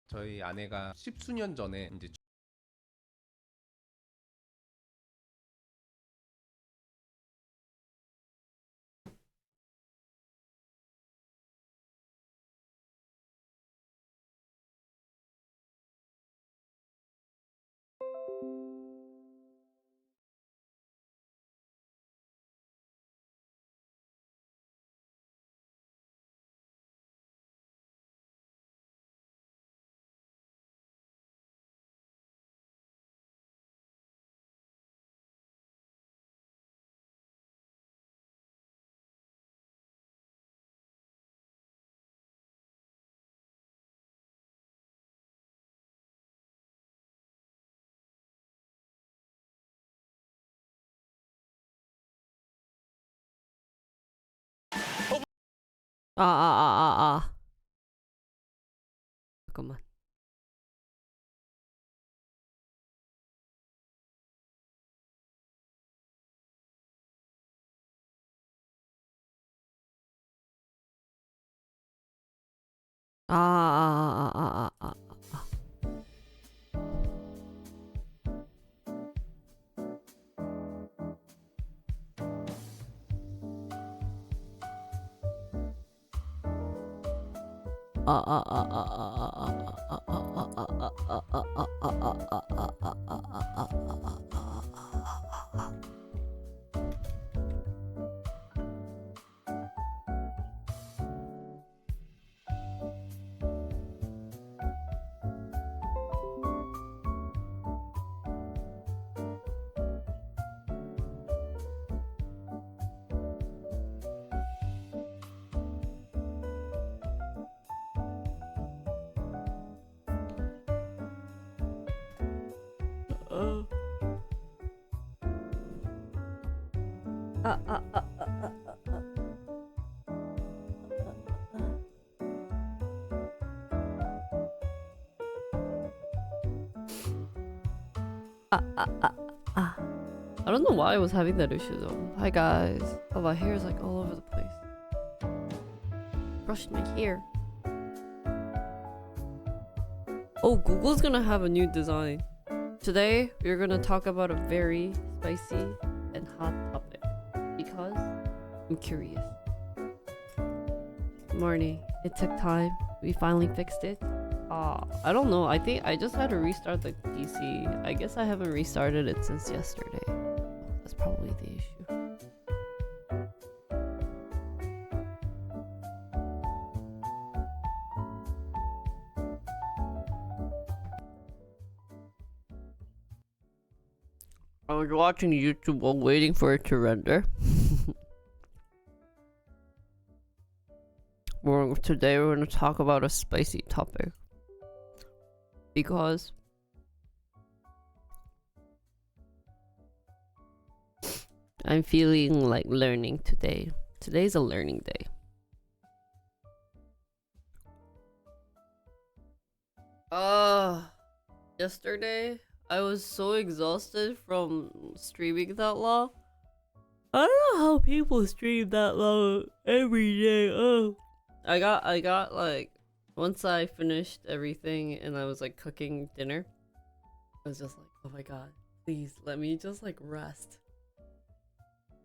저희 아내가 십수년 전에 이제 잠깐만. I don't know why I was having that issue though. Hi guys. Oh, my hair is like all over the place. Brushing my hair. Oh, Google's gonna have a new design. Today, we're gonna talk about a very spicy and hot topic. Because I'm curious. Morning. It took time. We finally fixed it. I don't know. I think I just had to restart the PC. I guess I haven't restarted it since yesterday. That's probably the issue. I was watching YouTube while waiting for it to render. Today we're going to talk about a spicy topic. Because I'm feeling like learning today. Today's a learning day. Yesterday I was so exhausted from streaming that long. I don't know how people stream that long every day. I got like, once I finished everything and I was like cooking dinner, I was just like, oh my god, please let me just like rest.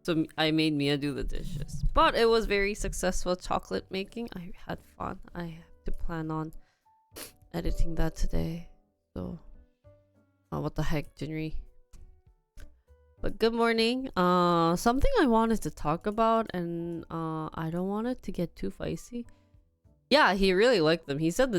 So I made Mia do the dishes, but it was very successful chocolate making. I had fun. I have to plan on editing that today. So, what the heck, Jinri? But good morning. Something I wanted to talk about, and I don't want it to get too feisty. Yeah, he really liked them. He said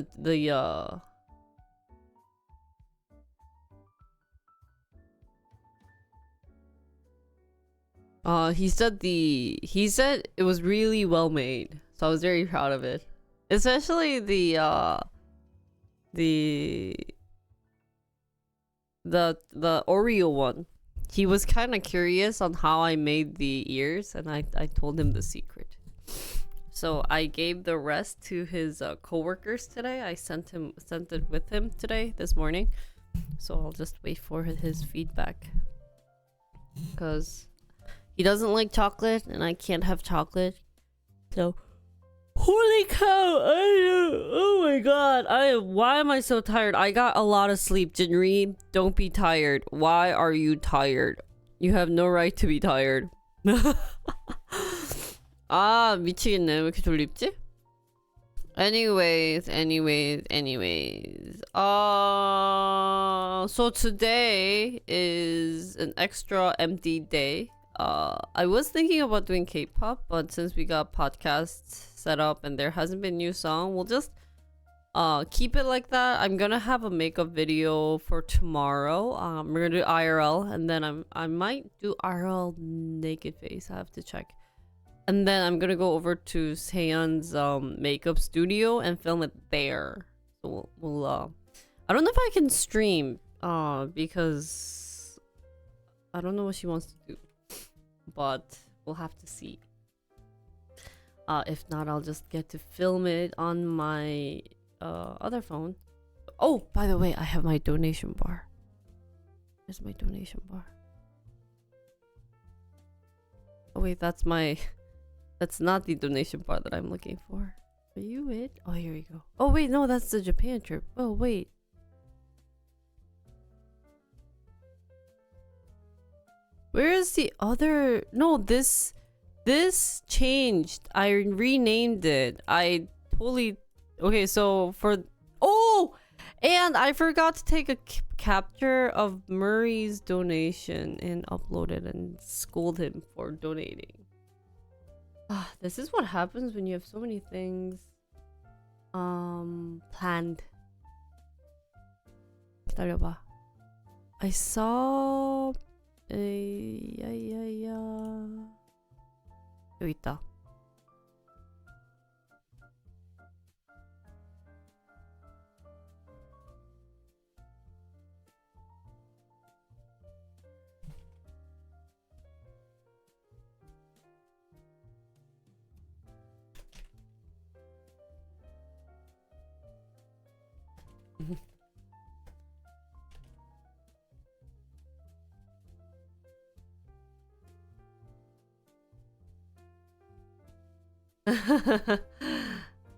he said it was really well made. So I was very proud of it. Especially the Oreo one. He was kind of curious on how I made the ears, and I told him the secret. So I gave the rest to his coworkers today. I sent it with him today, this morning. So I'll just wait for his feedback. Because he doesn't like chocolate, and I can't have chocolate. So Holy cow! Oh my god! Why am I so tired? I got a lot of sleep. Jinri, don't be tired. Why are you tired? You have no right to be tired. 아 미치겠네. 왜 이렇게 졸립지? Anyways. So today is an extra empty day. I was thinking about doing K-pop, but since we got podcasts set up and there hasn't been new song, we'll just keep it like that. I'm gonna have a makeup video for tomorrow. We're gonna do IRL, and then I might do IRL naked face. I have to check. And then I'm gonna go over to Seon's makeup studio and film it there. So we'll I don't know if I can stream because I don't know what she wants to do, but we'll have to see. If not, I'll just get to film it on my other phone. Oh, by the way, I have my donation bar. Where's my donation bar? Oh wait, that's not the donation bar that I'm looking for. Are you it? Oh, here we go. Oh wait, no, that's the Japan trip. Oh wait. Where is the other? No, this changed. I renamed it. I totally okay. So and I forgot to take a capture of Murray's donation and upload it and scold him for donating. This is what happens when you have so many things planned. 기다려봐. I saw 여기 있다.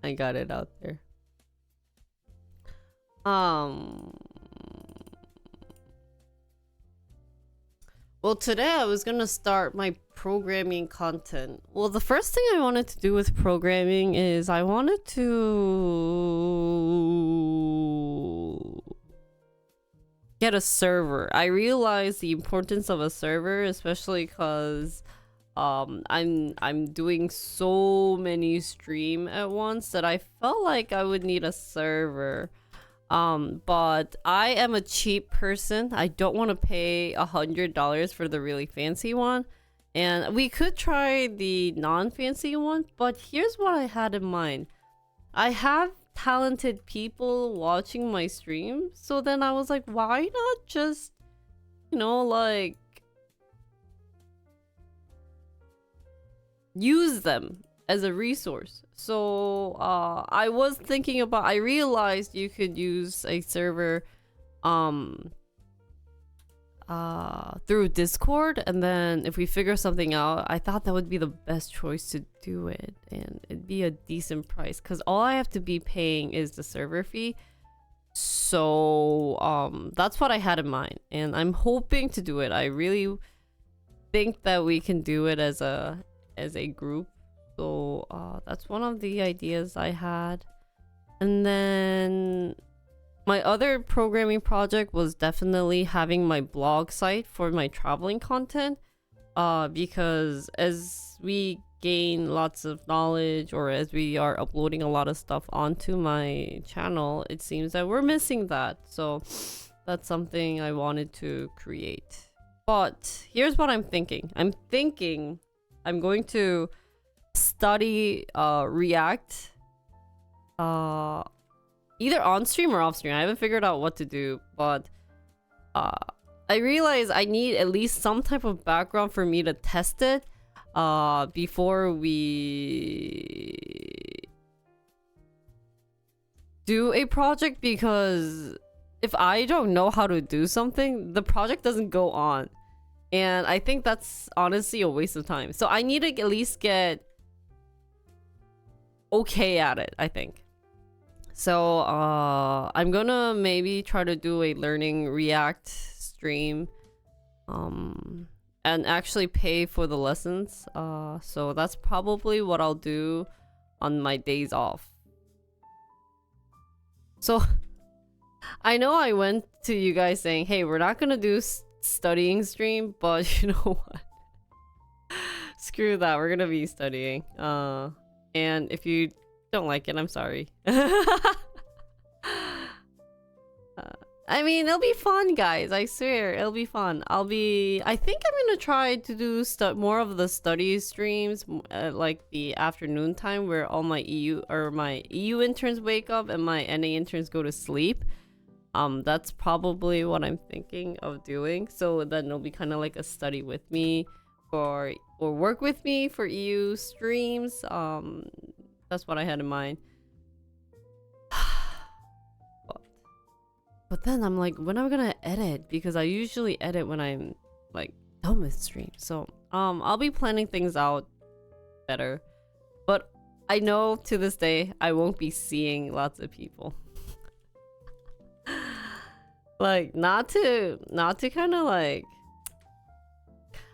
I got it out there. Well, today I was gonna start my programming content. Well, the first thing I wanted to do with programming is I wanted to get a server. I realized the importance of a server, especially because I'm doing so many stream at once that I felt like I would need a server. But I am a cheap person. I don't want to pay $100 for the really fancy one. And we could try the non-fancy one, but here's what I had in mind. I have talented people watching my stream, so then I was like, why not just, like use them as a resource. So I was thinking about, I realized you could use a server through Discord, and then if we figure something out, I thought that would be the best choice to do it, and it'd be a decent price because all I have to be paying is the server fee. So that's what I had in mind, and I'm hoping to do it. I really think that we can do it as a group. So that's one of the ideas I had. And then my other programming project was definitely having my blog site for my traveling content, because as we gain lots of knowledge, or as we are uploading a lot of stuff onto my channel, it seems that we're missing that. So that's something I wanted to create. But here's what I'm thinking. I'm going to study React either on stream or off stream. I haven't figured out what to do, but I realize I need at least some type of background for me to test it before we do a project, because if I don't know how to do something, the project doesn't go on. And I think that's honestly a waste of time. So I need to at least get okay at it, I think. So I'm gonna maybe try to do a learning React stream, and actually pay for the lessons. So that's probably what I'll do on my days off. So I know I went to you guys saying, hey, we're not gonna do studying stream, but you know what? Screw that, we're gonna be studying. And if you don't like it, I'm sorry. I mean, it'll be fun, guys. I swear, it'll be fun. I think I'm gonna try to do more of the study streams, like the afternoon time where all my EU interns wake up and my NA interns go to sleep. That's probably what I'm thinking of doing. So then it'll be kind of like a study with me or work with me for EU streams. That's what I had in mind. But then I'm like, when am I gonna edit? Because I usually edit when I'm like done with stream. So I'll be planning things out better. But I know to this day I won't be seeing lots of people. Like not to kind of like,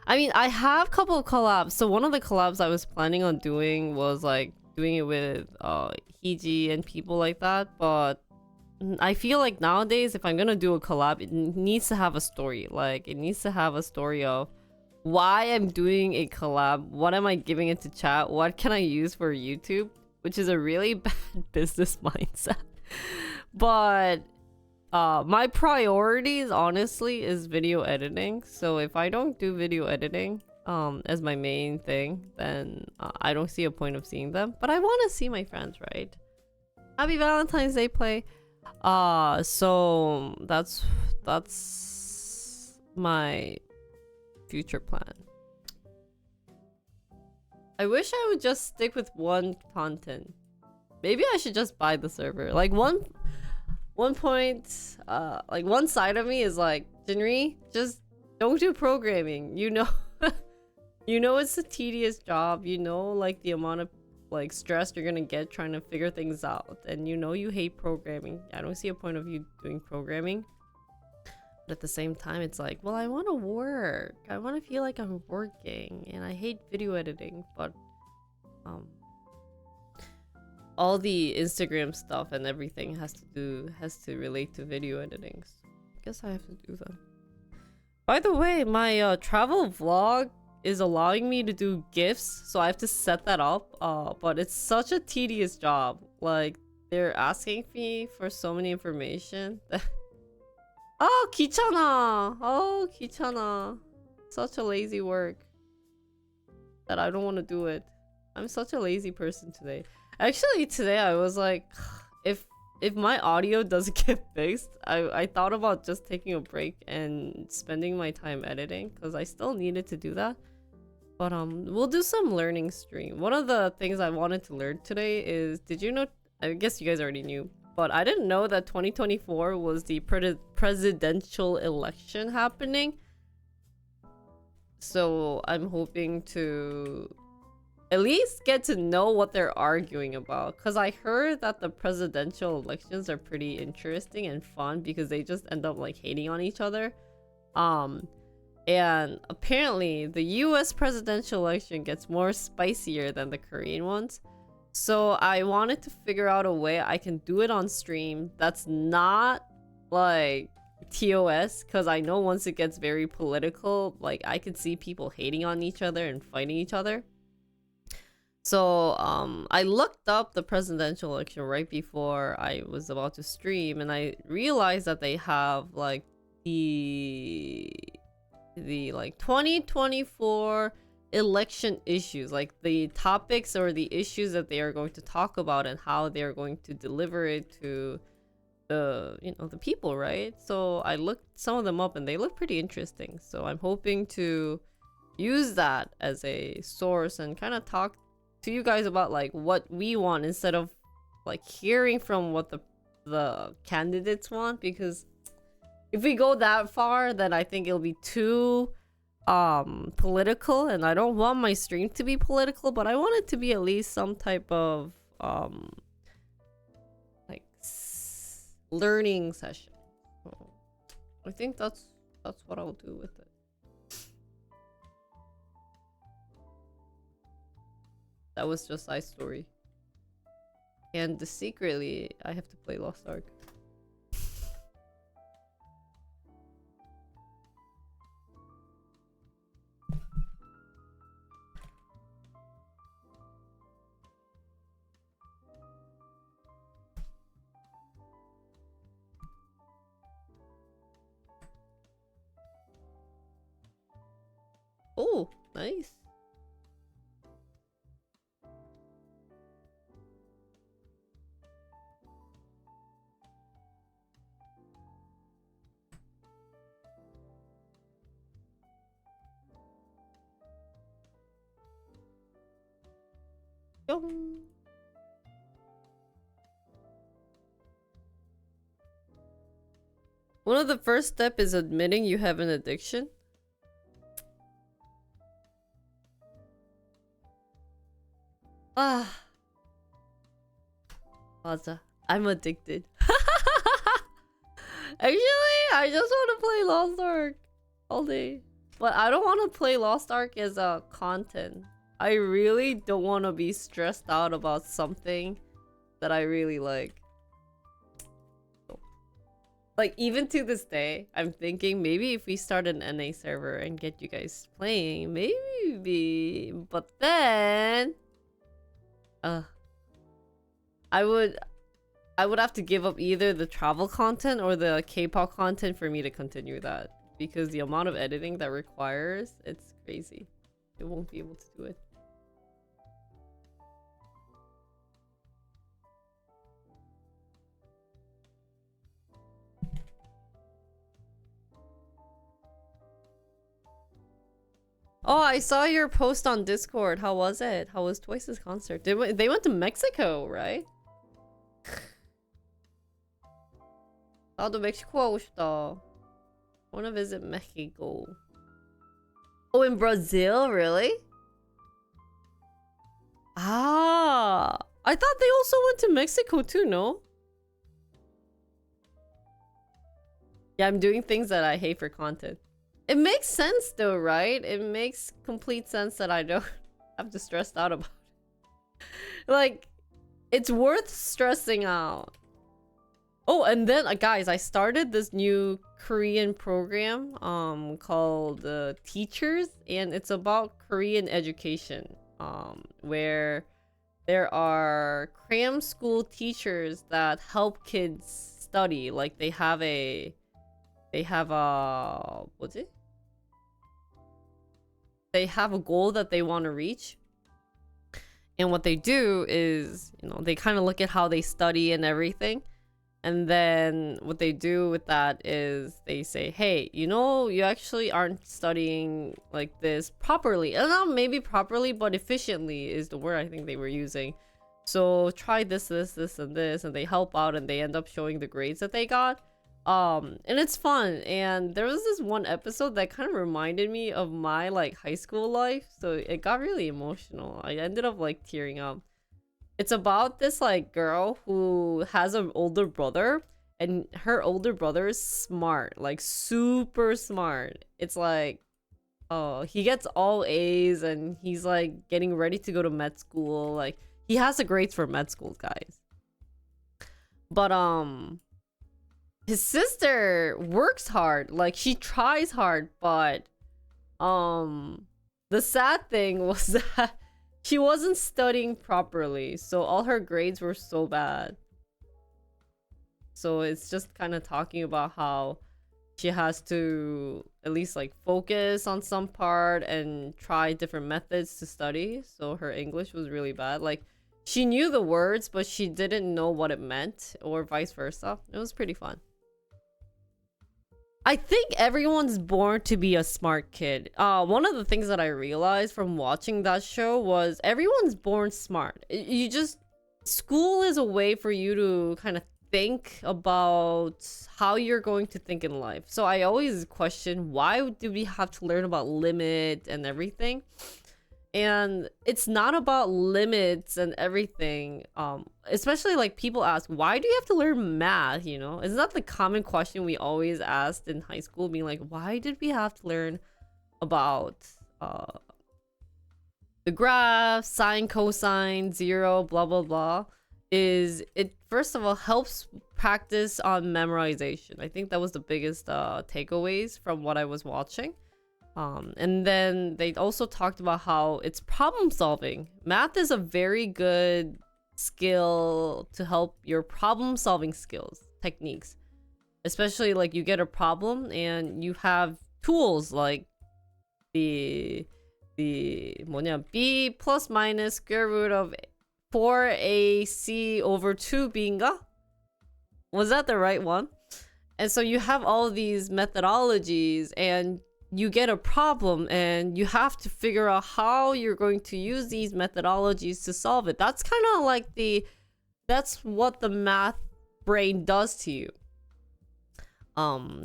I mean, I have a couple of collabs. So one of the collabs I was planning on doing was like doing it with Hiji and people like that, but I feel like nowadays if I'm gonna do a collab, it needs to have a story. Like it needs to have a story of why I'm doing a collab, what am I giving it to chat, what can I use for YouTube, which is a really bad business mindset. But my priorities honestly is video editing. So if I don't do video editing as my main thing, then I don't see a point of seeing them. But I want to see my friends, right? Happy Valentine's Day, Play. So that's my future plan. I wish I would just stick with one content. Maybe I should just buy the server. Like one point, like one side of me is like, Jinri, just don't do programming. You know, you know it's a tedious job. You know, like the amount of like stress you're gonna get trying to figure things out, and you know you hate programming. I don't see a point of you doing programming. But at the same time, it's like, well, I want to work. I want to feel like I'm working, and I hate video editing. But all the Instagram stuff and everything has to relate to video editing. So I guess I have to do that. By the way, my travel vlog is allowing me to do GIFs, so I have to set that up. But it's such a tedious job. Like they're asking me for so many information. Oh, 귀찮아. Oh, 귀찮아. Such a lazy work that I don't want to do it. I'm such a lazy person today. Actually, today I was like, if my audio doesn't get fixed, I thought about just taking a break and spending my time editing, because I still needed to do that. But we'll do some learning stream. One of the things I wanted to learn today is, did you know, I guess you guys already knew, but I didn't know that 2024 was the presidential election happening. So I'm hoping to at least get to know what they're arguing about, because I heard that the presidential elections are pretty interesting and fun because they just end up like hating on each other. And apparently the US presidential election gets more spicier than the Korean ones. So I wanted to figure out a way I can do it on stream that's not like TOS, because I know once it gets very political, like I could see people hating on each other and fighting each other. So I looked up the presidential election right before I was about to stream, and I realized that they have like the like 2024 election issues, like the topics or the issues that they are going to talk about and how they're going to deliver it to the, you know, the people, right? So I looked some of them up and they look pretty interesting. So I'm hoping to use that as a source and kind of talk to you guys about like what we want instead of like hearing from what the candidates want, because if we go that far, then I think it'll be too political, and I don't want my stream to be political, but I want it to be at least some type of like learning session. So I think that's what I'll do with it. That was just side story. And secretly, I have to play Lost Ark. Oh, nice. Yum. One of the first steps is admitting you have an addiction. Ah. 맞아. I'm addicted. Actually, I just want to play Lost Ark all day. But I don't want to play Lost Ark as a content. I really don't want to be stressed out about something that I really like. Like, even to this day, I'm thinking maybe if we start an NA server and get you guys playing, maybe. But then, I would have to give up either the travel content or the K-pop content for me to continue that, because the amount of editing that requires, it's crazy. It won't be able to do it. Oh, I saw your post on Discord. How was it? How was Twice's concert? They went to Mexico, right? 나도 멕시코 가고 싶다. I wanna visit Mexico. Oh, in Brazil? Really? Ah, I thought they also went to Mexico too, no? Yeah, I'm doing things that I hate for content. It makes sense though, right? It makes complete sense that I don't have to stress out about it. Like, it's worth stressing out. Oh, and then guys, I started this new Korean program called Teachers, and it's about Korean education, where there are cram school teachers that help kids study. Like, they have a what's it? They have a goal that they want to reach. And what they do is, you know, they kind of look at how they study and everything. And then what they do with that is they say, hey, you know, you actually aren't studying like this properly. And not maybe properly, but efficiently is the word I think they were using. So try this, and this, and they help out and they end up showing the grades that they got. And it's fun. And there was this one episode that kind of reminded me of my like high school life. So it got really emotional. I ended up like tearing up. It's about this like girl who has an older brother, and her older brother is smart, like super smart. It's like, oh, he gets all A's and he's like getting ready to go to med school. Like, he has the grades for med school, guys. But his sister works hard, like she tries hard, but the sad thing was that she wasn't studying properly, so all her grades were so bad. So it's just kind of talking about how she has to at least like focus on some part and try different methods to study. So her English was really bad. Like, she knew the words, but she didn't know what it meant, or vice versa. It was pretty fun. I think everyone's born to be a smart kid. One of the things that I realized from watching that show was everyone's born smart. You just... School is a way for you to kind of think about how you're going to think in life. So I always question, why do we have to learn about limit and everything? And it's not about limits and everything. Especially like people ask, why do you have to learn math? You know, isn't that the common question we always asked in high school? Being like, why did we have to learn about the graph, sine, cosine, zero, blah blah blah? Is it first of all helps practice on memorization. I think that was the biggest takeaways from what I was watching. And then they also talked about how it's problem solving. Math is a very good skill to help your problem solving skills, techniques. Especially like you get a problem and you have tools like the 뭐냐, b plus minus square root of 4ac over 2b인가? Was that the right one? And so you have all these methodologies and you get a problem and you have to figure out how you're going to use these methodologies to solve it. That's kind of like that's what the math brain does to you.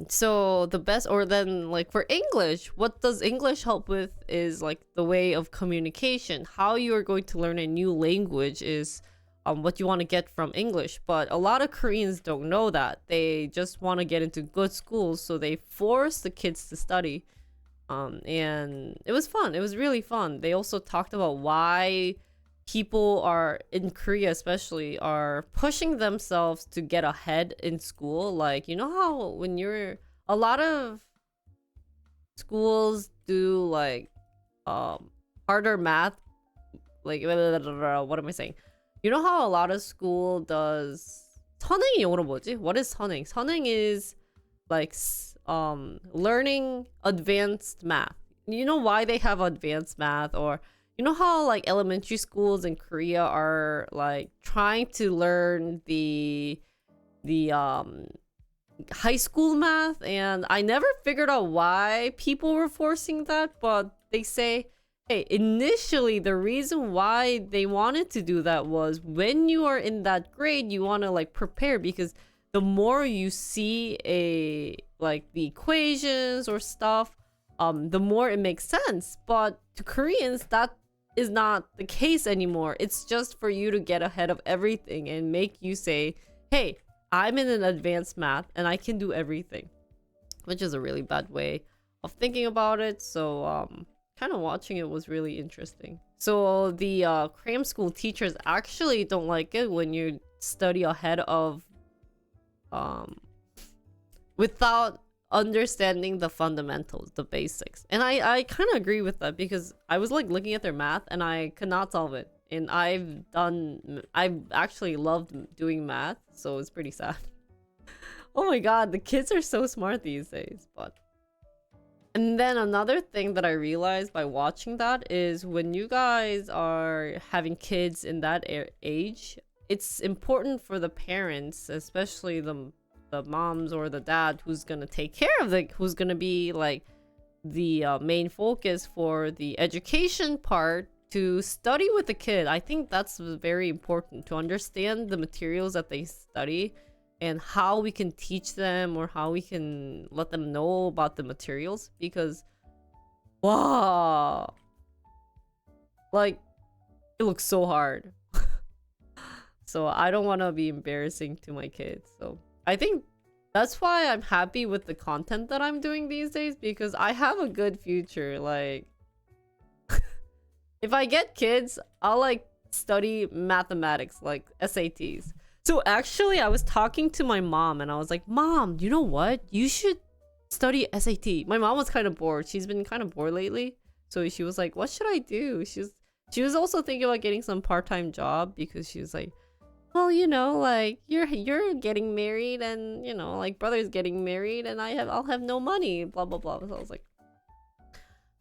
So the best, or then like for English, what does English help with is like the way of communication. How you are going to learn a new language is what you want to get from English. But a lot of Koreans don't know that. They just want to get into good schools, so they force the kids to study. And it was fun. It was really fun. They also talked about why people are in Korea especially are pushing themselves to get ahead in school. Like, you know how when you're a lot of schools do like harder math, like what am I saying? You know how a lot of school does 선행이 영어로 뭐지? What is 선행? 선행 is like learning advanced math. You know why they have advanced math? Or you know how like elementary schools in Korea are like trying to learn the high school math, and I never figured out why people were forcing that, but they say, hey, initially the reason why they wanted to do that was when you are in that grade, you want to like prepare, because the more you see like the equations or stuff, the more it makes sense. But to Koreans, that is not the case anymore. It's just for you to get ahead of everything and make you say, hey, I'm in an advanced math and I can do everything, which is a really bad way of thinking about it. So kind of watching it was really interesting. So the cram school teachers actually don't like it when you study ahead of without understanding the fundamentals, the basics. And I kind of agree with that, because I was like looking at their math and I could not solve it. And I've actually loved doing math, so it's pretty sad. Oh my god, the kids are so smart these days. But and then another thing that I realized by watching that is when you guys are having kids in that age, it's important for the parents, especially the moms or the dad who's gonna take care of who's gonna be like the main focus for the education part, to study with the kid. I think that's very important, to understand the materials that they study and how we can teach them or how we can let them know about the materials, because wow, like it looks so hard. So I don't want to be embarrassing to my kids. So I think that's why I'm happy with the content that I'm doing these days, because I have a good future. Like if I get kids, I'll like study mathematics, like SATs. So actually I was talking to my mom and I was like, Mom, you know what? You should study SAT. My mom was kind of bored. She's been kind of bored lately. So she was like, what should I do? She was also thinking about getting some part-time job, because she was like, well, you know, like you're getting married, and you know, like brother's getting married, and I'll have no money, blah blah blah. So I was like,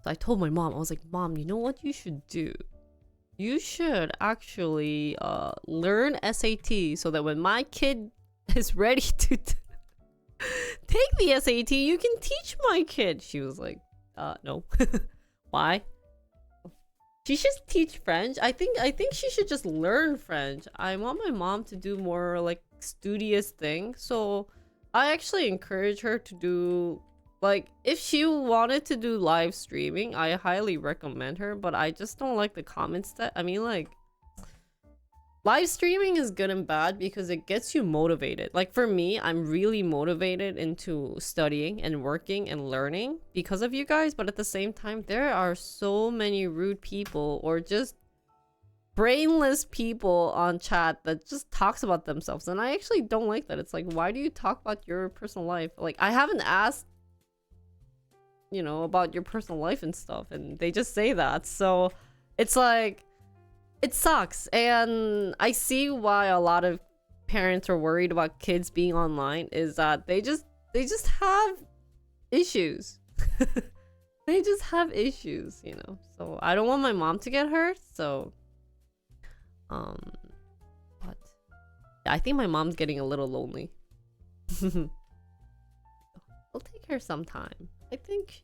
so I told my mom, I was like, Mom, you know what you should do? You should actually learn SAT, so that when my kid is ready to take the SAT, you can teach my kid. She was like, no. Why? She should teach French. I think she should just learn French. I want my mom to do more like studious thing. So I actually encourage her to do Like, if she wanted to do live streaming, I highly recommend her, but I just don't like the comments that, I mean, like, live streaming is good and bad because it gets you motivated. Like, for me, I'm really motivated into studying and working and learning because of you guys, but at the same time, there are so many rude people or just brainless people on chat that just talks about themselves, and I actually don't like that. It's like, why do you talk about your personal life? Like, I haven't asked, you know, about your personal life and stuff, and they just say that. So it's like, it sucks. And I see why a lot of parents are worried about kids being online, is that they just have issues. They just have issues, you know. So I don't want my mom to get hurt, so but I think my mom's getting a little lonely. I'll take her sometime. I think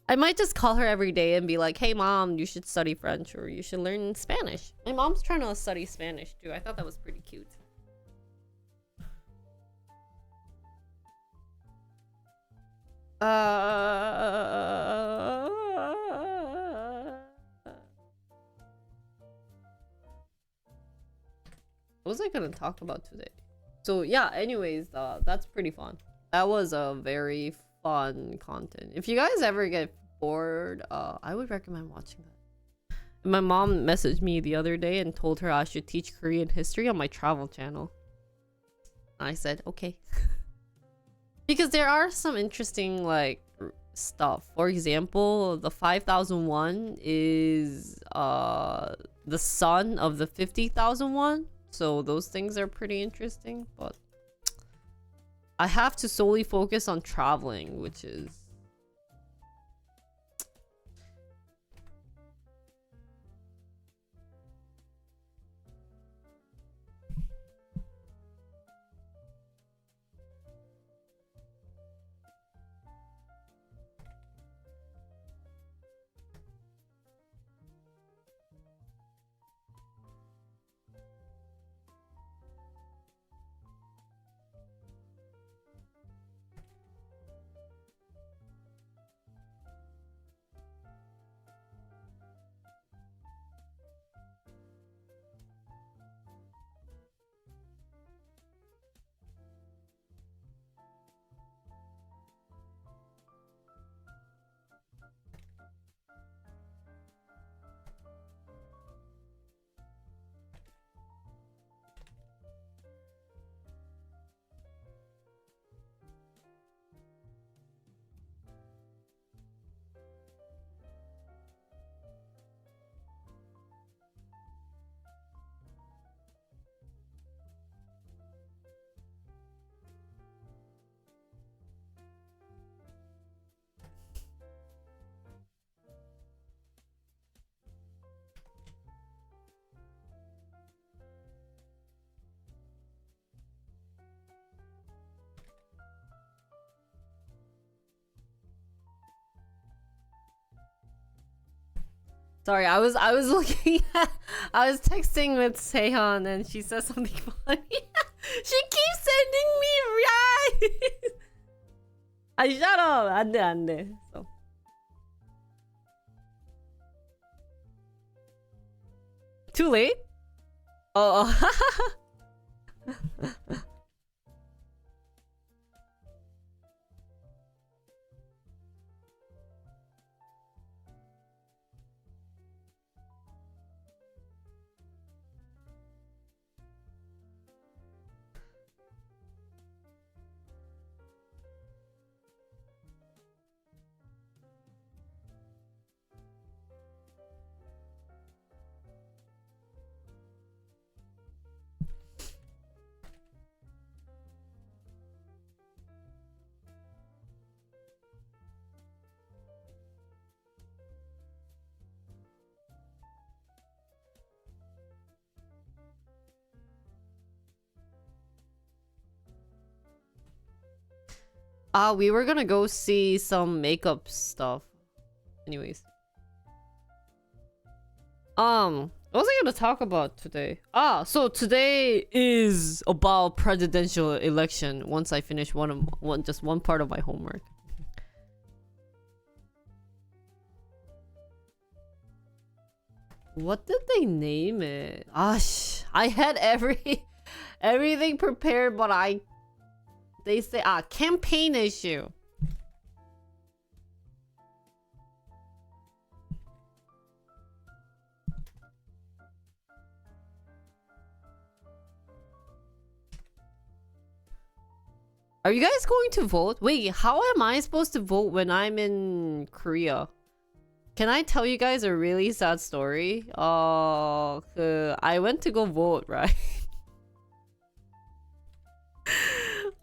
I might just call her every day and be like, hey mom, you should study French or you should learn Spanish. My mom's trying to study Spanish too. I thought that was pretty cute. What was I gonna talk about today? So yeah, anyways, that's pretty fun. That was a very fun content. If you guys ever get bored, I would recommend watching that. My mom messaged me the other day and told her I should teach Korean history on my travel channel. I said, okay. Because there are some interesting, like, stuff. For example, the 5001 is the son of the 50,001. So those things are pretty interesting, but I have to solely focus on traveling, which is sorry, I was looking at, I was texting with Sehan and she says something funny. She keeps sending me right. I shut up. 안 돼, 안 돼. So. Too late? Oh. We were gonna go see some makeup stuff. Anyways. What was I gonna talk about today? So today is about presidential election once I finish just one part of my homework. What did they name it? I had everything prepared, but they say campaign issue. Are you guys going to vote? Wait, how am I supposed to vote when I'm in Korea? Can I tell you guys a really sad story? I went to go vote, right?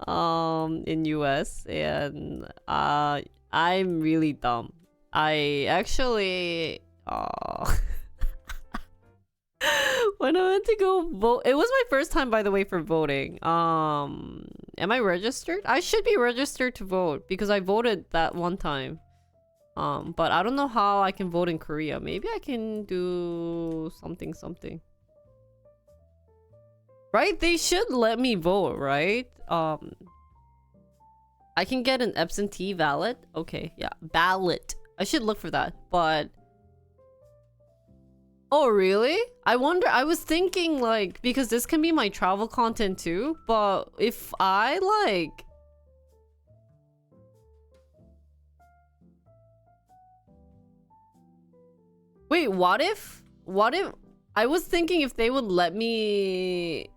In US, and I'm really dumb. I actually when I went to go vote, it was my first time, by the way, for voting. Am I registered? I should be registered to vote because I voted that one time. But I don't know how I can vote in Korea. Maybe I can do something. Right? They should let me vote, right? I can get an absentee ballot. Okay, yeah, ballot. I should look for that, but... Oh, really? I wonder, I was thinking, like, because this can be my travel content too, but if I, like... Wait, what if... I was thinking if they would let me...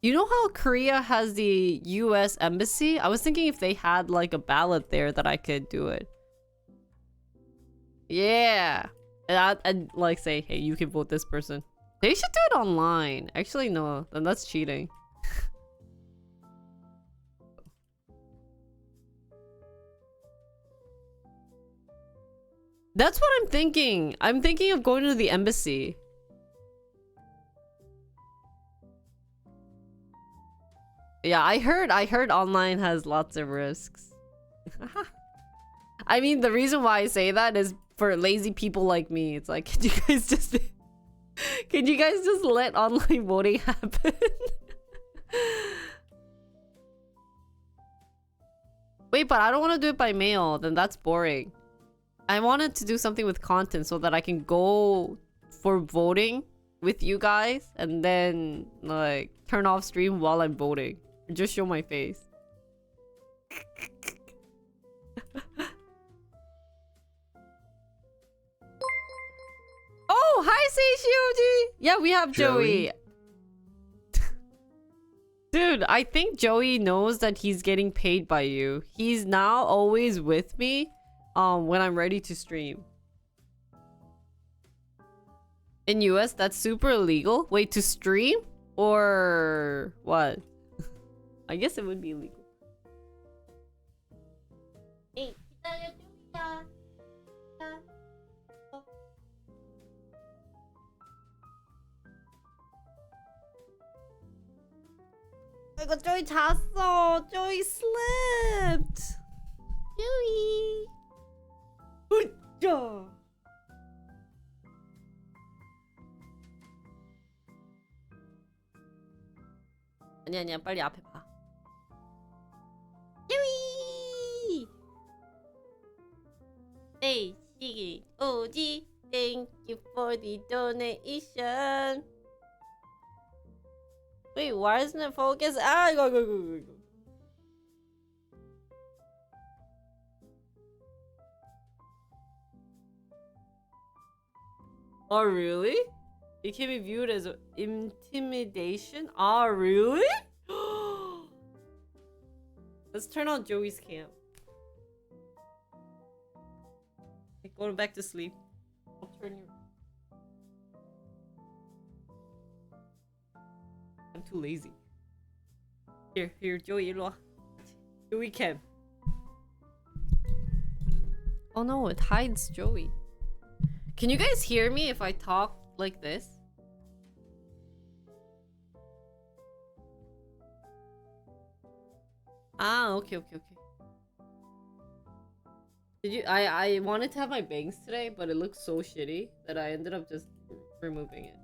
You know how Korea has the US embassy? I was thinking if they had like a ballot there that I could do it. Yeah. And I'd like say, hey, you can vote this person. They should do it online. Actually, no. Then that's cheating. That's what I'm thinking. I'm thinking of going to the embassy. Yeah, I heard online has lots of risks. I mean, the reason why I say that is for lazy people like me. It's like, can you guys just let online voting happen? Wait, but I don't want to do it by mail. Then that's boring. I wanted to do something with content so that I can go for voting with you guys and then like turn off stream while I'm voting. Just show my face. Oh, hi Seishioji! Yeah, we have Joey. Dude, I think Joey knows that he's getting paid by you. He's now always with me when I'm ready to stream. In US, that's super illegal. Wait, to stream? Or what? I guess it would be illegal. Hey, 이거 조이 잤어. 조이 slept. 조이. 으쌰. 아니야, 빨리 앞에 봐. 조이. Hey, Shiggy, OG, thank you for the donation. Wait, why isn't it focused? Go. Oh, really? It can be viewed as intimidation? Oh, really? Let's turn on Joey's cam. Going back to sleep. I'll turn your... I'm too lazy. Here, Joey, 일로 와. Joey cam. Oh no, it hides Joey. Can you guys hear me if I talk like this? Okay. Did you? I wanted to have my bangs today, but it looks so shitty that I ended up just removing it.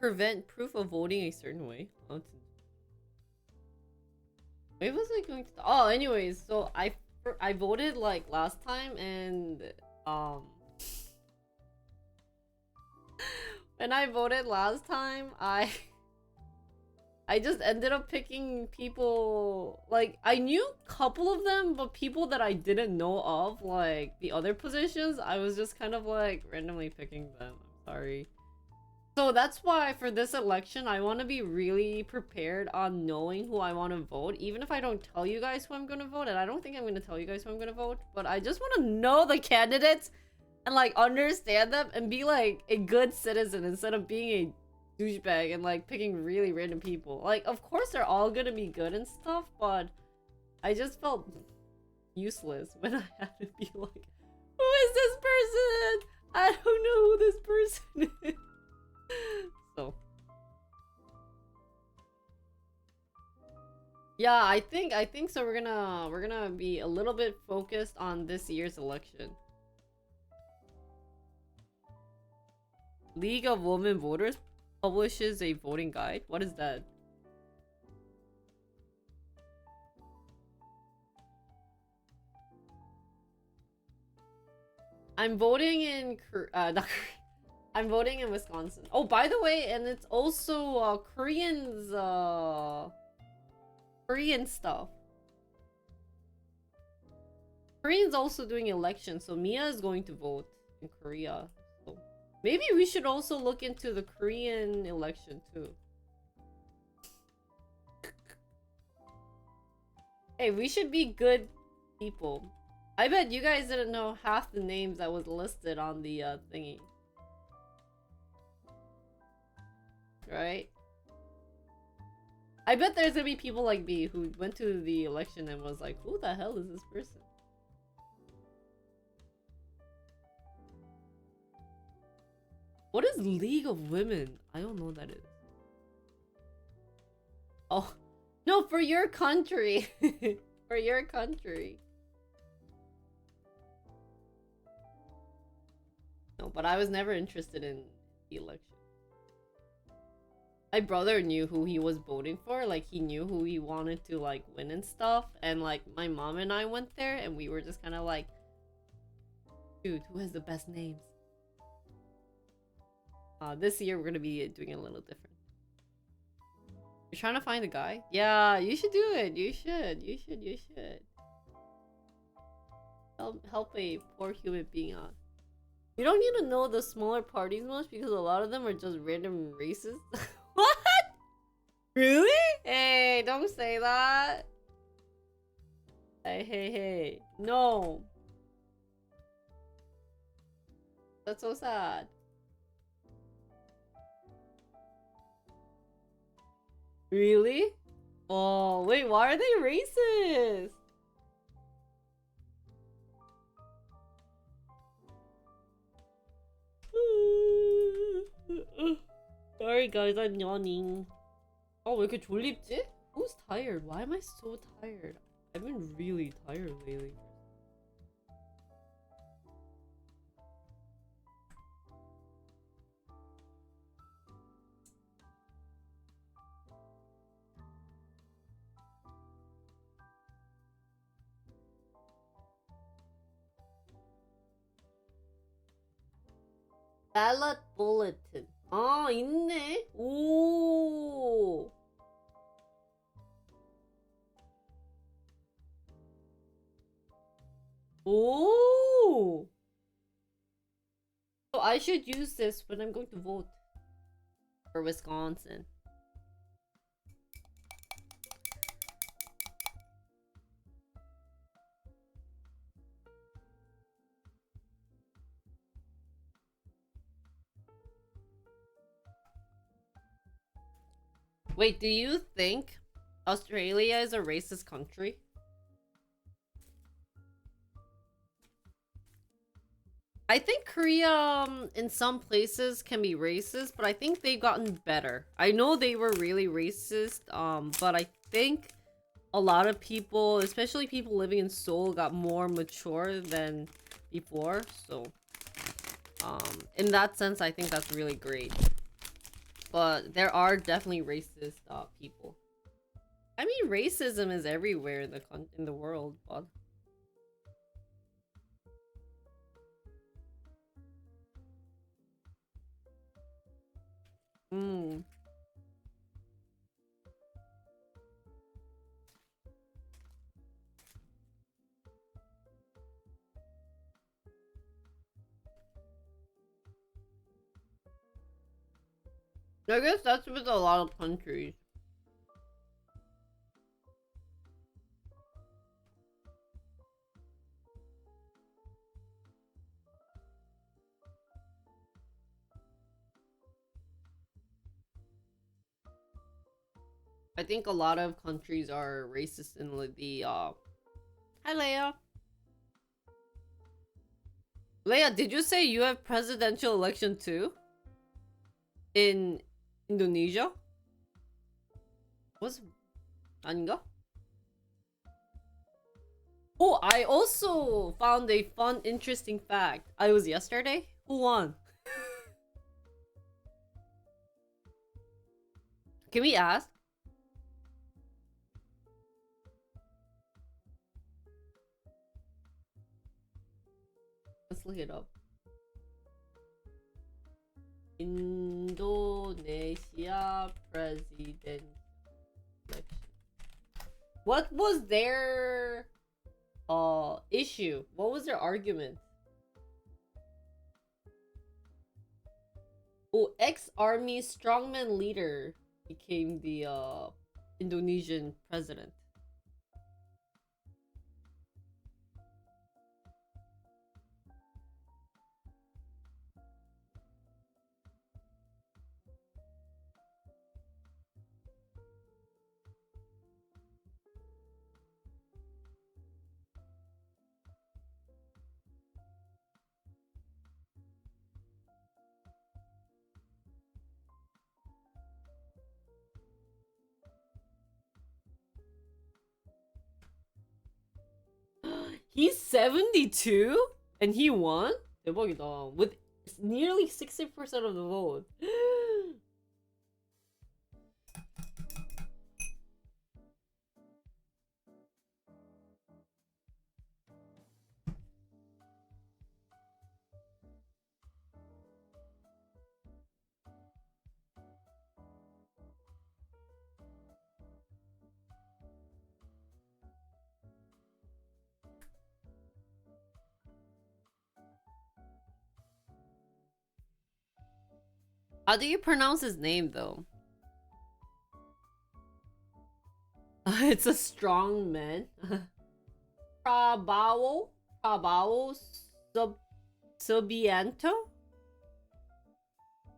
prevent proof of voting a certain way. Oh, wait, was I going to? Oh, anyways, so I voted like last time, and when I voted last time, I just ended up picking people, like, I knew a couple of them, but people that I didn't know of, like, the other positions, I was just kind of, like, randomly picking them. I'm sorry. So that's why for this election, I want to be really prepared on knowing who I want to vote, even if I don't tell you guys who I'm going to vote, and I don't think I'm going to tell you guys who I'm going to vote, but I just want to know the candidates and, like, understand them and be, like, a good citizen instead of being a douchebag and like picking really random people. Like, of course they're all gonna be good and stuff, but I just felt useless when I had to be like, who is this person? I don't know who this person is. So yeah, I think so. We're gonna be a little bit focused on this year's election. League of Women Voters publishes a voting guide. What is that? I'm voting in not I'm voting in Wisconsin. Oh, by the way, and it's also Korean stuff. Koreans also doing elections, so Mia is going to vote in Korea. So maybe we should also look into the Korean election too. Hey, we should be good people. I bet you guys didn't know half the names that was listed on the thingy. Right? I bet there's gonna be people like me who went to the election and was like, who the hell is this person? What is League of Women? I don't know what that is. Oh, no, for your country. For your country. No, but I was never interested in the election. My brother knew who he was voting for. Like, he knew who he wanted to, like, win and stuff. And, like, my mom and I went there and we were just kind of like, dude, who has the best names? This year we're gonna be doing it a little different. You're trying to find a guy? Yeah, you should do it. You should. Help a poor human being out. You don't need to know the smaller parties much because a lot of them are just random races. What? Really? Hey, don't say that. Hey. No. That's so sad. Really? Oh, wait, why are they racist? Sorry guys, I'm yawning. Oh, 왜 이렇게 졸립지? Who's tired? Why am I so tired? I've been really tired lately. Ballot bulletin. 아, 있네. 오. 오. So I should use this when I'm going to vote for Wisconsin. Wait, do you think Australia is a racist country? I think Korea, in some places can be racist, but I think they've gotten better. I know they were really racist, but I think a lot of people, especially people living in Seoul, got more mature than before. So, in that sense, I think that's really great. But there are definitely racist people. I mean, racism is everywhere in the world, but mm. I guess that's with a lot of countries. I think a lot of countries are racist in the Hi Leia. Leia, did you say you have presidential election too? In Indonesia? Was 아닌가? Oh, I also found a fun, interesting fact. I was yesterday. Who won? Can we ask? Let's look it up. Indonesia president election. What was their issue? What was their argument? Oh, ex-army strongman leader became the Indonesian president. He's 72 and he won? 대박이다. With nearly 60% of the vote. How do you pronounce his name though? It's a strong man. Prabowo Subianto?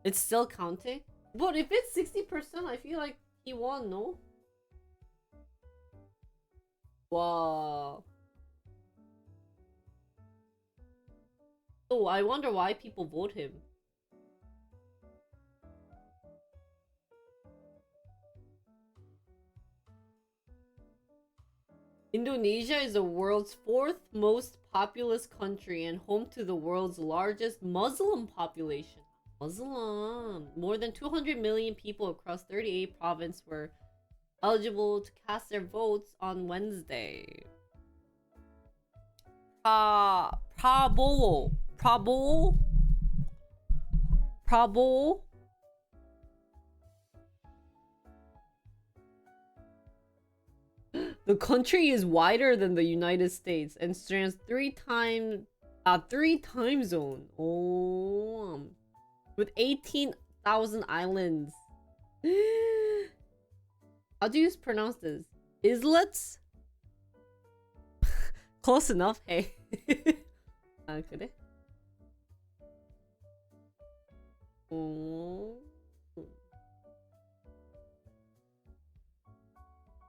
It's still counting? But if it's 60%, I feel like he won, no? Wow. Oh, I wonder why people vote him. Indonesia is the world's fourth most populous country and home to the world's largest Muslim population. Muslim. More than 200 million people across 38 provinces were eligible to cast their votes on Wednesday. Prabowo. The country is wider than the United States and spans three time zone. Oh, with 18,000 islands. How do you pronounce this? Islets? Close enough. Hey. 그래?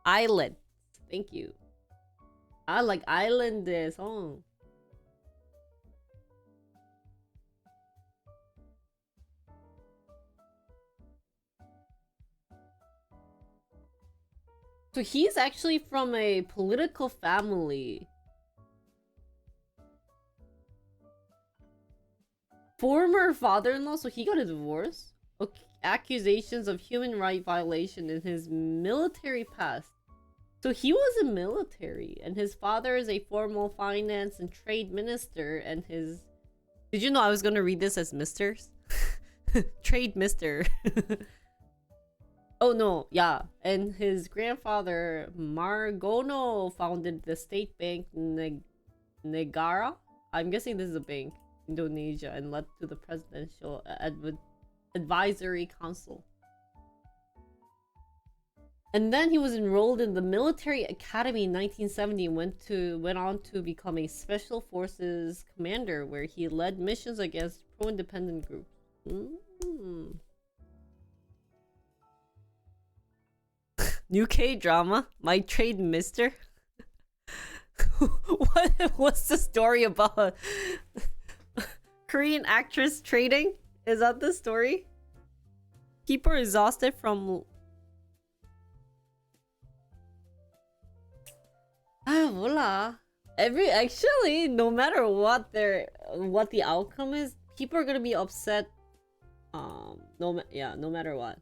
Island. Thank you. I like island song. So he's actually from a political family. Former father-in-law, so he got a divorce? accusations of human right violation in his military past. So he was a military, and his father is a former finance and trade minister, and his... Did you know I was gonna read this as misters? Trade mister. Oh no, yeah. And his grandfather, Margono, founded the state bank Negara. I'm guessing this is a bank, Indonesia, and led to the presidential advisory council. And then he was enrolled in the military academy in 1970 and went on to become a special forces commander, where he led missions against pro-independent groups. New K-drama? My Trade Mister? What's the story about? Korean actress trading? Is that the story? Keep her exhausted from... Voila. Actually, no matter what the outcome is, people are gonna be upset. No matter what.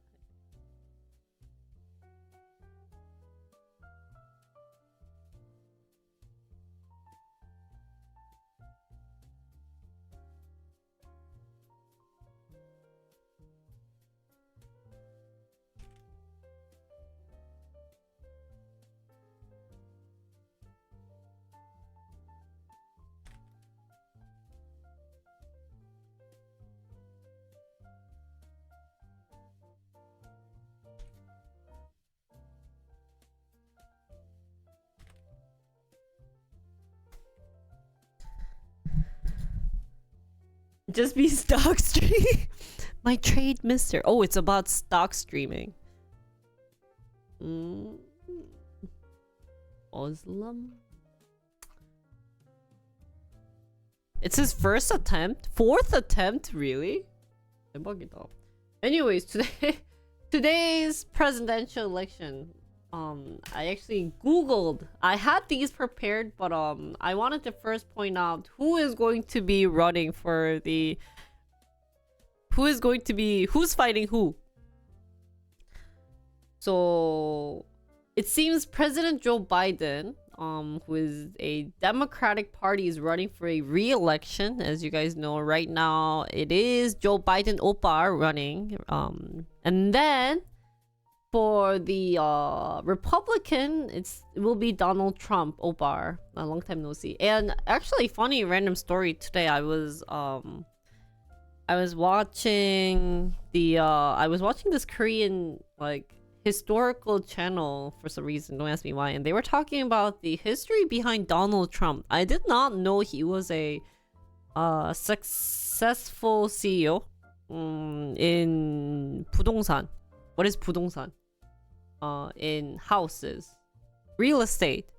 Just be stock streaming. My Trade Mister. Oh, it's about stock streaming. Muslim. It's his first attempt? Fourth attempt? Really? 대박이다. Anyways, today's presidential election. I actually googled. I had these prepared, but I wanted to first point out who is going to be running for the... Who's fighting who? So it seems President Joe Biden, who is a Democratic Party, is running for a re-election. As you guys know, right now it is Joe Biden Oppa running. And then for the Republican, it will be Donald Trump Oppa. A long time no see. And actually, funny random story today. I was watching this Korean like historical channel for some reason. Don't ask me why. And they were talking about the history behind Donald Trump. I did not know he was a successful CEO in 부동산. What is 부동산? In houses, real estate.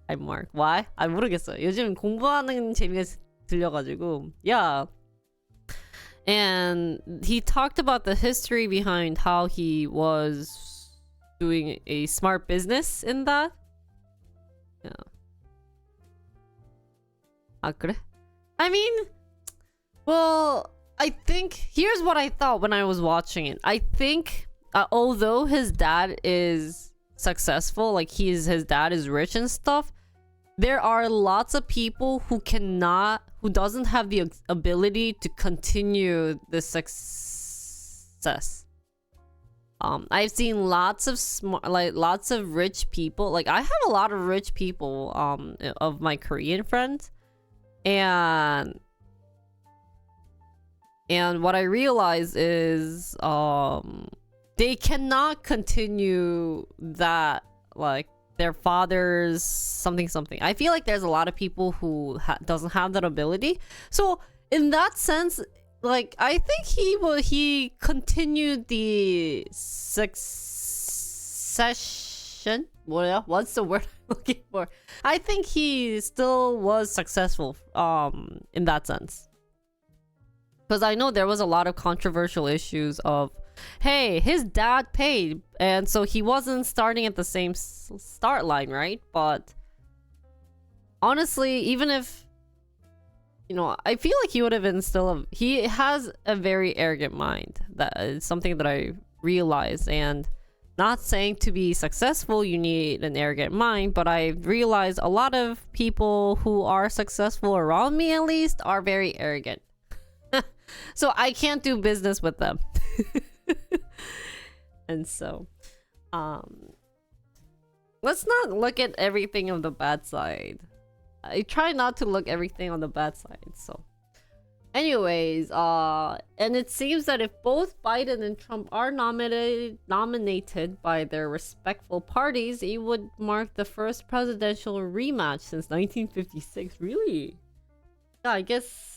I mark. Why? 아 모르겠어요. 요즘 공부하는 재미가 들려가지고. Yeah. And he talked about the history behind how he was doing a smart business in that. Yeah. 아 그래? I mean, well, I think here's what I thought when I was watching it. I think although his dad is successful, like his dad is rich and stuff, there are lots of people who doesn't have the ability to continue the success. I've seen lots of rich people. Like I have a lot of rich people of my Korean friends, and what I realize is they cannot continue that, like their father's something. I feel like there's a lot of people who doesn't have that ability. So in that sense, like I think he continued the succession. What's the word I'm looking for? I think he still was successful in that sense. Because I know there was a lot of controversial issues of, hey, his dad paid, and so he wasn't starting at the same start line, right? But honestly, even if you know, I feel like he would have been he has a very arrogant mind. That is something that I realized. And not saying to be successful you need an arrogant mind, but I realized a lot of people who are successful around me, at least, are very arrogant. So I can't do business with them. And so let's not look at everything on the bad side. I try not to look everything on the bad side. So anyways, and it seems that if both Biden and Trump are nominated by their respectful parties, it would mark the first presidential rematch since 1956. Really? Yeah, I guess.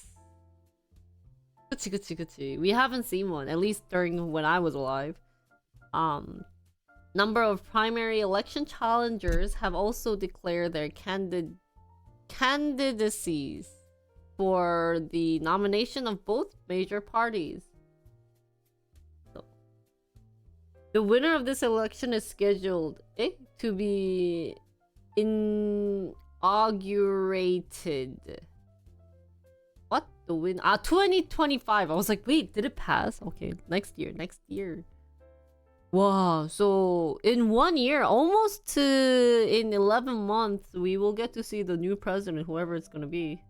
그치. We haven't seen one, at least during when I was alive. Number of primary election challengers have also declared their candidacies for the nomination of both major parties. So, the winner of this election is scheduled to be inaugurated. What? The win? 2025. I was like, wait, did it pass? Okay, next year. Wow, so in 1 year, almost in 11 months, we will get to see the new president, whoever it's gonna be.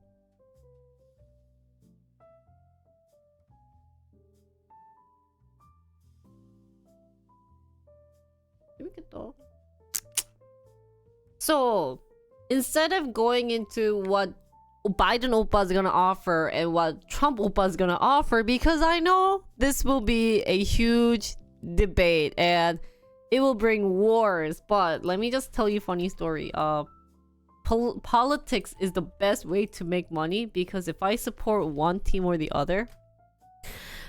So, instead of going into what Biden Oppa is gonna offer and what Trump Oppa is gonna offer, because I know this will be a huge debate and it will bring wars, but let me just tell you a funny story. Politics is the best way to make money, because if I support one team or the other,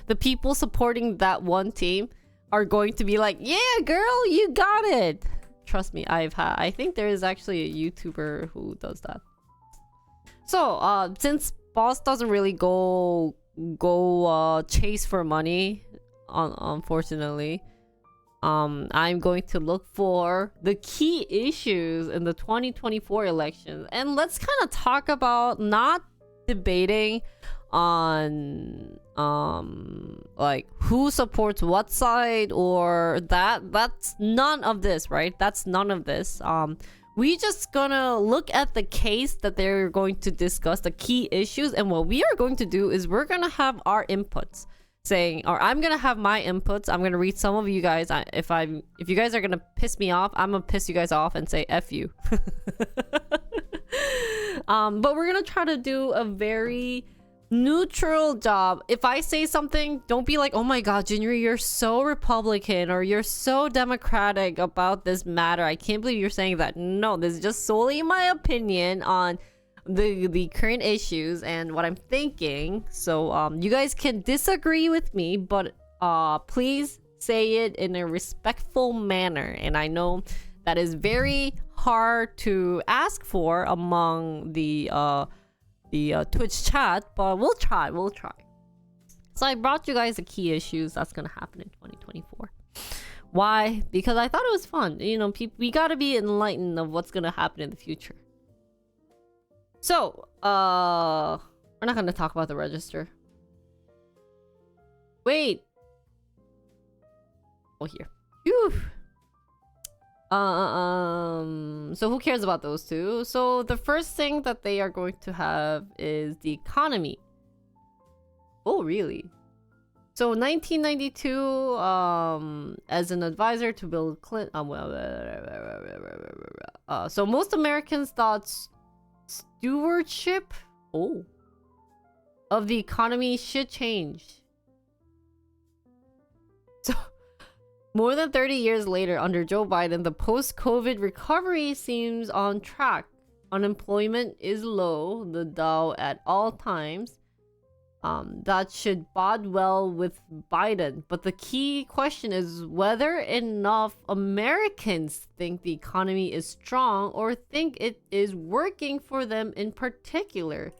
the people supporting that one team are going to be like, yeah girl, you got it. Trust me, I think there is actually a YouTuber who does that. So since boss doesn't really go chase for money, unfortunately, I'm going to look for the key issues in the 2024 elections, and let's kind of talk about not debating on like who supports what side or that's none of this, right? That's none of this. We just gonna look at the case that they're going to discuss, the key issues, and what we are going to do is we're gonna have our inputs saying, or I'm gonna have my inputs. I'm gonna read some of you guys. If you guys are gonna piss me off, I'm gonna piss you guys off and say F you. But we're gonna try to do a very neutral job. If I say something, don't be like, oh my god, Junior, you're so Republican or you're so Democratic about this matter. I can't believe you're saying that. No, this is just solely my opinion on the current issues and what I'm thinking. So you guys can disagree with me, but please say it in a respectful manner. And I know that is very hard to ask for among the Twitch chat, but we'll try. So I brought you guys the key issues that's gonna happen in 2024. Why? Because I thought it was fun. You know, we gotta be enlightened of what's gonna happen in the future. So, we're not gonna talk about the register. Wait. Oh, here. Phew. So who cares about those two? So the first thing that they are going to have is the economy. Oh, really? So 1992, as an advisor to Bill Clinton, so most Americans thought stewardship of the economy should change. So more than 30 years later, under Joe Biden, the post-COVID recovery seems on track. Unemployment is low, the Dow at all times. That should bode well with Biden. But the key question is whether enough Americans think the economy is strong or think it is working for them in particular.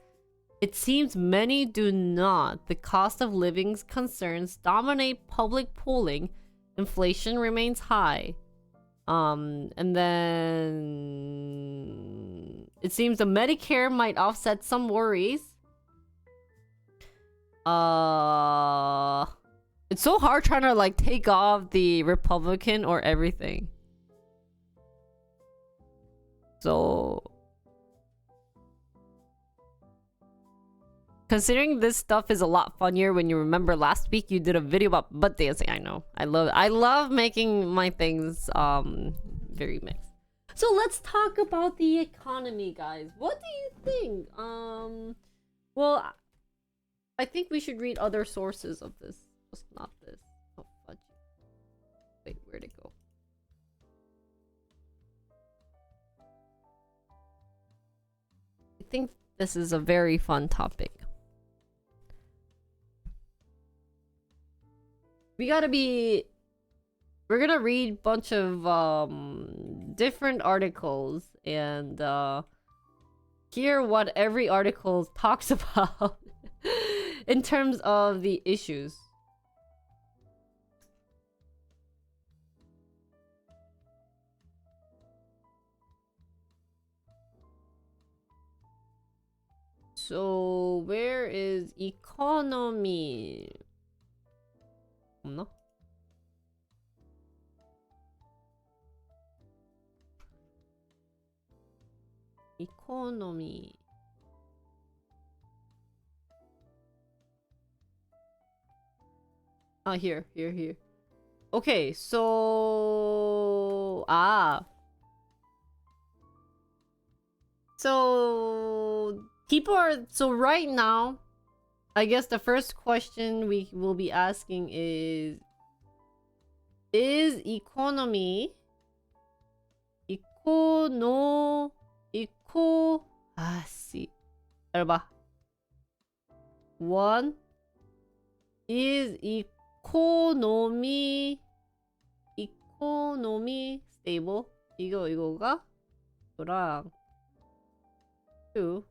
It seems many do not. The cost of living concerns dominate public polling. Inflation remains high. And then it seems the Medicare might offset some worries. It's so hard trying to like take off the Republican or everything. So considering this stuff is a lot funnier when you remember last week you did a video about butt dancing. I know. I love making my things very mixed. So let's talk about the economy, guys. What do you think? Well, I think we should read other sources of this. Just not this. Oh, fudge. Wait, where'd it go? I think this is a very fun topic. We're gonna read a bunch of different articles and hear what every article talks about in terms of the issues. So where is economy? 없나? Economy. Ah, here. Okay, so so people are so right now, I guess the first question we will be asking is economy 알바. One is economy stable. 이거가 이거랑 two.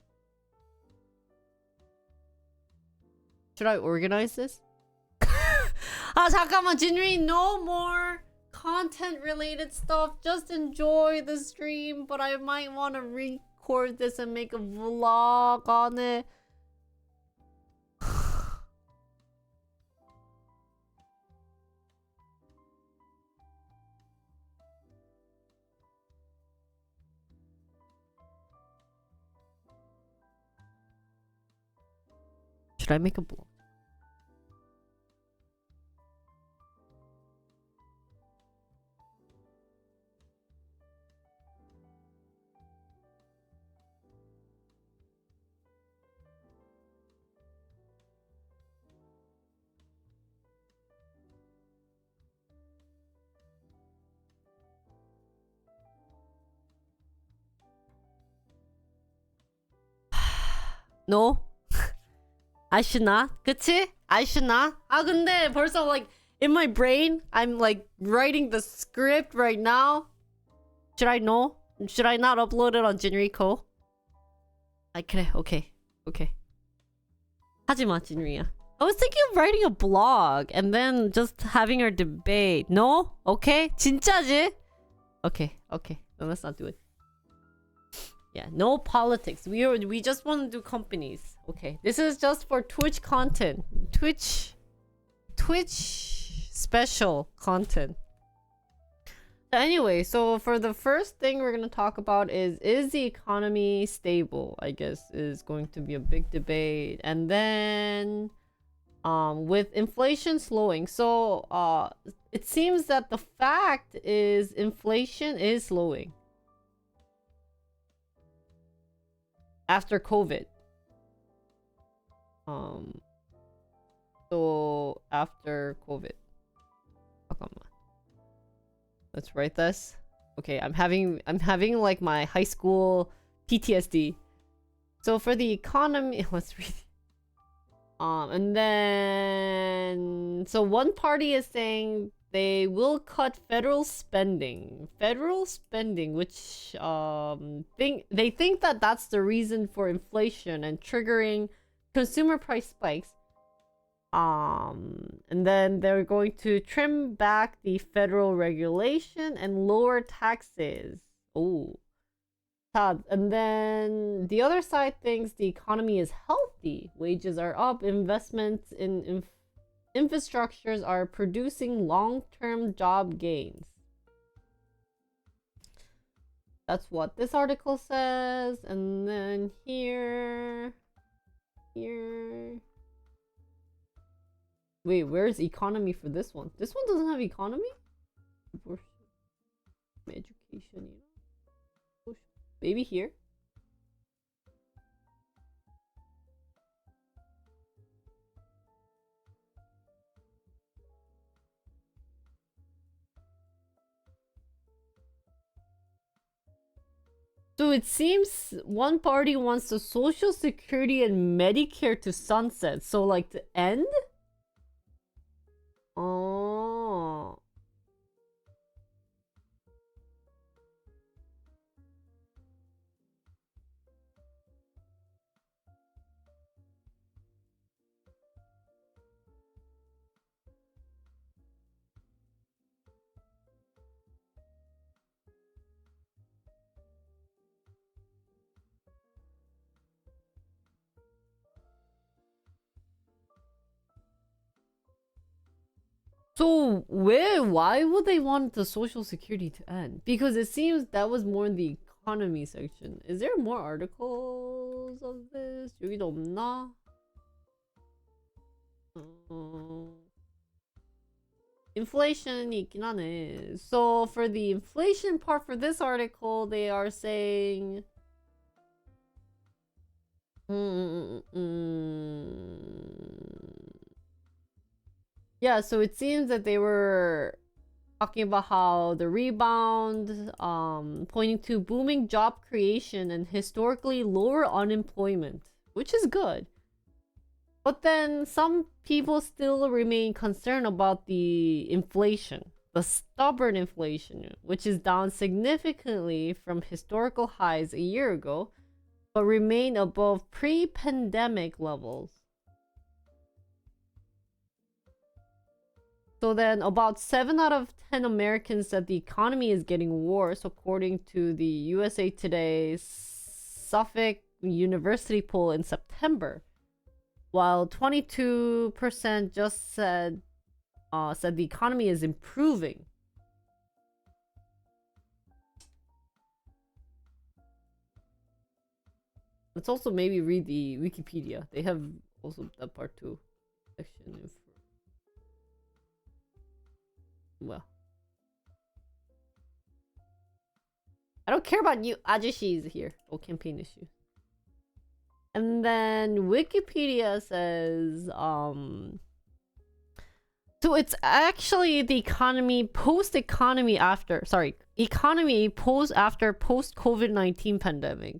Should I organize this? 잠깐만, Jinri, no more content related stuff. Just enjoy the stream, but I might want to record this and make a vlog on it. Should I make a vlog? No? I should not. 그치? I should not. 근데 벌써 like in my brain, I'm like writing the script right now. Should I know? Should I not upload it on Jinrico? 그래. Okay. 하지마, Jinri야. I was thinking of writing a blog and then just having our debate. No? Okay? 진짜지? Okay. No, let's not do it. Yeah, no politics. We just want to do companies. Okay, this is just for Twitch content. Twitch special content. Anyway, so for the first thing we're going to talk about is the economy stable? I guess is going to be a big debate. And then with inflation slowing. So it seems that the fact is inflation is slowing after COVID. So after COVID. 잠깐만. Let's write this. Okay, I'm having like my high school PTSD. So for the economy, let's read. And then so one party is saying they will cut federal spending, which they think that that's the reason for inflation and triggering consumer price spikes. And then they're going to trim back the federal regulation and lower taxes. Oh. And then the other side thinks the economy is healthy. Wages are up, investments in infrastructures are producing long-term job gains. That's what this article says. And then here. Wait, where's economy for this one? This one doesn't have economy? Education, maybe here. So it seems one party wants the Social Security and Medicare to sunset. So like to end? Oh. So why would they want the Social Security to end? Because it seems that was more in the economy section. Is there more articles of this? 여기도 없나? Inflation이 있긴 하네. So for the inflation part for this article, they are saying yeah, so it seems that they were talking about how the rebound, pointing to booming job creation and historically lower unemployment, which is good. But then some people still remain concerned about the inflation, the stubborn inflation, which is down significantly from historical highs a year ago, but remain above pre-pandemic levels. So then about 7 out of 10 Americans said the economy is getting worse, according to the USA Today's Suffolk University poll in September. While 22% just said the economy is improving. Let's also maybe read the Wikipedia. They have also that part too. Section. Well, I don't care about you 아저씨's here. Oh, campaign issue. And then Wikipedia says so it's actually the economy after post COVID-19 pandemic,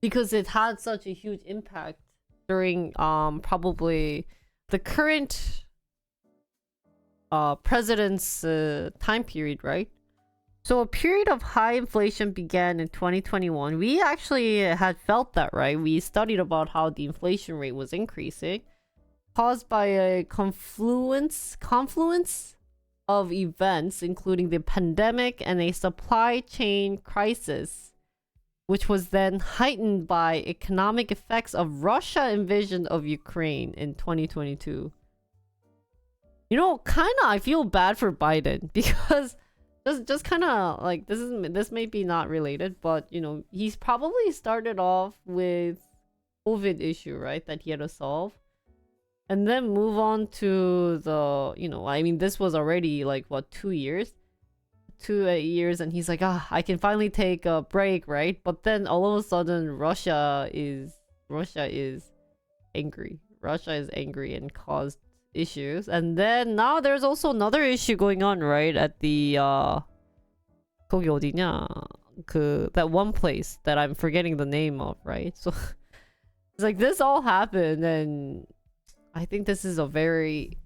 because it had such a huge impact during probably the current president's time period, right? So a period of high inflation began in 2021. We actually had felt that, right? We studied about how the inflation rate was increasing, caused by a confluence of events, including the pandemic and a supply chain crisis, which was then heightened by economic effects of Russia invasion of Ukraine in 2022. You know, kind of I feel bad for Biden, because just kind of like this may be not related, but you know, he's probably started off with COVID issue, right, that he had to solve, and then move on to the, you know, I mean, this was already like what, 2 years, and he's like, I can finally take a break, right? But then all of a sudden Russia is angry. Russia is angry and caused issues. And then now there's also another issue going on, right, at the 거기 어디냐? That one place that I'm forgetting the name of, right? So it's like this all happened, and I think this is a very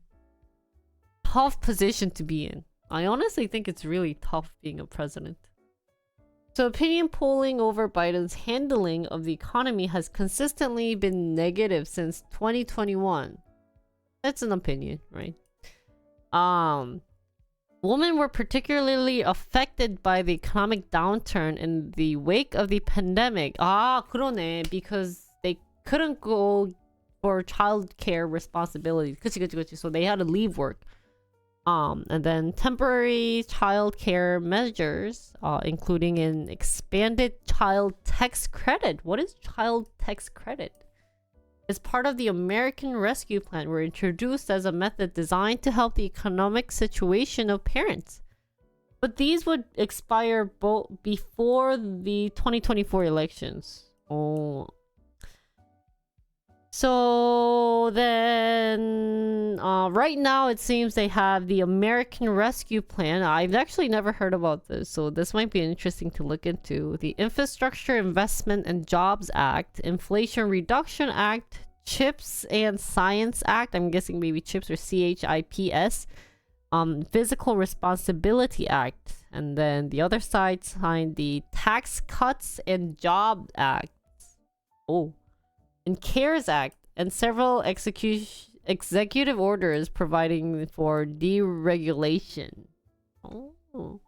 tough position to be in. I honestly think it's really tough being a president. So opinion polling over Biden's handling of the economy has consistently been negative since 2021. That's an opinion, right? Women were particularly affected by the economic downturn in the wake of the pandemic. 아, 그러네. Because they couldn't go for childcare responsibilities. 그치. So they had to leave work. And then temporary childcare measures, including an expanded child tax credit. What is child tax credit? As part of the American Rescue Plan, were introduced as a method designed to help the economic situation of parents. But these would expire before the 2024 elections. Oh. So then, right now it seems they have the American Rescue Plan. I've actually never heard about this, so this might be interesting to look into. The Infrastructure Investment and Jobs Act, Inflation Reduction Act, Chips and Science Act. I'm guessing maybe CHIPS or CHIPS. Physical Responsibility Act, and then the other side signed the Tax Cuts and Job Act. Oh. And CARES Act, and several executive orders providing for deregulation. Oh.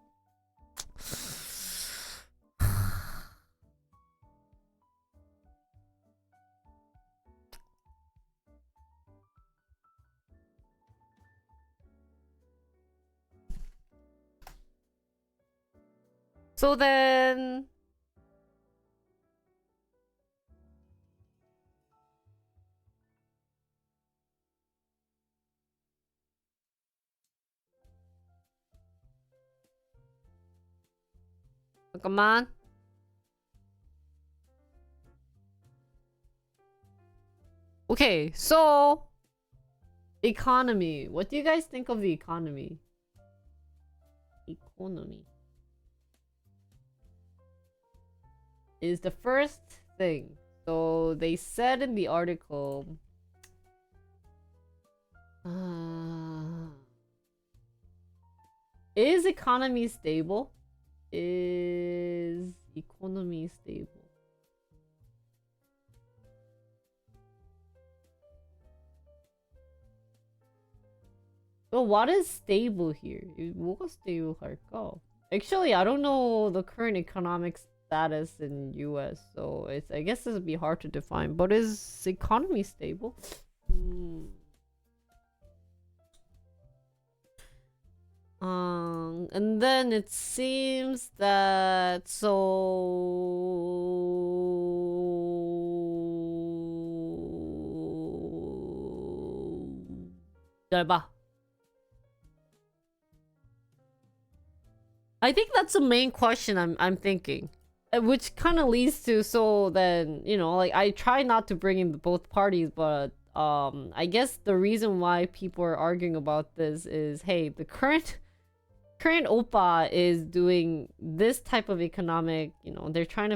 So then... 잠깐만. Okay, so economy. What do you guys think of the economy? Economy is the first thing. So they said in the article, is economy stable? Is economy stable? Well, what is stable here? 뭐가 stable 할까? Actually, I don't know the current economic status in US, so I guess this would be hard to define. But is economy stable? And then it seems that 얇아. I think that's the main question I'm thinking. Which kind of leads to, so then, you know, like, I try not to bring in both parties, but I guess the reason why people are arguing about this is, hey, the current oppa is doing this type of economic, you know, they're trying to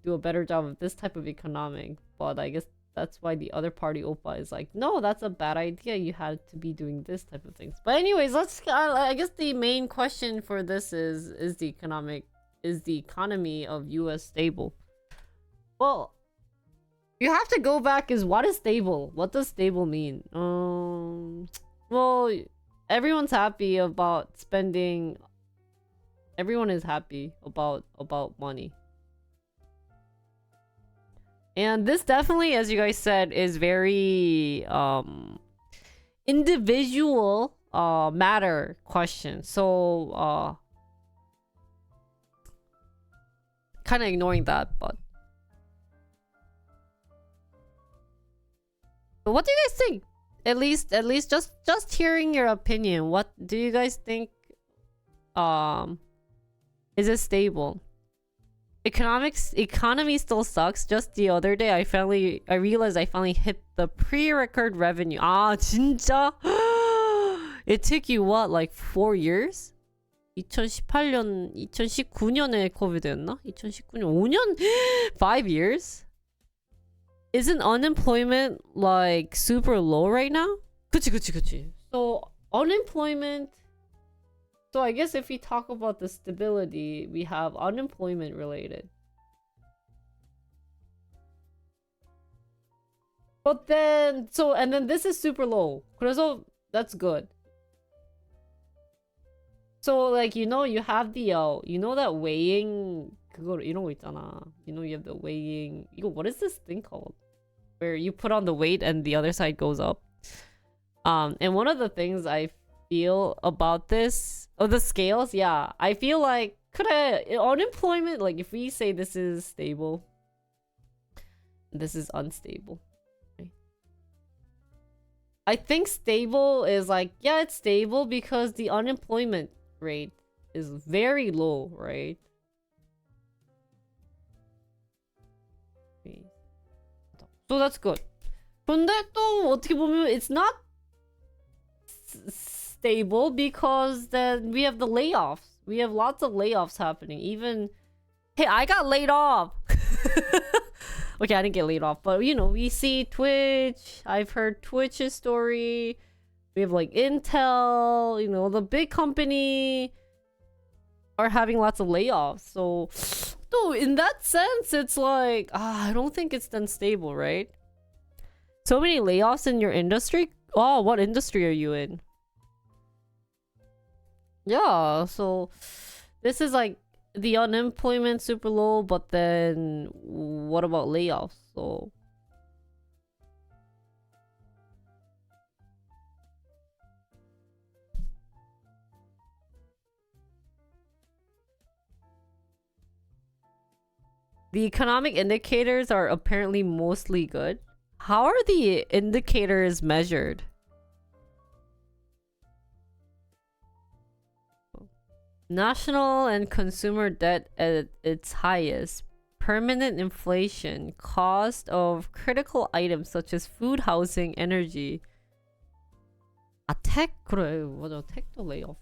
do a better job of this type of economic, but I guess that's why the other party oppa is like, no, that's a bad idea, you had to be doing this type of things. But anyways, I guess the main question for this is the economy of US stable? Well, you have to go back, is what is stable? What does stable mean? Well, everyone's happy about spending. Everyone is happy about money. And this definitely, as you guys said, is very individual matter question. So kind of ignoring that, but what do you guys think? At least just hearing your opinion, what do you guys think? Is it stable? Economy still sucks. Just the other day I realized I finally hit the pre-record revenue. 아 진짜? It took you what, like 4 years? 2019년에 코비드였나? 2019년 5년? 5 years? Isn't unemployment like super low right now? 그치. So unemployment. So I guess if we talk about the stability, we have unemployment related. But then, and then this is super low. 그래서 that's good. So like you have the that weighing 그거 이런 거 있잖아. You have the weighing. 이거 what is this thing called? Where you put on the weight and the other side goes up. And one of the things I feel about this, the scales, yeah, I feel like unemployment, like if we say this is stable, this is unstable. Okay. I think stable is like, yeah, it's stable because the unemployment rate is very low, right? So that's good. 근데 또 어떻게 보면 it's not stable because then we have the layoffs. We have lots of layoffs happening. Even hey, I got laid off. Okay, I didn't get laid off, but we see Twitch. I've heard Twitch's story. We have like Intel, the big company are having lots of layoffs. So in that sense, it's like I don't think it's then stable, right? So many layoffs in your industry. Oh, what industry are you in? Yeah, so this is like the unemployment super low, but then what about layoffs? So the economic indicators are apparently mostly good. How are the indicators measured? National and consumer debt at its highest. Permanent inflation. Cost of critical items such as food, housing, energy. tech? 그래, 맞아. tech도 layoff.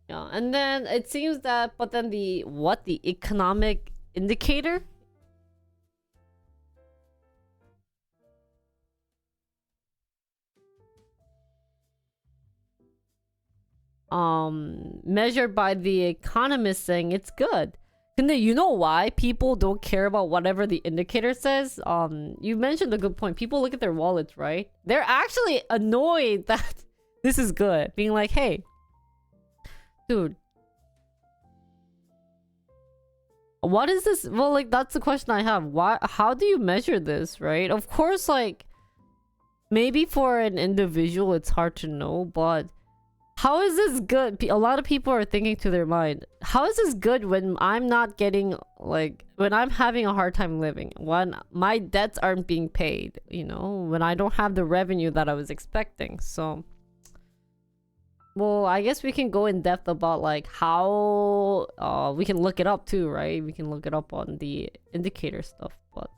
Yeah, and then it seems that, but then the economic indicator? Measured by the economist saying it's good. 근데 you know why people don't care about whatever the indicator says? You mentioned a good point. People look at their wallets, right? They're actually annoyed that this is good. Being like, hey, dude, what is this? Well, like, that's the question I have. How do you measure this, right? Of course, like, maybe for an individual it's hard to know, but how is this good? A lot of people are thinking to their mind, how is this good when I'm not getting, like, when I'm having a hard time living, when my debts aren't being paid, when I don't have the revenue that I was expecting? So, well, I guess we can go in depth about, like, how we can look it up too, right? We can look it up on the indicator stuff, but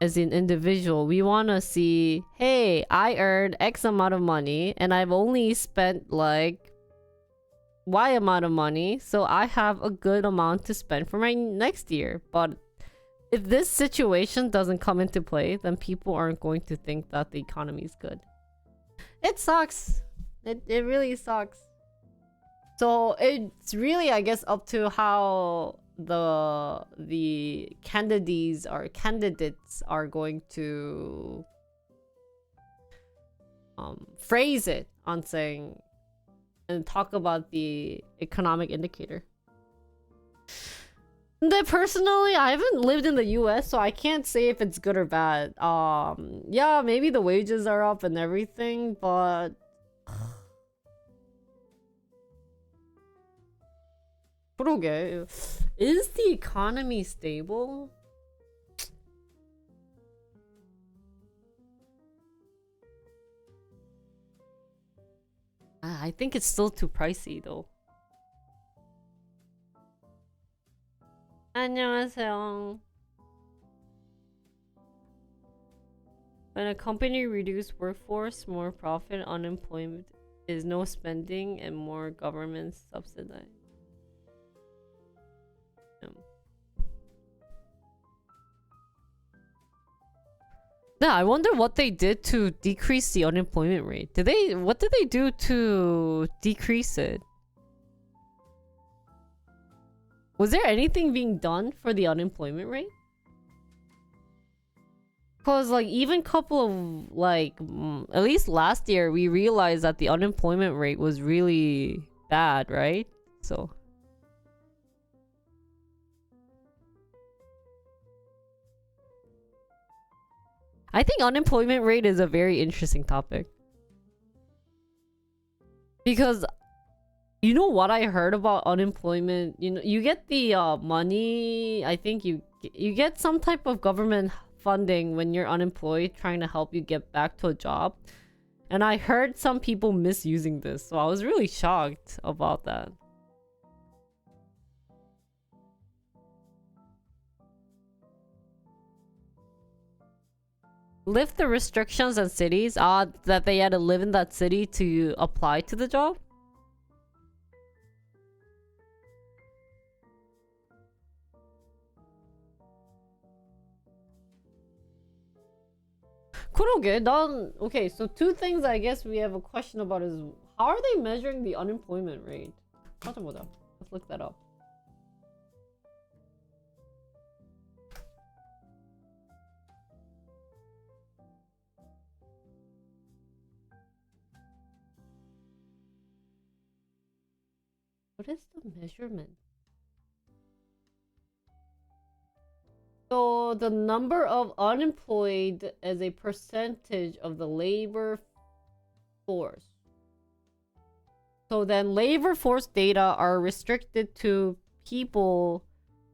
as an individual, we want to see, hey, I earned X amount of money and I've only spent like Y amount of money, so I have a good amount to spend for my next year. But if this situation doesn't come into play, then people aren't going to think that the economy is good. It sucks. It really sucks. So it's really, I guess, up to how the candidates are going to phrase it on saying and talk about the economic indicator. But personally, I haven't lived in the US, so I can't say if it's good or bad. Yeah, maybe the wages are up and everything, but 그러게. Is the economy stable? I think it's still too pricey though. 안녕하세요. When a company reduces workforce, more profit, unemployment is no spending, and more government subsidize. Yeah, I wonder what they did to decrease the unemployment rate. What did they do to decrease it? Was there anything being done for the unemployment rate? Cause like even couple of like at least last year we realized that the unemployment rate was really bad, right? So I think unemployment rate is a very interesting topic. Because you know what I heard about unemployment? You know, you get the money, I think you get some type of government funding when you're unemployed trying to help you get back to a job. And I heard some people misusing this, so I was really shocked about that. Lift the restrictions on cities, that they had to live in that city to apply to the job? 그러게, okay, so two things I guess we have a question about is how are they measuring the unemployment rate? 찾아보자. Let's look that up. What is the measurement? So the number of unemployed as a percentage of the labor force. So then labor force data are restricted to people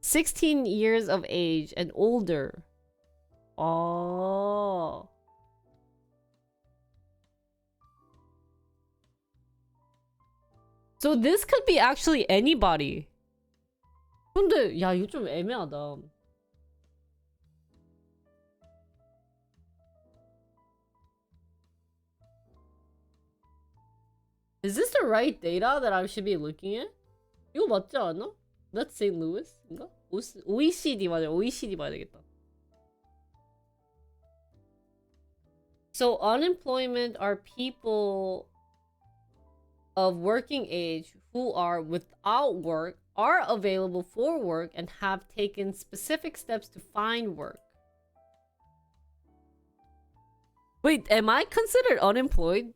16 years of age and older. Oh. So this could be actually anybody. 근데 야 이거 좀 애매하다. Is this the right data that I should be looking at? 이거 맞지 않아? That's St. Louis인가? OECD 맞아. OECD 봐야 되겠다. So unemployment are people of working age who are without work, are available for work, and have taken specific steps to find work. Wait, am I considered unemployed?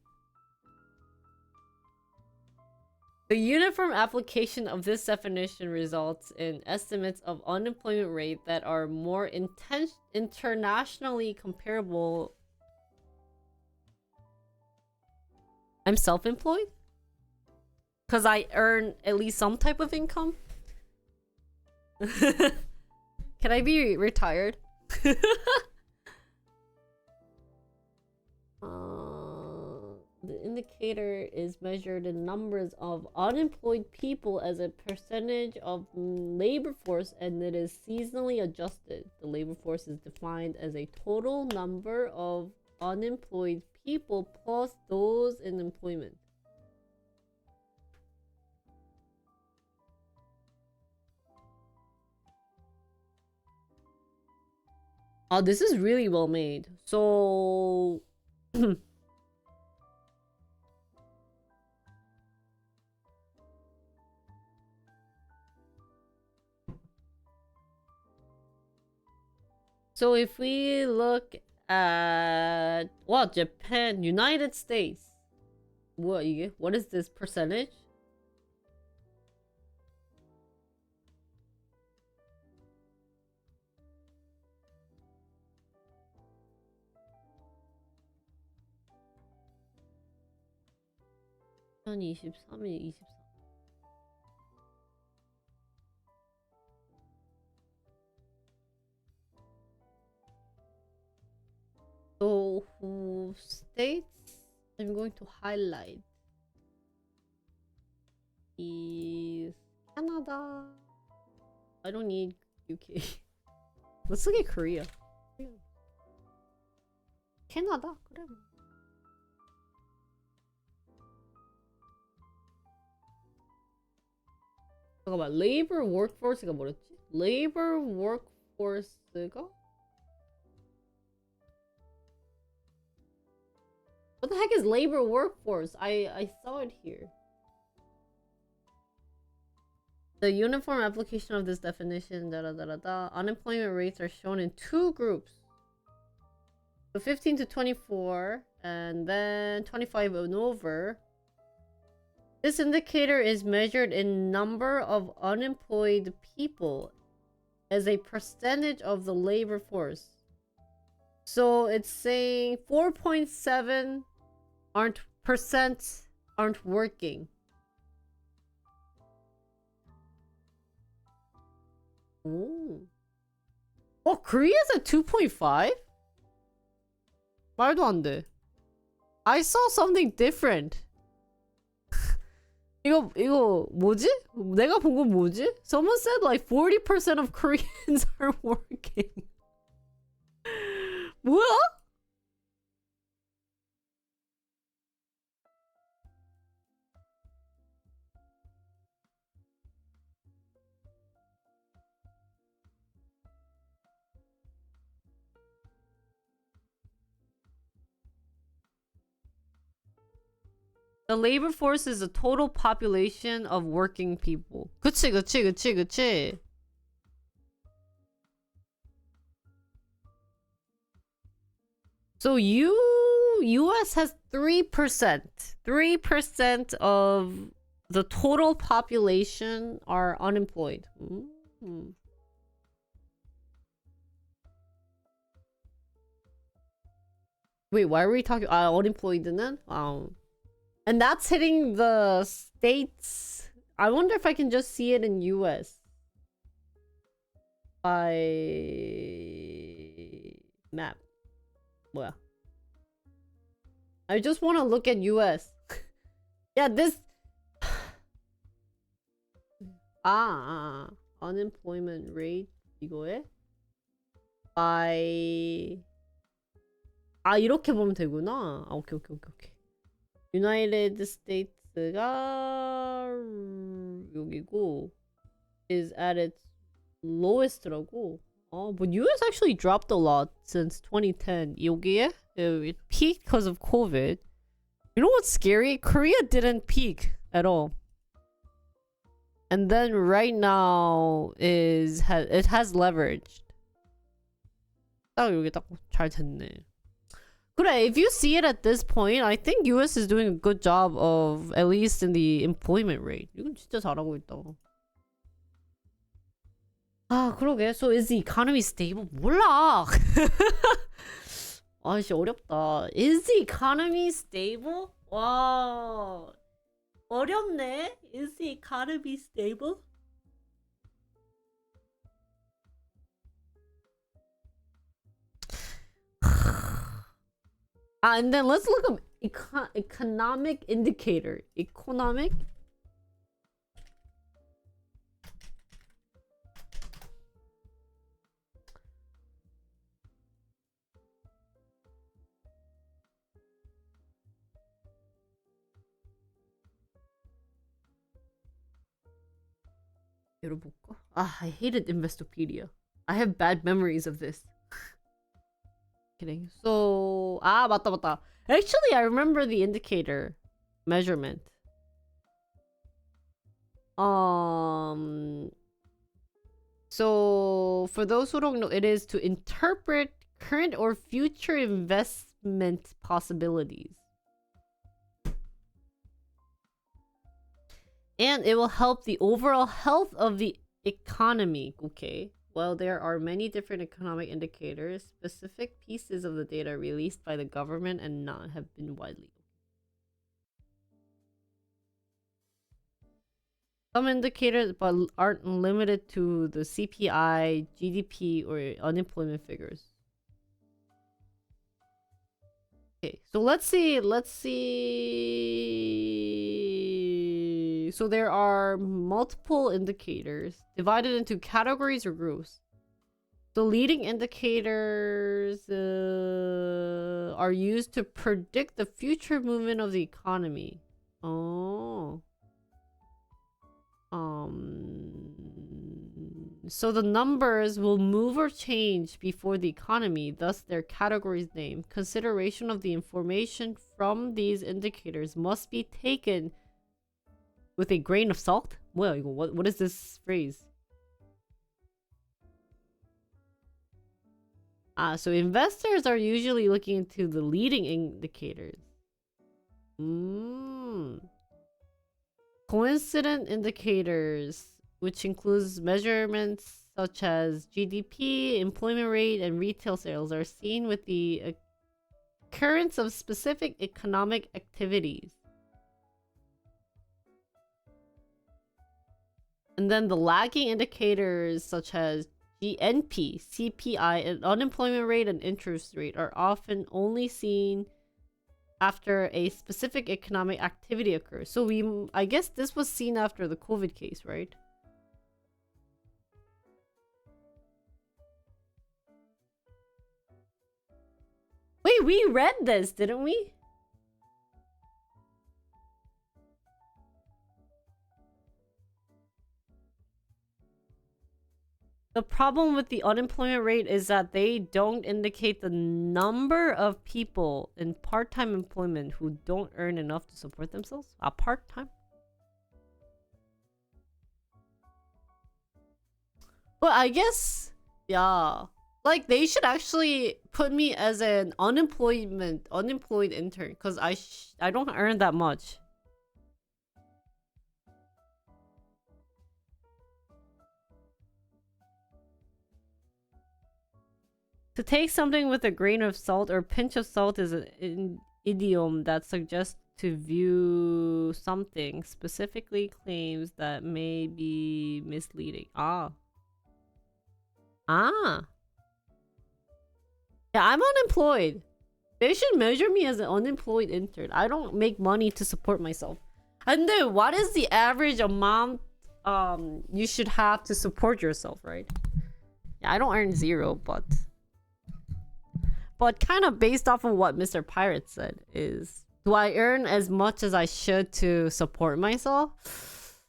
The uniform application of this definition results in estimates of unemployment rate that are more internationally comparable. I'm self-employed? Because I earn at least some type of income? Can I be retired? The indicator is measured in numbers of unemployed people as a percentage of labor force, and it is seasonally adjusted. The labor force is defined as a total number of unemployed people plus those in employment. Oh, this is really well made. So so if we look at what Japan, United States, what is this percentage? So who states I'm going to highlight is Canada. I don't need UK. Let's look at Korea. Canada. 그래. 잠깐만, labor workforce가 뭐랬지? labor workforce가? What the heck is labor workforce? I saw it here. The uniform application of this definition, unemployment rates are shown in two groups. So 15 to 24, and then 25 and over. This indicator is measured in number of unemployed people as a percentage of the labor force. So it's saying 4.7 aren't working. Oh. Oh, Korea's at 2.5? 말도 안 돼. I saw something different. 이거 뭐지? 내가 본 건 뭐지? Someone said like 40% of Koreans are working. 뭐야? The labor force is the total population of working people. 그치. So US has 3%. 3% of the total population are unemployed. Wait, why are we talking unemployed는? And that's hitting the states. I wonder if I can just see it in US. By map. 뭐야? I just want to look at US. Yeah, this. Unemployment rate 이거에 by. 이렇게 보면 되구나. 오케이. United States가 여기고 is at its lowest라고. But US actually dropped a lot since 2010. 여기에 it peaked because of COVID. You know what's scary? Korea didn't peak at all. And then right now it has leveraged. 딱 여기 딱 잘 됐네. 그래, if you see it at this point, I think US is doing a good job of, at least in the employment rate. 이건 진짜 잘하고 있다. 그러게. So is the economy stable? 몰라. 씨 어렵다. Is the economy stable? 와, 어렵네. Is the economy stable? And then let's look up economic indicator. Economic. 열어볼까? I hated Investopedia. I have bad memories of this. Kidding. So, 맞다. Actually, I remember the indicator measurement. So for those who don't know, it is to interpret current or future investment possibilities. And it will help the overall health of the economy. Okay. Well, there are many different economic indicators. Specific pieces of the data released by the government and not have been widely. Some indicators, but aren't limited to the CPI, GDP, or unemployment figures. Okay, so let's see. So there are multiple indicators divided into categories or groups. The leading indicators are used to predict the future movement of the economy. So the numbers will move or change before the economy, thus their categories name. Consideration of the information from these indicators must be taken with a grain of salt? 뭐야 이거? What is this phrase? So investors are usually looking into the leading indicators. Coincident indicators, which includes measurements such as GDP, employment rate, and retail sales, are seen with the occurrence of specific economic activities. And then the lagging indicators such as GNP, CPI, and unemployment rate and interest rate are often only seen after a specific economic activity occurs. So I guess this was seen after the COVID case, right? Wait, we read this, didn't we? The problem with the unemployment rate is that they don't indicate the number of people in part-time employment who don't earn enough to support themselves. Part-time? But I guess, yeah. Like, they should actually put me as an unemployed intern, because I don't earn that much. To take something with a grain of salt or pinch of salt is an idiom that suggests to view something, specifically claims that may be misleading. Yeah, I'm unemployed. They should measure me as an unemployed intern. I don't make money to support myself. And then what is the average amount you should have to support yourself, right? Yeah, I don't earn zero, but kind of based off of what Mr. Pirate said is, do I earn as much as I should to support myself?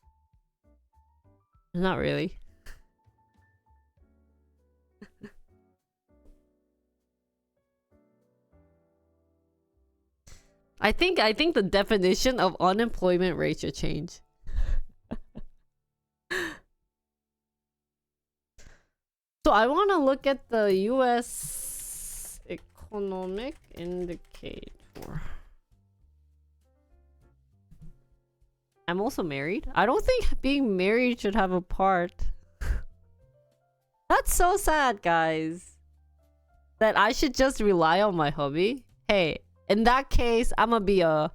Not really. I think the definition of unemployment rate should change. So I want to look at the US economic indicator. I'm also married. I don't think being married should have a part. That's so sad, guys. That I should just rely on my hubby. Hey, in that case, I'ma be. Yeah.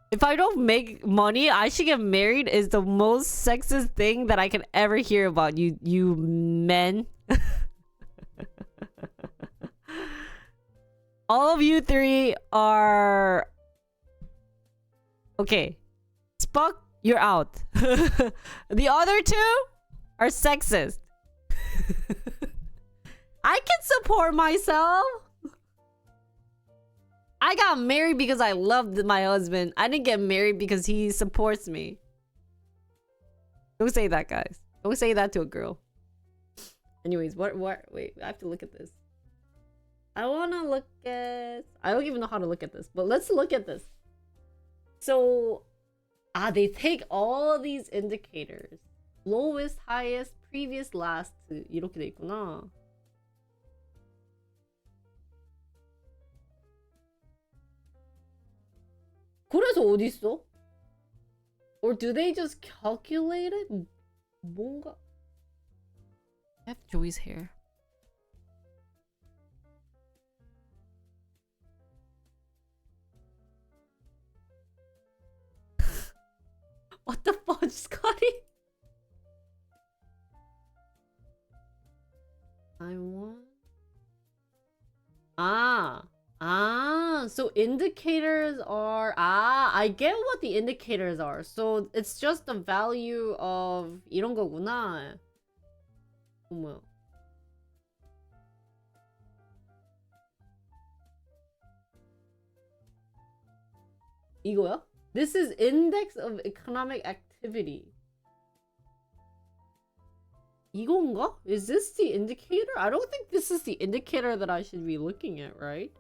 If I don't make money, I should get married is the most sexist thing that I can ever hear about you men. All of you three are... Okay. Spock, you're out. The other two are sexist. I can support myself. I got married because I loved my husband. I didn't get married because he supports me. Don't say that, guys. Don't say that to a girl. Anyways, what? Wait, I have to look at this. I want to look at... I don't even know how to look at this, but let's look at this. So, they take all these indicators. Lowest, highest, previous, last. 이렇게 돼 있구나. 그래서 어디 있어? Or do they just calculate it? 뭔가... I have Joey's hair. What the fudge, Scotty? I want... So indicators are... I get what the indicators are. So it's just the value of 이런 거구나. 어머. 이거야? This is index of economic activity. 이건가? Is this the indicator? I don't think this is the indicator that I should be looking at, right?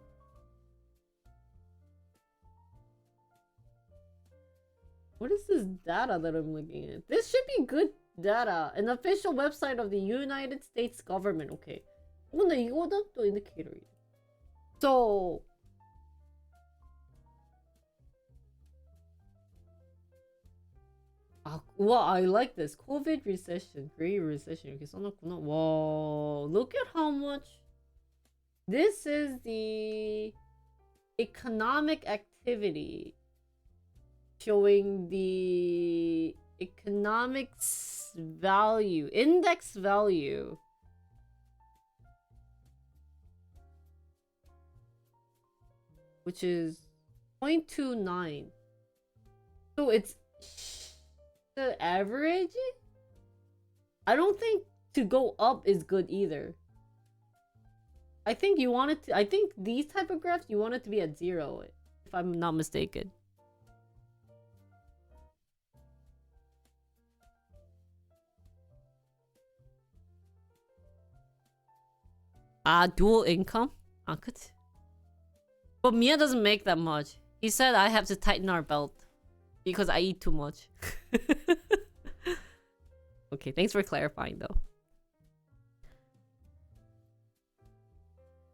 What is this data that I'm looking at? This should be good data. An official website of the United States government. Okay. 근데 이거도 또 indicator이야. So wow, I like this. COVID recession, Great recession 이렇게 써놨구나. Wow, look at how much. This is the economic activity showing the economics value, index value. Which is 0.29. So it's the average? I don't think to go up is good either. I think you want it to, I think these type of graphs you want it to be at 0, if I'm not mistaken. Dual income? 그치. But Mia doesn't make that much. He said I have to tighten our belt because I eat too much. Okay, thanks for clarifying though.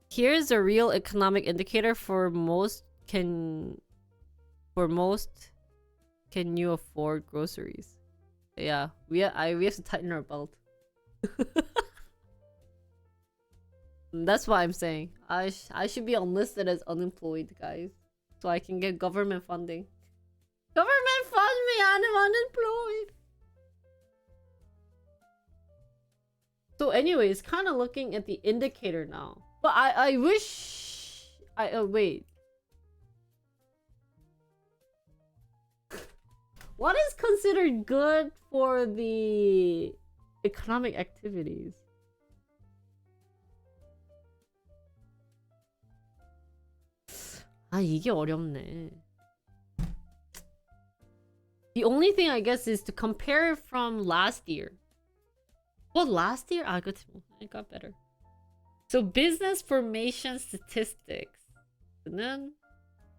Here's a real economic indicator for most can you afford groceries? Yeah, we have to tighten our belt. That's what I'm saying. I should be unlisted as unemployed, guys, so I can get government funding. Government fund me, I'm unemployed. So anyways, kind of looking at the indicator now. But I wish wait. What is considered good for the economic activities? 이게 어렵네. The only thing I guess is to compare it from last year. Well, last year? 그치 뭐. It got better. So business formation statistics. 는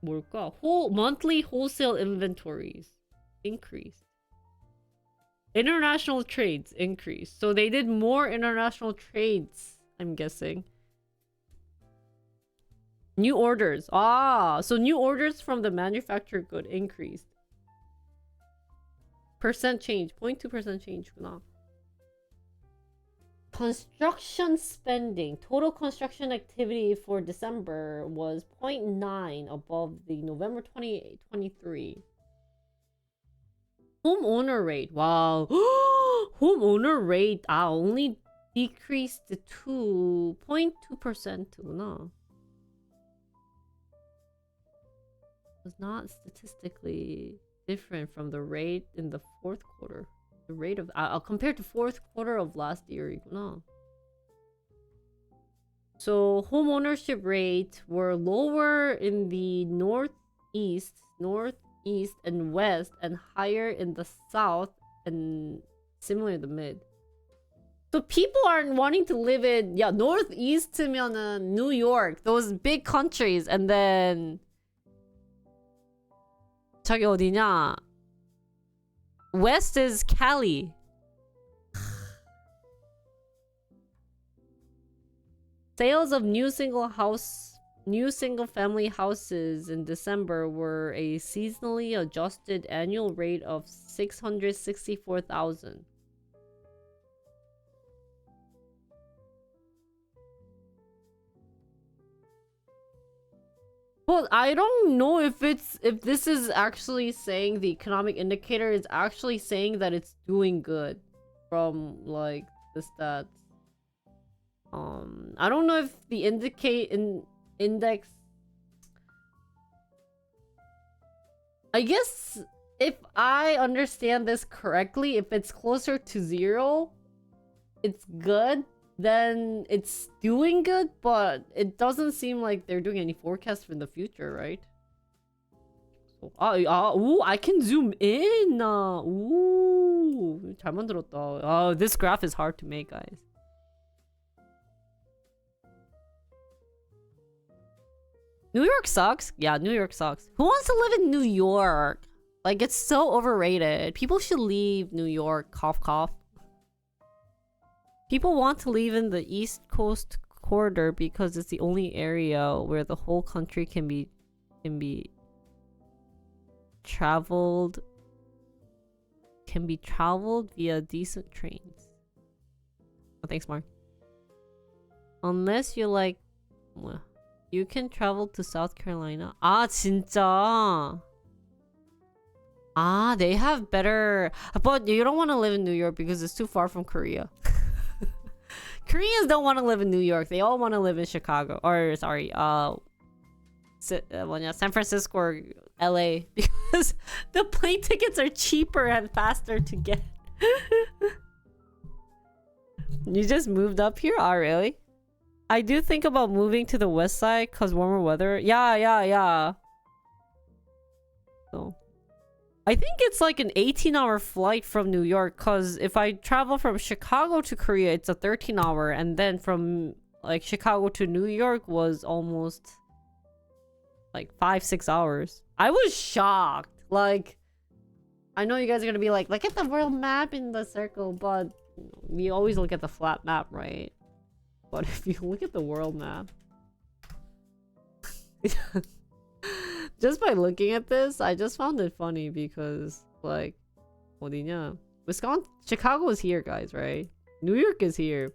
뭘까? Monthly wholesale inventories increased. International trades increased. So they did more international trades, I'm guessing. New orders. So new orders from the manufactured good increased. Percent change. 0.2% change구나. Construction spending. Total construction activity for December was 0.9 above the November 2023. Homeowner rate. Wow. Homeowner rate only decreased to 2.2%구나. Was not statistically different from the rate in the fourth quarter. The rate of compared to fourth quarter of last year. So home ownership rates were lower in the northeast, and west, and higher in the south, and similar in the mid. So people aren't wanting to live in northeast면은 New York, those big countries, and then 저기 어디냐? West is Cali. Sales of new single family houses in December were a seasonally adjusted annual rate of 664,000. Well, I don't know if this is actually saying the economic indicator is actually saying that it's doing good from like the stats. I don't know if the index. I guess if I understand this correctly, if it's closer to 0, it's good. Then it's doing good, but it doesn't seem like they're doing any forecasts for the future, right? So, I can zoom in. 잘 만들었다. This graph is hard to make, guys. New York sucks. Yeah, New York sucks. Who wants to live in New York? Like, it's so overrated. People should leave New York. Cough, cough. People want to live in the East Coast corridor because it's the only area where the whole country can be traveled via decent trains. Oh, thanks, Mark. Unless you like, you can travel to South Carolina. 아, 진짜. Ah, they have better, but you don't want to live in New York because it's too far from Korea. Koreans don't want to live in New York. They all want to live in Chicago. Or, sorry, San Francisco or LA. Because the plane tickets are cheaper and faster to get. You just moved up here? Oh, really? I do think about moving to the west side because warmer weather. Yeah. So, I think it's like an 18-hour flight from New York because if I travel from Chicago to Korea, it's a 13-hour. And then from like Chicago to New York was almost like 5-6 hours. I was shocked. Like, I know you guys are going to be like, look at the world map in the circle, but we always look at the flat map, right? But if you look at the world map, just by looking at this, I just found it funny because, like, 어디냐? Wisconsin, Chicago is here, guys, right? New York is here.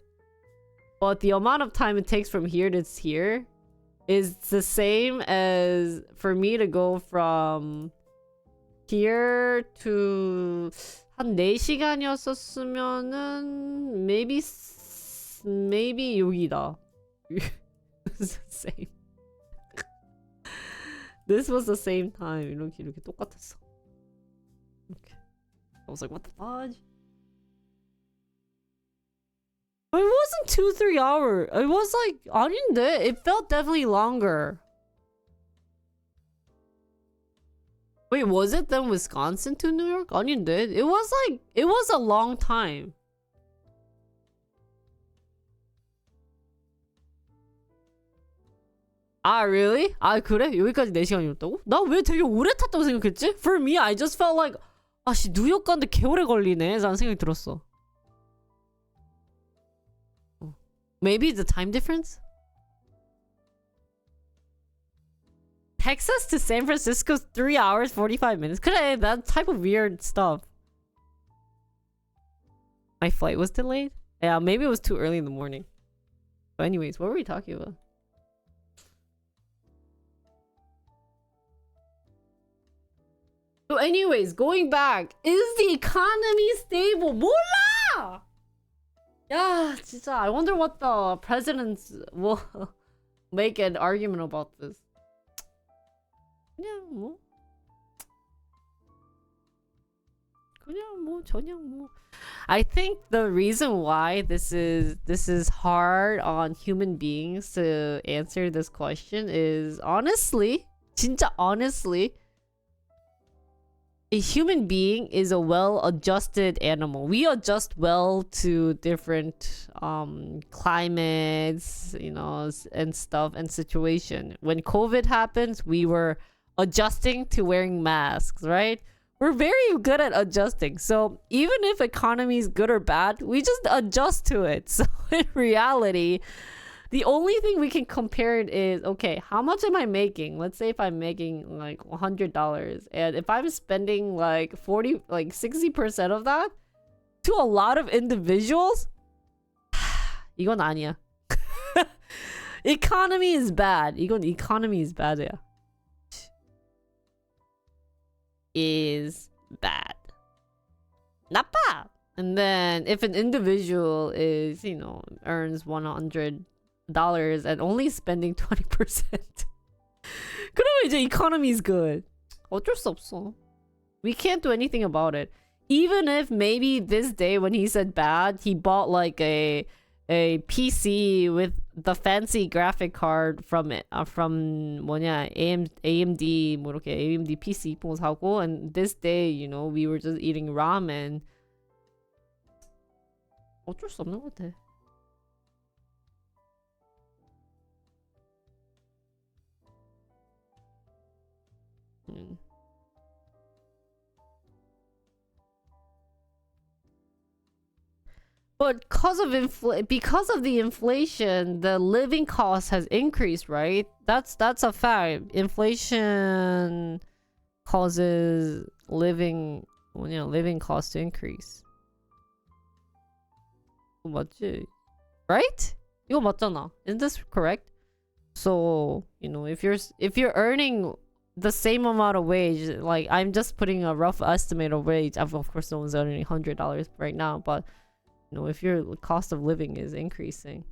But the amount of time it takes from here to here is the same as for me to go from here to 한 4시간이었었으면은 maybe 여기다. It's the same. This was the same time. 이렇게 똑같았어. Okay. I was like, what the fudge? It wasn't 2-3 hours. It was like, 아닌데? It felt definitely longer. Wait, was it then Wisconsin to New York? 아닌데? It was a long time. 아, really? 아, 그래? 여기까지 4시간이었다고? 나 왜 되게 오래 탔다고 생각했지? For me, I just felt like 아씨, 뉴욕 가는데 개오래 걸리네 라는 생각이 들었어. Maybe the time difference? Texas to San Francisco 3 hours 45 minutes. 그래, that type of weird stuff. My flight was delayed? Yeah, maybe it was too early in the morning. But anyways, what were we talking about? So anyways, going back, is the economy stable? 몰라! 야, 진짜, I wonder what the presidents will make an argument about this. I think the reason why this is hard on human beings to answer this question is honestly, 진짜 honestly, a human being is a well-adjusted animal. We adjust well to different climates, you know, and stuff and situation. When COVID happens, we were adjusting to wearing masks, right? We're very good at adjusting. So even if economy is good or bad, we just adjust to it. So in reality, the only thing we can compare it is, okay, how much am I making? Let's say if I'm making like $100, and if I'm spending like 60% of that to a lot of individuals, 이건 아니야. Economy is bad. 이건 economy is bad야. Is bad. 나빠. And then if an individual is, you know, earns $100 and only spending 20%, 그러면 이제 economy is good. 어쩔 수 없어. We can't do anything about it. Even if maybe this day when he said bad, he bought like a PC with the fancy graphic card from 뭐냐 AMD 뭐 이렇게 AMD PC 이쁜 거 사고, and this day, you know, we were just eating ramen. 어쩔 수 없는 것 같아. But because of the inflation, the living cost has increased, right? That's a fact. Inflation causes living cost to increase. 맞지? Right? 이거 맞잖아. Isn't this correct? So, if you're earning the same amount of wage, like I'm just putting a rough estimate of wage. Of course, no one's earning $100 right now, but if your cost of living is increasing.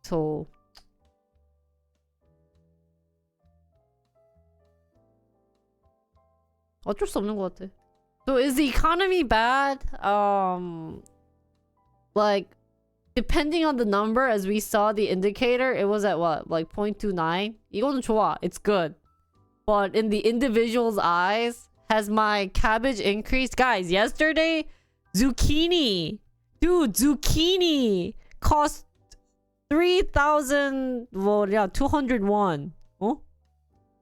So 어쩔 수 없는 것 같아. So is the economy bad? Like depending on the number, as we saw the indicator, it was at what? Like 0.29? 이거는 좋아. It's good. But in the individual's eyes, has my cabbage increased? Guys, yesterday, zucchini. Dude, zucchini cost 3,201. 어?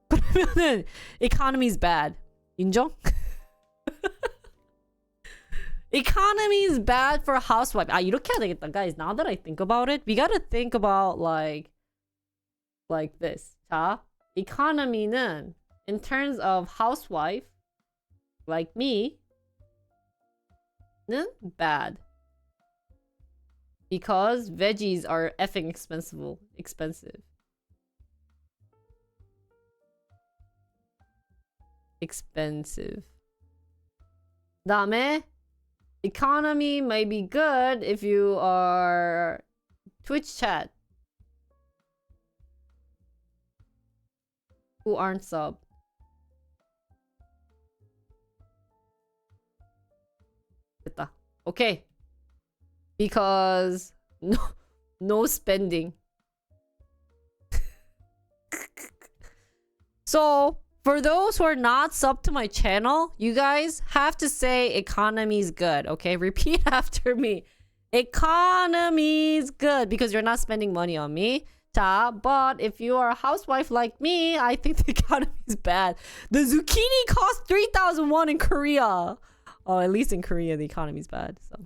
그러면은 economy's bad. 인정? Economy's bad for a housewife. 아, 이렇게 해야 되겠다. Guys, now that I think about it, we gotta think about like this. 자, economy는 in terms of housewife like me 는 bad. Because veggies are effing expensive. 다음에 economy might be good if you are Twitch chat who aren't sub. 됐다. Okay. Because no spending. So for those who are not sub to my channel, you guys have to say economy's good, okay? Repeat after me. Economy's good because you're not spending money on me. 자, but if you are a housewife like me, I think the economy's bad. The zucchini cost 3,001 in Korea. Oh, at least in Korea, the economy's bad, so.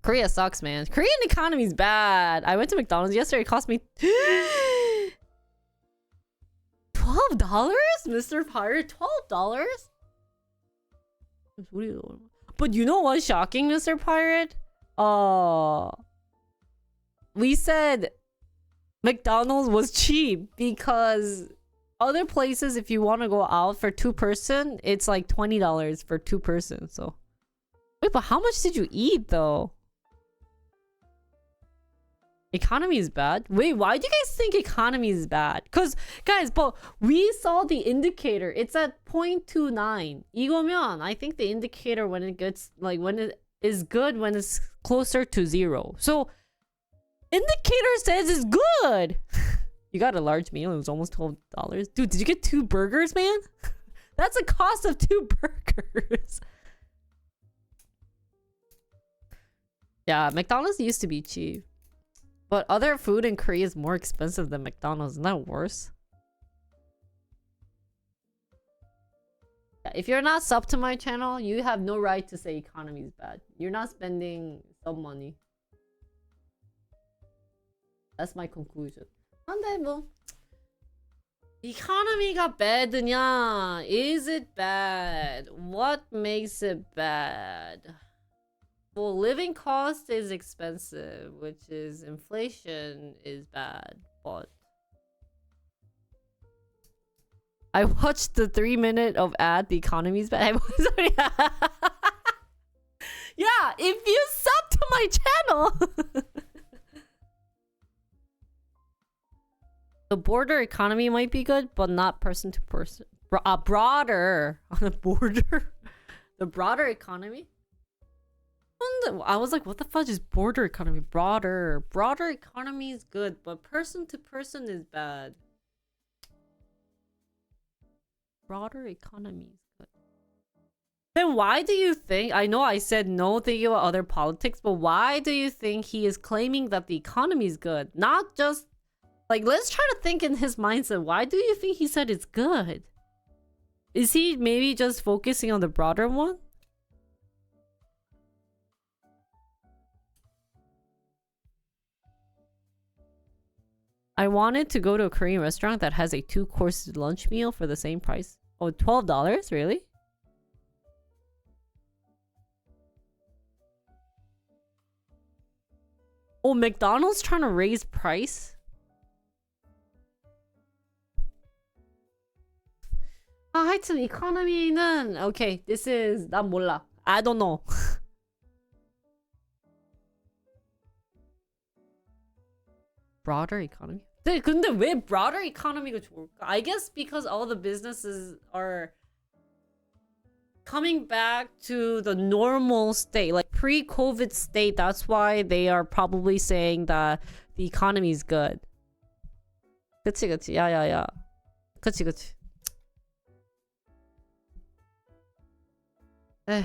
Korea sucks, man. Korean economy's bad. I went to McDonald's yesterday. It cost me $12, Mr. Pirate. $12. But you know what's shocking, Mr. Pirate? We said McDonald's was cheap because other places, if you want to go out for 2-person, it's like $20 for 2-person. So, wait, but how much did you eat though? Economy is bad? Wait, why do you guys think economy is bad? Because, guys, but we saw the indicator. It's at 0.29. 이거면, I think the indicator when it gets, like, when it is good when it's closer to 0. So, indicator says it's good. You got a large meal. It was almost $12. Dude, did you get 2 burgers, man? That's the cost of 2 burgers. Yeah, McDonald's used to be cheap. But other food in Korea is more expensive than McDonald's. Isn't that worse? If you're not sub to my channel, you have no right to say economy is bad. You're not spending sub money. That's my conclusion. 근데 뭐 economy가 bad냐? Is it bad? What makes it bad? Well, living cost is expensive, which is inflation is bad, but I watched the 3-minute of ad, the economy's bad. Yeah, if you sub to my channel. The border economy might be good, but not person to person. Broader on a border. The broader economy? I was like, what the fudge is border economy? Broader economy is good, but person to person is bad. Broader economy is good. Then why do you think, I know I said no thinking about other politics, but why do you think he is claiming that the economy is good? Not just Like, let's try to think in his mindset. Why do you think he said it's good? Is he maybe just focusing on the broader one? I wanted to go to a Korean restaurant that has a 2-course lunch meal for the same price. Oh, $12? Really? Oh, McDonald's trying to raise price? 아, 하여튼 economy는 okay. This is 난 몰라. I don't know. Broader economy? 근데 왜 broader economy가 좋을까? I guess because all the businesses are coming back to the normal state, like pre-COVID state. That's why they are probably saying that the economy is good. 그치 그치. 야야야. 그치 그치. 에.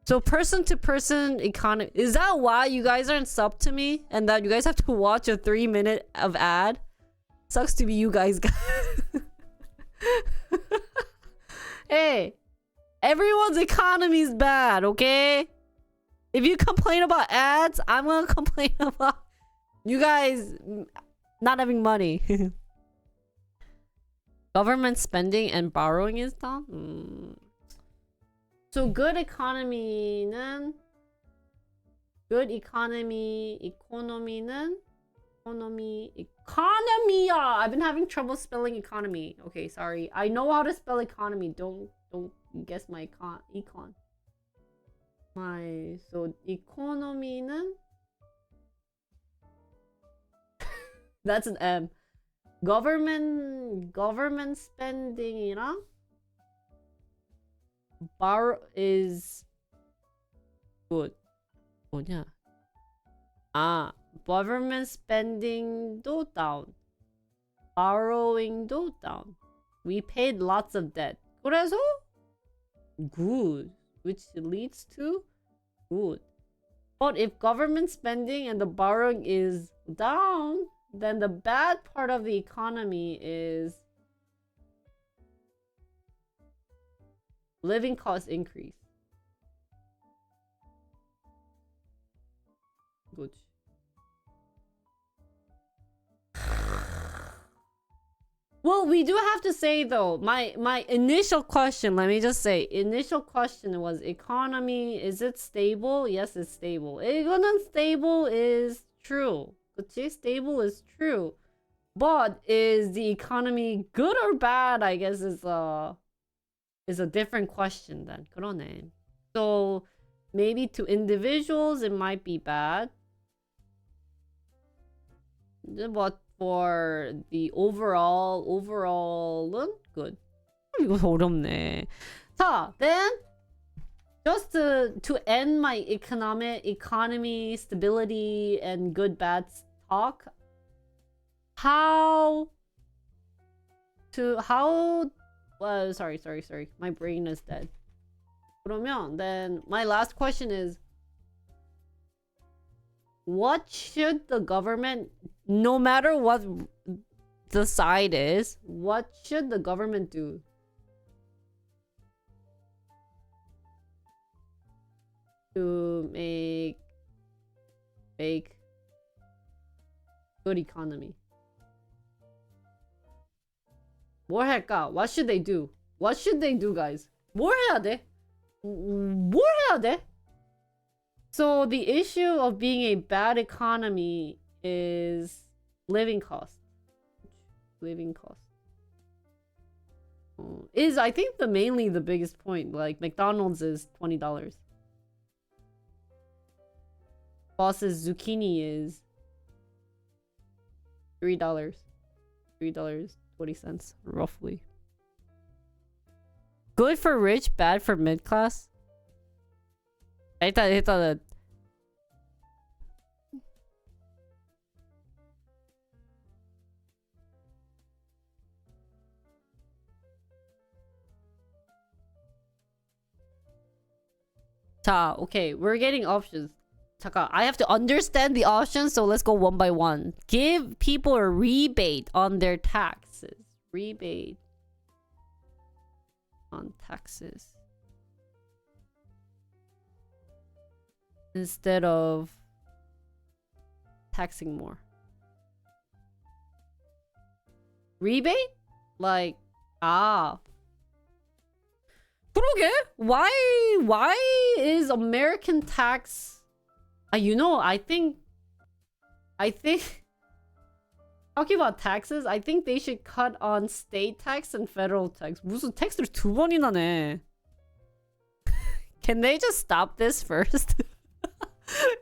So person to person economy. Is that why you guys aren't sub to me and that you guys have to watch a 3-minute of ad? Sucks to be you guys. Hey, everyone's economy is bad, okay? If you complain about ads, I'm gonna complain about you guys not having money. Government spending and borrowing is down? So good economy는 economy야. I've been having trouble spelling economy. Okay, sorry. I know how to spell economy. Don't guess my econ. So economy는 that's an M. Government spending이랑 borrow is good. 뭐냐? Government spending도 down. Borrowing도 down. We paid lots of debt. 그래서 good, which leads to good. But if government spending and the borrowing is down, then the bad part of the economy is living cost increase. Good. Well, we do have to say though, my initial question, let me just say, initial question was economy, is it stable? Yes, it's stable. 이거는 stable is true. 그치? Stable is true. But is the economy good or bad? I guess is a different question then. 그러네. So maybe to individuals it might be bad. But for the overall은 good. 이거 어렵네. 자, then just to end my economy stability and good bad talk, sorry, my brain is dead. 그러면 then my last question is, what should the government, no matter what the side is, what should the government do? To make good economy. 뭘 할까? What should they do? What should they do, guys? 뭘 해야 돼? 뭘 해야 돼? So the issue of being a bad economy is living cost. Living cost is, I think, mainly the biggest point. Like McDonald's is $20. Boss's zucchini is $3. $3.20 roughly. Good for rich, bad for mid class. 일단은 자, okay, we're getting options. 잠깐, I have to understand the options, so let's go one by one. Give people a rebate on their taxes. Rebate on taxes. Instead of taxing more. Rebate? Like, 그러게? Why is American tax... you know, I think talking about taxes, I think they should cut on state tax and federal tax. 무슨 텍스를 두 번이나 내. Can they just stop this first?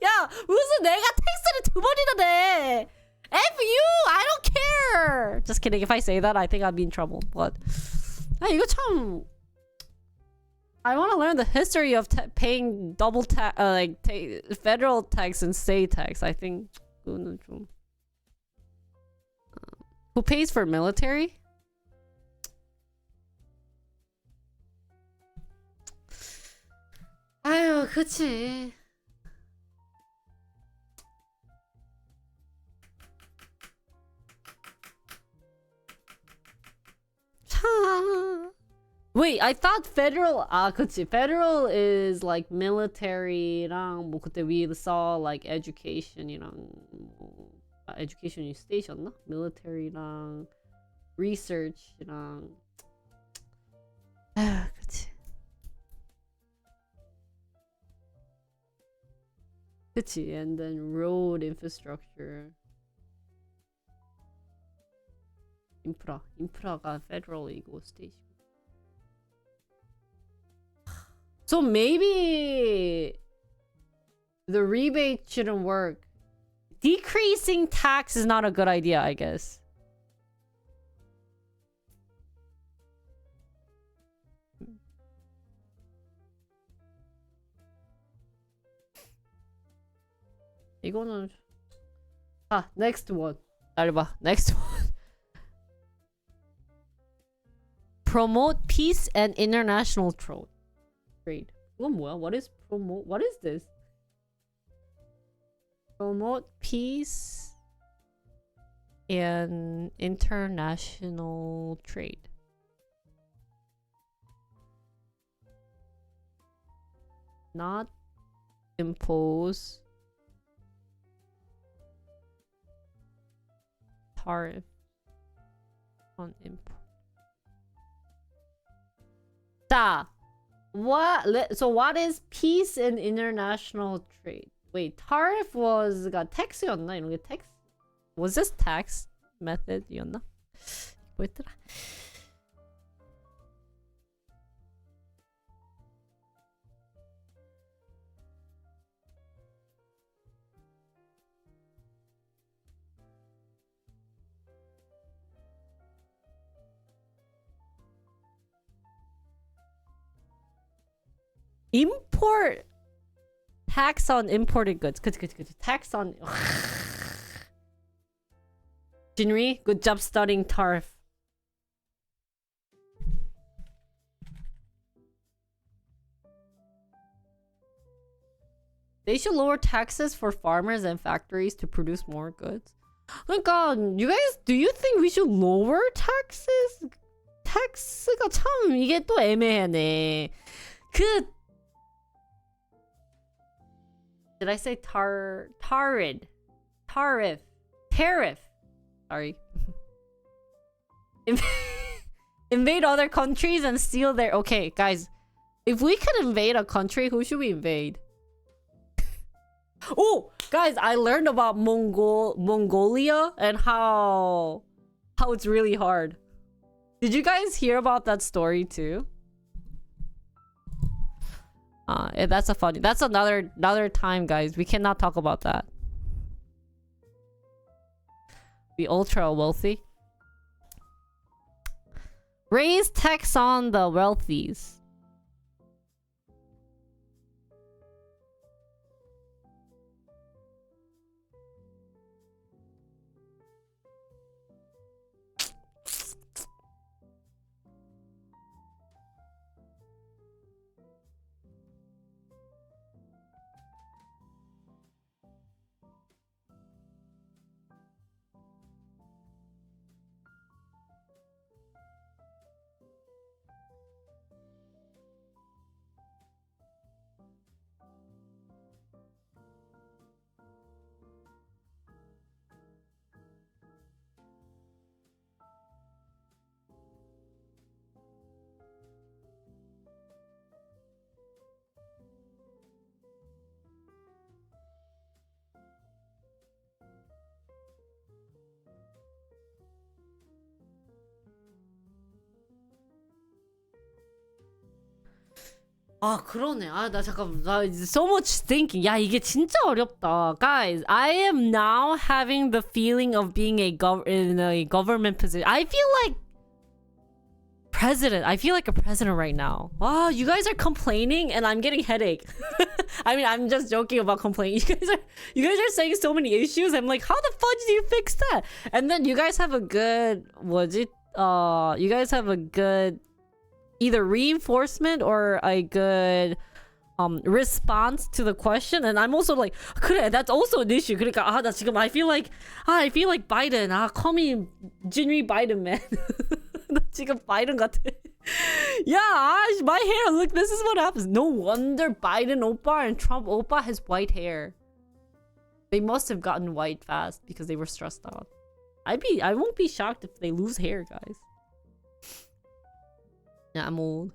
야, 무슨 내가 텍스를 두 번이나 내. F you! I don't care! Just kidding. If I say that, I think I'd be in trouble. But 이거 참... I want to learn the history of paying double tax, federal tax and state tax. I think 그거는 좀... Who pays for military? 아유, 그치. Wait, I thought federal. 그치. Federal is like military랑 뭐 그때 we saw like education이랑 뭐 education이 state였나? military랑 research랑. 그치. 그치. And then road infrastructure. 인프라가 federal이고 state. So maybe the rebate shouldn't work. Decreasing tax is not a good idea, I guess. 이거는 next one. 기다려봐. Next one. Promote peace and international trade. 그건 뭐야? What is promote? What is this? Promote peace and international trade. Not impose tariff on import. So what is peace and international trade? Wait, tariff was tax였나? 이런 게 tax? Was this tax method이었나? 뭐였더라? Import tax on imported goods. 그치. Tax on. Jinri, good job studying tariff. They should lower taxes for farmers and factories to produce more goods. 그러니까 you guys, do you think we should lower taxes? 텍스가 참 이게 또 애매하네. Did I say tariff? Sorry. Invade other countries and steal their... Okay, guys. If we can invade a country, who should we invade? Oh, guys, I learned about Mongolia and how it's really hard. Did you guys hear about that story too? That's another time, guys. We cannot talk about that. Be ultra wealthy. Raise tax on the wealthies. 아 그러네. 아 나 잠깐 나 so much thinking. 야 이게 진짜 어렵다. Guys, I am now having the feeling of being in a government position. I feel like president. I feel like a president right now. Wow, you guys are complaining and I'm getting headache. I mean, I'm just joking about complaining. You guys are saying so many issues. I'm like, how the fudge do you fix that? And then you guys have a good you guys have a good either reinforcement or a good response to the question, and I'm also like, 그래, that's also an issue. 그러니까 나 지금 I feel like Biden. Call me Jinri Biden, man. 나 지금 바이든 같아. Yeah, my hair. Look, this is what happens. No wonder Biden oppa and Trump oppa has white hair. They must have gotten white fast because they were stressed out. I won't be shocked if they lose hair, guys. Yeah, I'm old.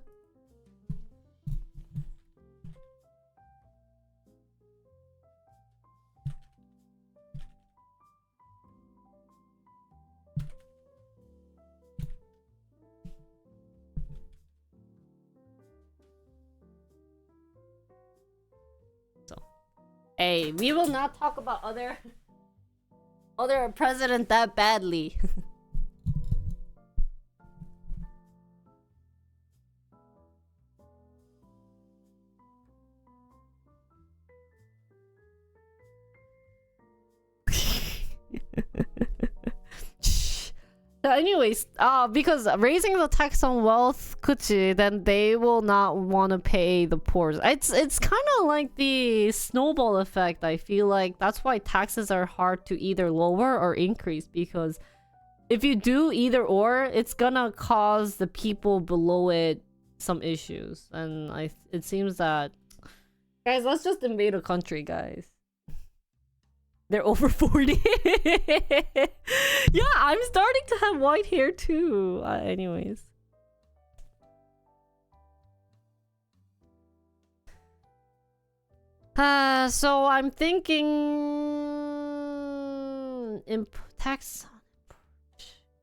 Hey, we will not talk about other president that badly. Anyways, because raising the tax on wealth, 그치, then they will not want to pay the poor. It's kind of like the snowball effect. I feel like that's why taxes are hard to either lower or increase, because if you do either or, it's gonna cause the people below it some issues. And it seems that, guys, let's just invade a country, guys. They're over 40. Yeah, I'm starting to have white hair too. Anyways. So I'm thinking tax on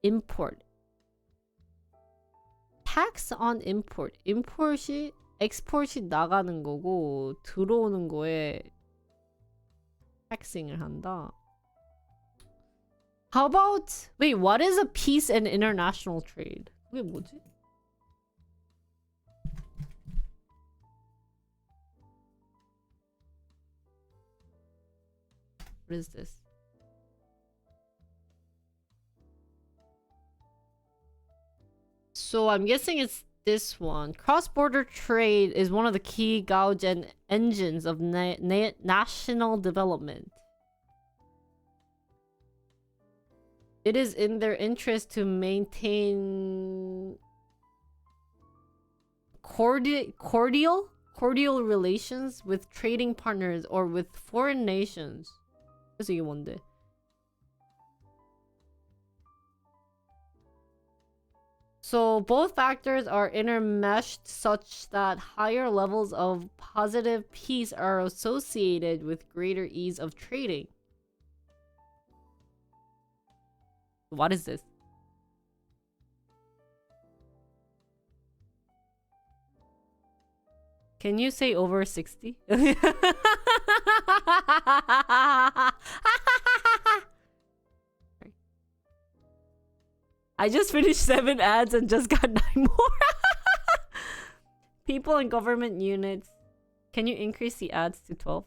import. Tax on import. import이 export이 나가는 거고 들어오는 거에 taxing을 한다. How about wait, what is a peace and international trade? 그게 뭐지? What is this? So I'm guessing it's this one. Cross-border trade is one of the key gauge and engines of national development. It is in their interest to maintain cordial relations with trading partners or with foreign nations. 그래서 이게 뭔데? So both factors are intermeshed such that higher levels of positive peace are associated with greater ease of trading. What is this? Can you say over 60? I just finished 7 ads and just got 9 more. People in government units. Can you increase the ads to 12?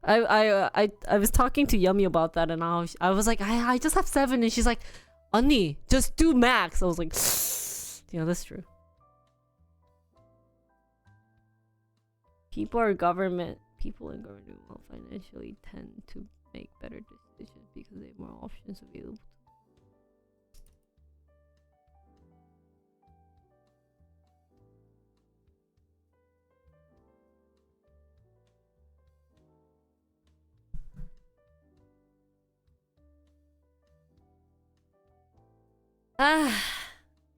I was talking to Yummy about that, and I was like, I just have 7, and she's like, 언니, just do max. I was like, yeah, that's true. People in government will financially tend to make better decisions because they have more options available.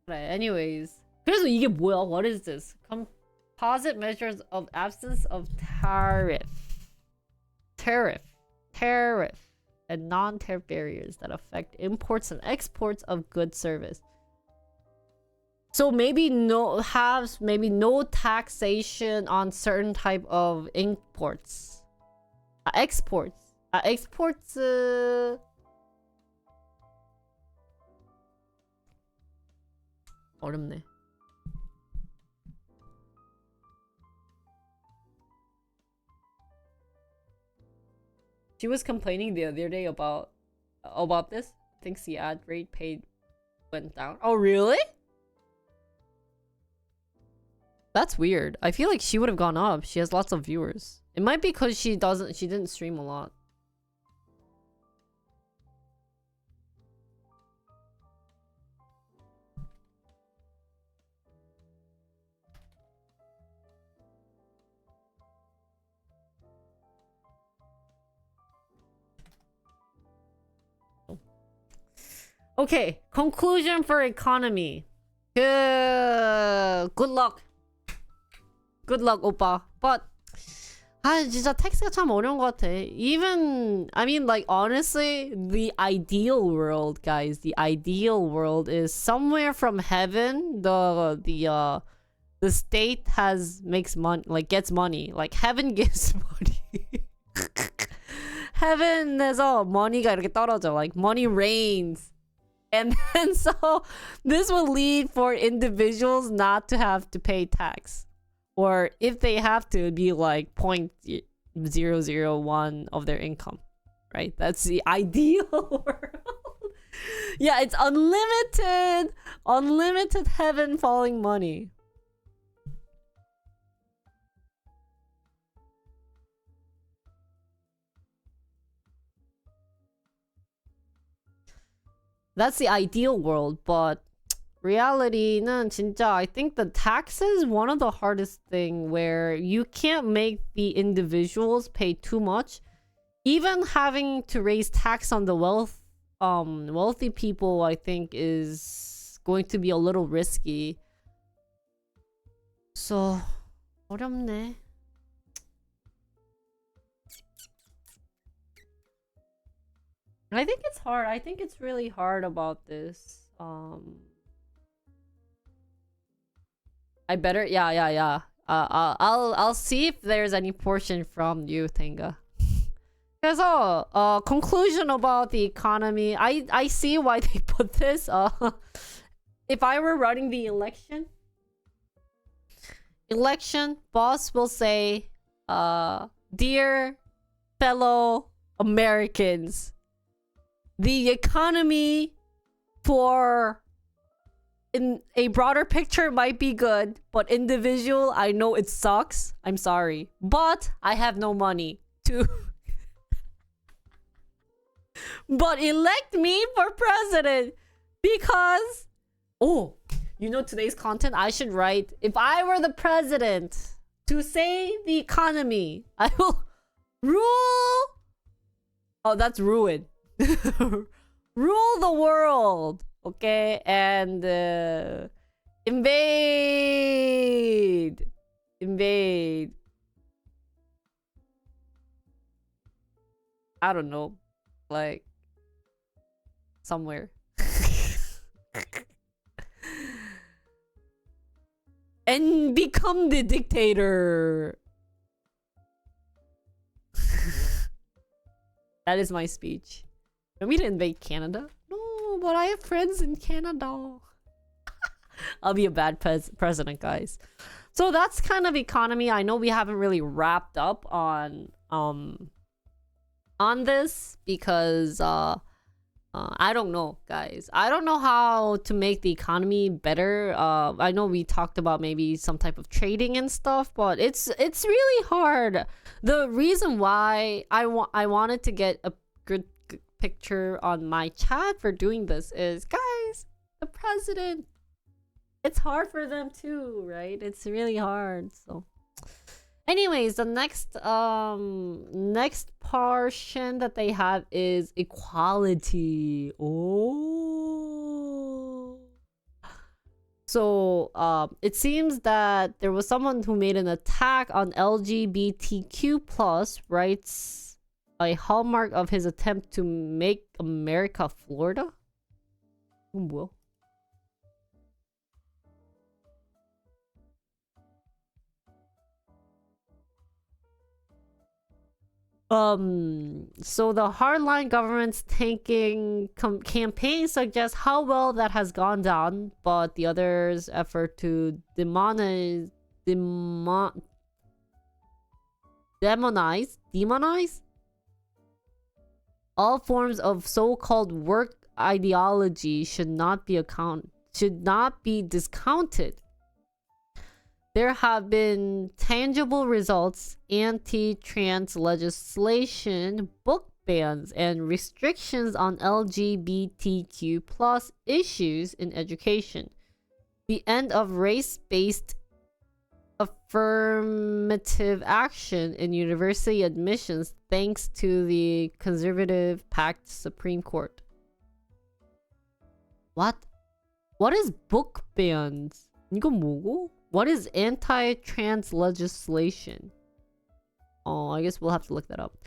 Right, anyways. 그래서 이게 뭐야? What is this? Composite measures of absence of tariff, and non-tariff barriers that affect imports and exports of goods service. So maybe maybe no taxation on certain type of imports. Exports. Exports 어렵네. She was complaining the other day about this. Thinks the ad rate paid went down. Oh, really? That's weird. I feel like she would have gone up. She has lots of viewers. It might be because she didn't stream a lot. Okay, conclusion for economy. Good luck. Good luck, 오빠. But 진짜 텍스가 참 어려운 것 같아. Even I mean, like, honestly, the ideal world, guys, the ideal world is somewhere from heaven. The state makes money, like gets money. Like heaven gives money. Heaven에서 money가 이렇게 떨어져. Like money rains. And then so this will lead for individuals not to have to pay tax. Or if they have to, be like 0.001 of their income. Right? That's the ideal world. Yeah, it's unlimited. Unlimited heaven falling money. That's the ideal world, but reality는 진짜 I think the tax is one of the hardest thing where you can't make the individuals pay too much. Even having to raise tax on the wealthy people, I think is going to be a little risky. So 어렵네. I think it's hard. I think it's really hard about this. I better, yeah. I'll see if there's any portion from you, Tenga. 그래서 conclusion about the economy. I see why they put this. If I were running the election, boss will say, dear fellow Americans, the economy in a broader picture might be good, but individual, I know it sucks. I'm sorry. But I have no money to... But elect me for president because... Oh, you know today's content? I should write, if I were the president to save the economy, I will rule... Oh, that's ruin. Rule the world, okay, and invade. I don't know, like somewhere. And become the dictator. That is my speech. Want me to invade Canada? No, but I have friends in Canada. I'll be a bad president, guys. So that's kind of economy. I know we haven't really wrapped up on this because I don't know, guys. I don't know how to make the economy better. I know we talked about maybe some type of trading and stuff, but it's really hard. The reason why I wanted to get a good picture on my chat for doing this is, guys, the president, it's hard for them too, right? It's really hard. So anyways, the next portion that they have is equality. Oh, so it seems that there was someone who made an attack on LGBTQ plus rights, a hallmark of his attempt to make America Florida. 뭐야? So the hardline government's tanking campaign suggests how well that has gone down, but the others' effort to demonize all forms of so-called work ideology should not be discounted. There have been tangible results: anti-trans legislation, book bans, and restrictions on LGBTQ plus issues in education. The end of race-based affirmative action in university admissions thanks to the conservative-packed Supreme Court. What? What is book bans? 이건 뭐고? What is anti-trans legislation? Oh, I guess we'll have to look that up.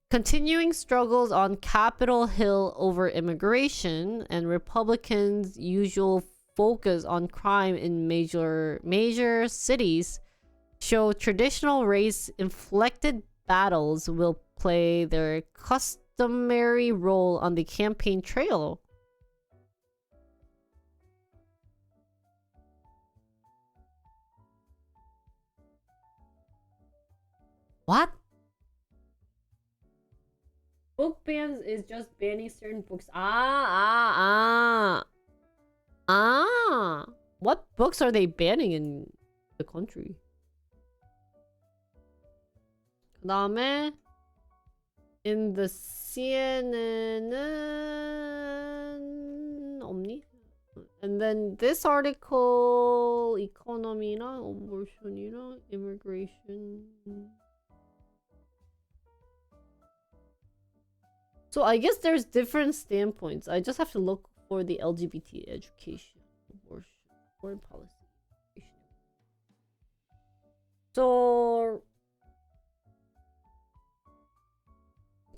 Continuing struggles on Capitol Hill over immigration and Republicans' usual focus on crime in major cities show traditional race-inflected battles will play their customary role on the campaign trail. What? Book bans is just banning certain books. What books are they banning in the country? 그 다음에 in the CNN은 없니? And then this article, economy랑 abortion이랑 immigration. So I guess there's different standpoints. I just have to look for the LGBT education, abortion, foreign policy. So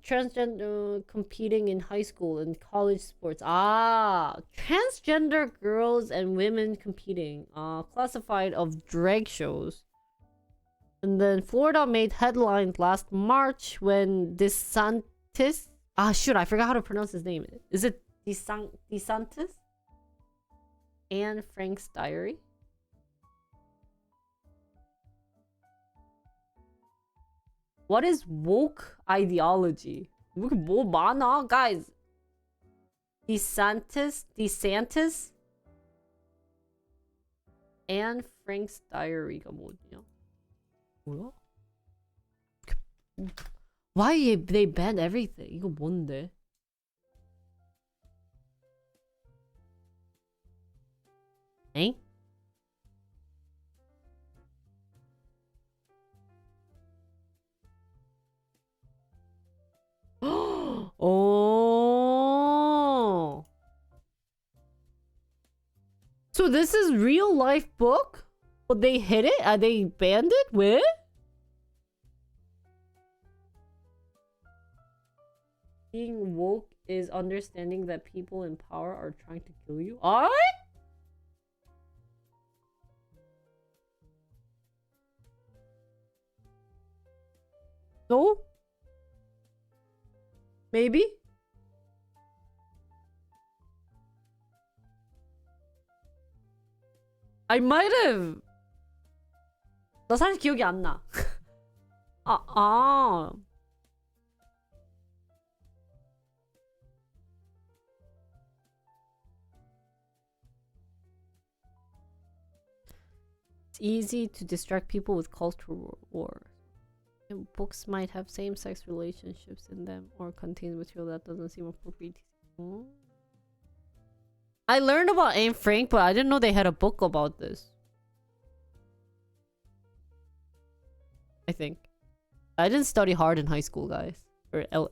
transgender competing in high school and college sports. Transgender girls and women competing. Classified of drag shows. And then Florida made headlines last March when DeSantis. Shoot, I forgot how to pronounce his name. Is it DeSantis? Anne Frank's diary? What is woke ideology? 뭐 많아, guys. DeSantis? Anne Frank's diary가 뭐냐? 뭐야? Why they banned everything? 이거 뭔데? 엥? Oh. So this is real life book? But they hid it? They banned it? 왜? Being woke is understanding that people in power are trying to kill you. Alright? No? Maybe? I might have. 나 사실 기억이 안 나. It's easy to distract people with cultural war. And books might have same-sex relationships in them or contain material that doesn't seem appropriate. I learned about Anne Frank, but I didn't know they had a book about this. I think. I didn't study hard in high school, guys.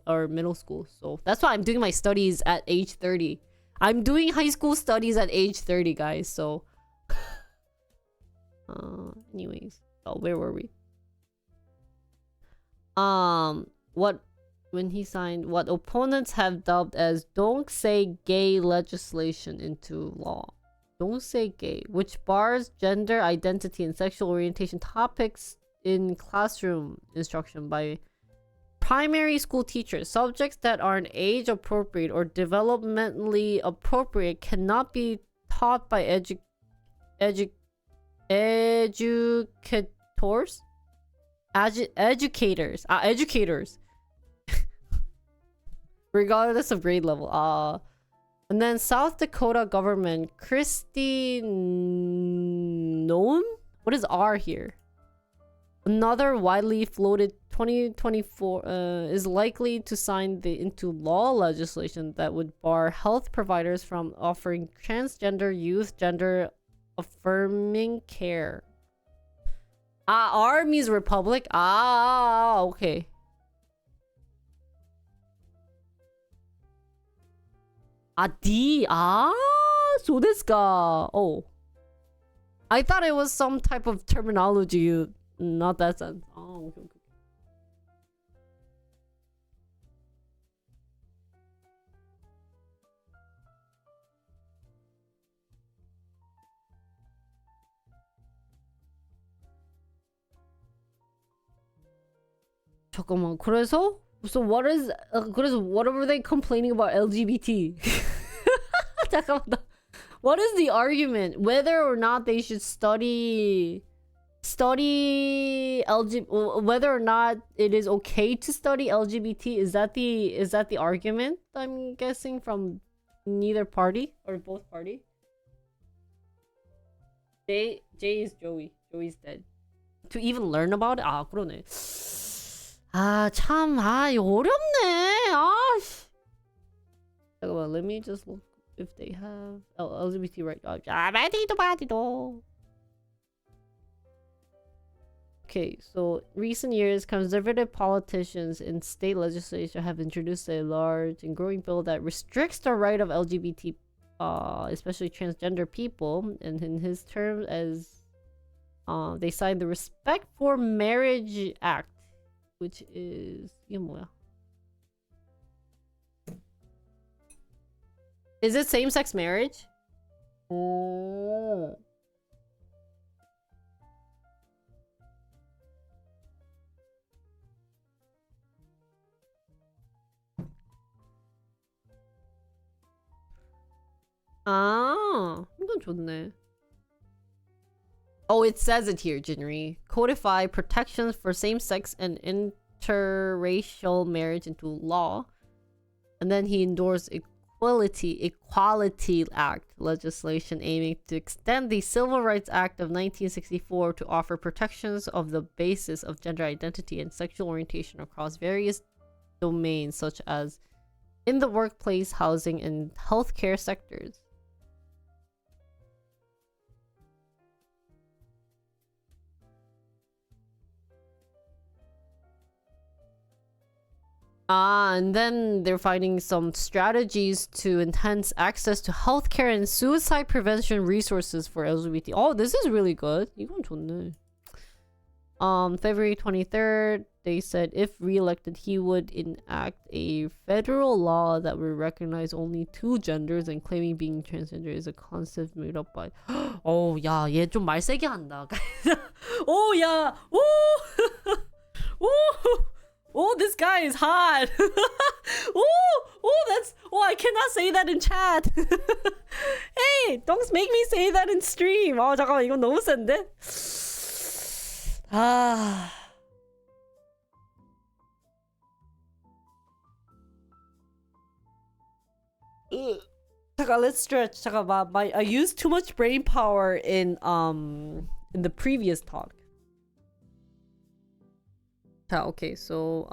Or middle school. So that's why I'm doing my studies at age 30. I'm doing high school studies at age 30, guys. So... anyways. Oh, where were we? When he signed what opponents have dubbed as "Don't Say Gay" legislation into law. Don't Say Gay, which bars gender identity and sexual orientation topics in classroom instruction by primary school teachers, subjects that aren't age appropriate or developmentally appropriate cannot be taught by educators, educators, regardless of grade level. And then South Dakota government, Kristi Noem? What is R here? Another widely floated 2024 is likely to sign into law legislation that would bar health providers from offering transgender youth gender affirming care. R means republic. Okay. D. So this guy. Oh. I thought it was some type of terminology. Not that sense. Okay. 잠깐만. 그래서 what were they complaining about LGBT? 잠깐만. What is the argument? Whether or not they should study whether or not it is okay to study LGBT, is that the argument, I'm guessing, from neither party or both party? Jay is Joey. Joey's dead. To even learn about it? 그러네. 참, 이거 어렵네. 잠깐만, let me just look if they have LGBT right. 마디도. Okay, so recent years, conservative politicians in state legislature have introduced a large and growing bill that restricts the right of LGBT, especially transgender people. And in his terms, as they signed the Respect for Marriage Act, which is 이게 뭐야? Is it same-sex marriage? Oh. 이건 좋네. Oh, it says it here, Jinri. Codify protections for same-sex and interracial marriage into law. And then he endorsed Equality Act legislation aiming to extend the Civil Rights Act of 1964 to offer protections of the basis of gender identity and sexual orientation across various domains, such as in the workplace, housing, and healthcare sectors. And then they're finding some strategies to enhance access to healthcare and suicide prevention resources for LGBT. Oh, this is really good. 이건 좋네. February 23rd, they said if re-elected, he would enact a federal law that would recognize only two genders, and claiming being transgender is a concept made up by. Oh, 야, 얘 좀 말 세게 한다. Oh, 야, oh, oh, this guy is hot. I cannot say that in chat. Hey, don't make me say that in stream. 잠깐만, 이건 너무 센데? 잠깐, let's stretch. 잠깐만, I used too much brain power in the previous talk. Okay, so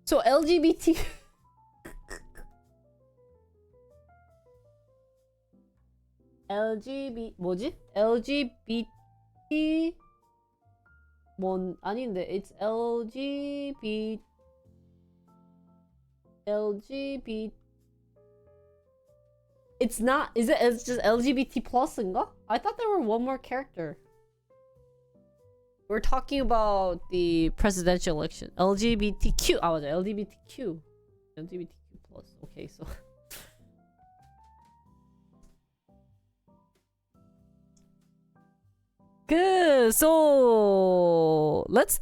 LGBT 뭐지? LGBT 뭔 아닌데 it's LGBT it's not, it's just LGBT plus인가? I thought there were one more character. We're talking about the presidential election. LGBTQ. 맞아. LGBTQ plus. Okay, so. Good. So let's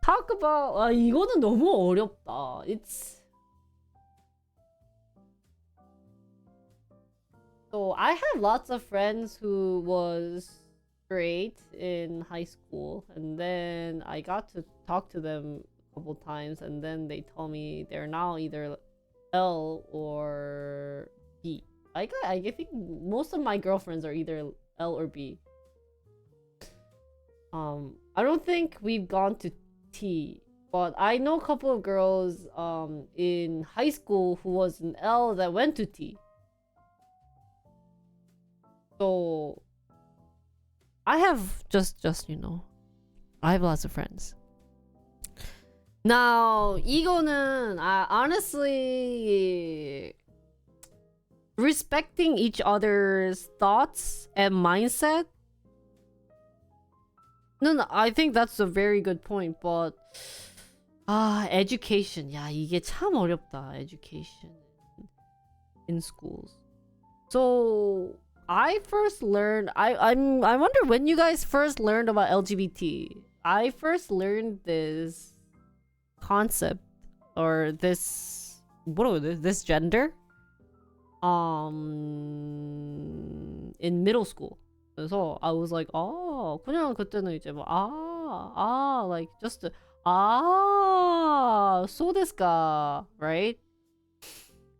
talk about 이거는 너무 어렵다. It's so I have lots of friends who was straight in high school, and then I got to talk to them a couple times, and then they told me they're now either L or B. I think most of my girlfriends are either L or B. I don't think we've gone to T, but I know a couple of girls in high school who was an L that went to T. So I have just I have lots of friends. Now 이거는 honestly respecting each other's thoughts and mindset. No, I think that's a very good point, but education. 야, 이게 참 어렵다. Education in schools. So I first learned I wonder when you guys first learned about LGBT. I first learned this concept or this this gender in middle school. 그래서 I was like, 그냥 그때는 이제 뭐 like just so desuka, right?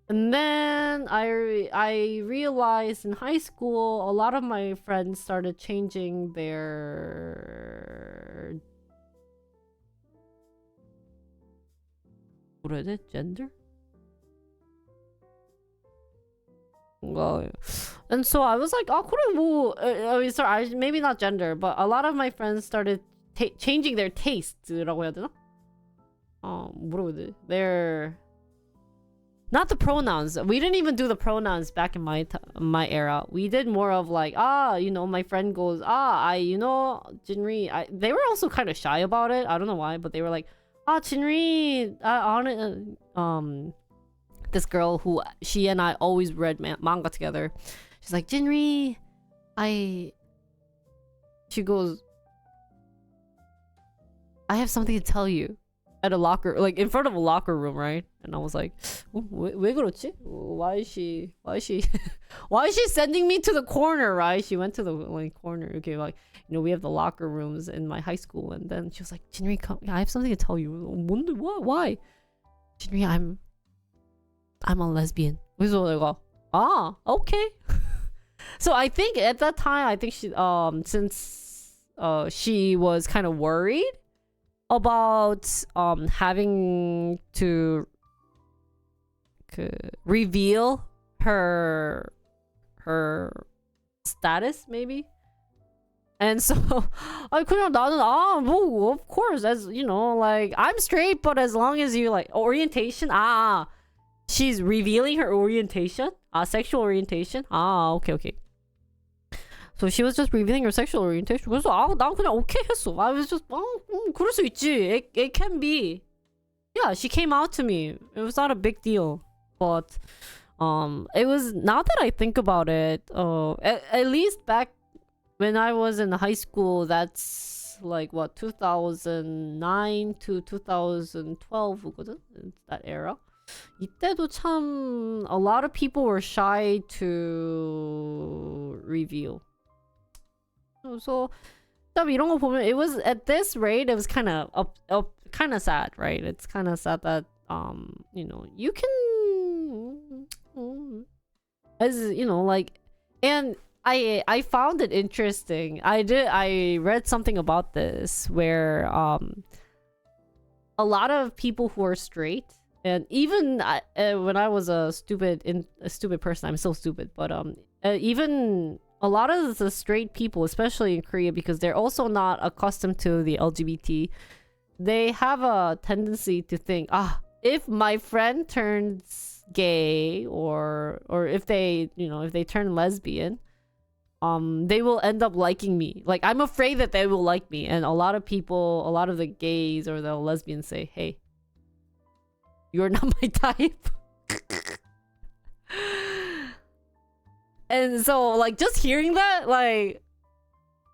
And then I realized in high school a lot of my friends started changing their 뭐라 해야 돼? Gender? And so I was like, 그래 뭐 I mean, sorry, maybe not gender, but a lot of my friends started changing their taste라고 해야 되나? 뭐라고 해야 돼? Their not the pronouns. We didn't even do the pronouns back in my era. We did more of like, my friend goes, Jinri. They were also kind of shy about it. I don't know why, but they were like, Jinri, this girl who she and I always read manga together. She's like, Jinri, she goes, I have something to tell you at a locker, like in front of a locker room, right? And I was like, 왜 그렇지? Why is she sending me to the corner, right? She went to the corner. Okay, like, we have the locker rooms in my high school, and then she was like, Jinri, come, I have something to tell you. What? Why? Jinri, I'm a lesbian. 그래서 내가 okay. So I think at that time, she since she was kind of worried about having to reveal her status maybe. And so 그냥 나는 뭐 of course, as like I'm straight, but as long as you like orientation, she's revealing her orientation, sexual orientation. Okay. So she was just revealing her sexual orientation. 그래서 난 그냥 okay 했어. I was just 그럴 수 있지. It can be. Yeah, she came out to me. It was not a big deal. But it was, now that I think about it, at least back when I was in high school, that's like what, 2009 to 2012거든? That era. 이때도 참 a lot of people were shy to reveal. So 이런 거 보면, it was at this rate, it was kind of kind of sad, right? It's kind of sad that you can, as like, and I found it interesting. I read something about this where a lot of people who are straight, and even when I was a stupid person, I'm so stupid, but even a lot of the straight people, especially in Korea, because they're also not accustomed to the LGBT, they have a tendency to think, if my friend turns gay or if they turn lesbian, they will end up liking me. Like, I'm afraid that they will like me. And a lot of the gays or the lesbians say, hey, you're not my type. And so, like, just hearing that, like,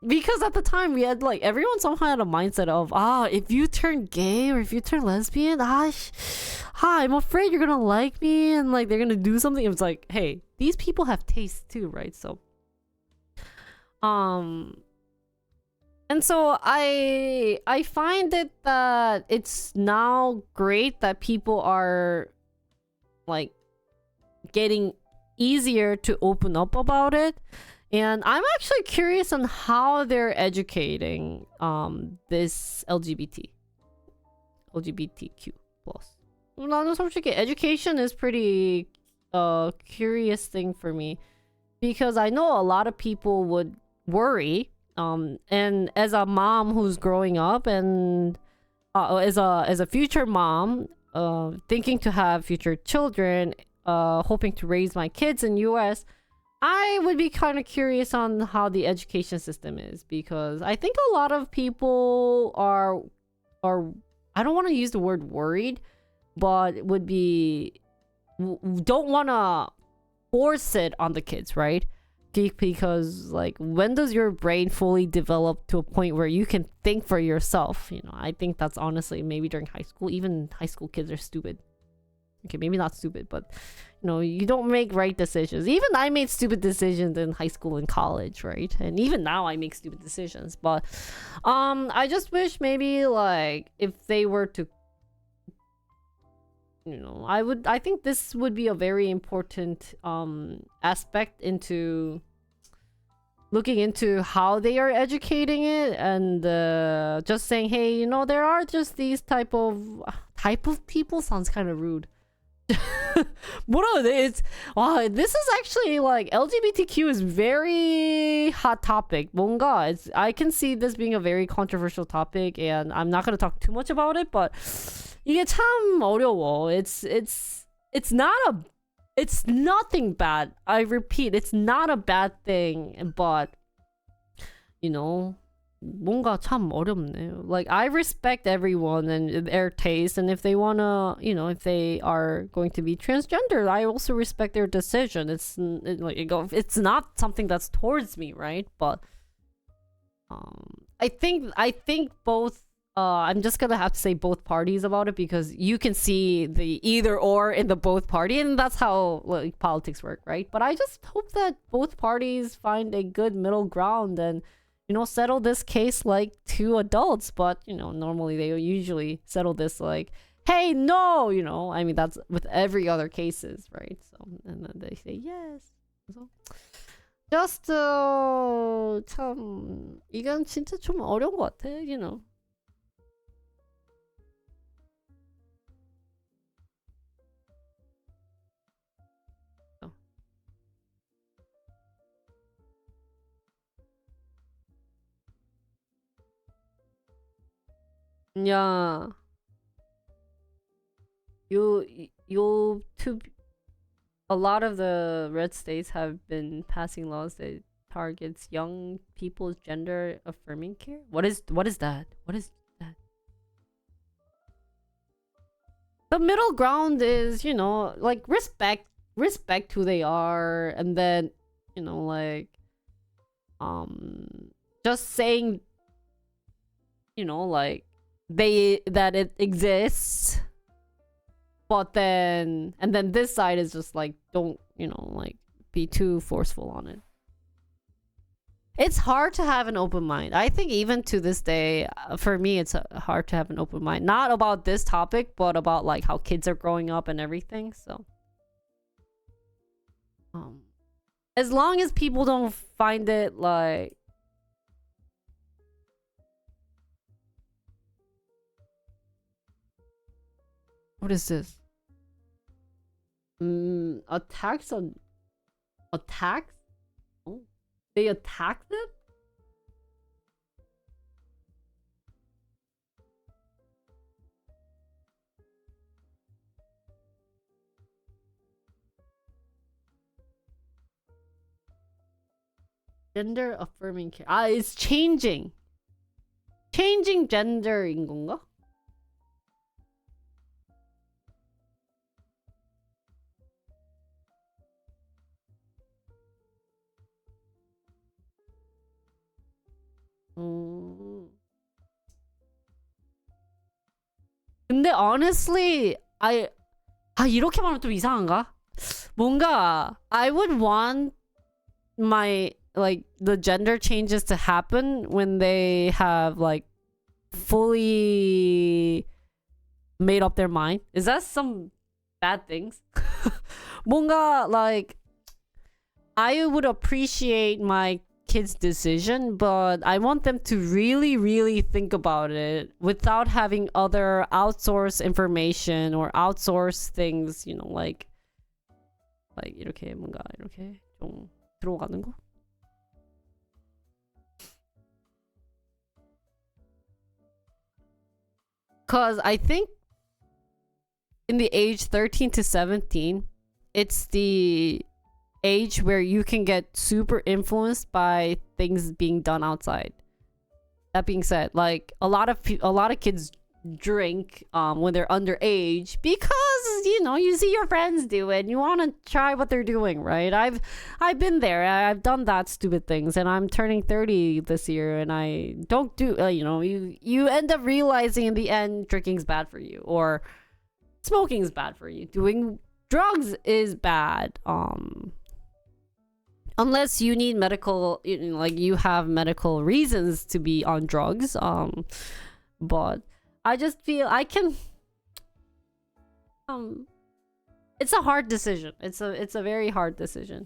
because at the time we had like everyone somehow had a mindset of if you turn gay or if you turn lesbian, I'm afraid you're gonna like me and like they're gonna do something. It's like, hey, these people have taste too, right? So and so I find it that it's now great that people are like getting easier to open up about it. And I'm actually curious on how they're educating this LGBTQ plus. 나는 솔직히 education is pretty curious thing for me because I know a lot of people would worry and as a mom who's growing up and as a future mom thinking to have future children hoping to raise my kids in US, I would be kind of curious on how the education system is because I think a lot of people are I don't want to use the word worried, but would be don't want to force it on the kids, right? Because like when does your brain fully develop to a point where you can think for yourself? You know, I think that's honestly maybe during high school. Even high school kids are stupid. Okay, maybe not stupid, but you know, you don't make right decisions. Even I made stupid decisions in high school and college, right? And even now I make stupid decisions. But I just wish maybe like if they were to, you know, I think this would be a very important aspect into looking into how they are educating it and just saying, hey, you know, there are just these type of people sounds kind of rude. This is actually like LGBTQ is very hot topic. 뭔가 I can see this being a very controversial topic, and I'm not gonna talk too much about it. But 이게 참 어려워. It's nothing bad. I repeat, it's not a bad thing. But you know. 뭔가 참 어렵네요. Like I respect everyone and their taste, and if they wanna, you know, if they are going to be transgender, I also respect their decision. It's not something that's towards me, right? But I think both. I'm just gonna have to say both parties about it because you can see the either or in the both party, and that's how like politics work, right? But I just hope that both parties find a good middle ground and, you know, settle this case like two adults. But, you know, normally they usually settle this like, hey, no, you know, I mean, that's with every other cases, right? So, and then they say yes. So, just, 참, 이건 진짜 좀 어려운 것 같아, you know. Yeah. To a lot of the red states have been passing laws that targets young people's gender affirming care. What is that? What is that? The middle ground is, you know, like respect who they are, and then, you know, like just saying, you know, like that it exists, but then this side is just like, don't, you know, like be too forceful on it. It's hard to have an open mind. I think even to this day, for me, it's hard to have an open mind. Not about this topic, but about like how kids are growing up and everything. So, as long as people don't find it like, what is this? Attacks on attacks? Oh, they attack them? Gender affirming care. It's changing. Changing gender인 건가? 근데 honestly, 이렇게 말하면 좀 이상한가? 뭔가 I would want my like the gender changes to happen when they have like fully made up their mind. Is that some bad things? 뭔가 like I would appreciate my kids' decision, but I want them to really, really think about it without having other outsource information or outsource things, you know, like 이렇게 뭔가 이렇게 좀 들어가는 거. Cause I think in the age 13 to 17, it's the age where you can get super influenced by things being done outside. That being said, like a lot of kids drink when they're underage because you know you see your friends do it and you want to try what they're doing, right? I've been there. I've done that stupid things, and I'm turning 30 this year, and I don't do you know, you end up realizing in the end drinking's bad for you, or smoking's bad for you, doing drugs is bad, unless you need medical, you know, like you have medical reasons to be on drugs, but I just feel I can it's a hard decision. It's a very hard decision.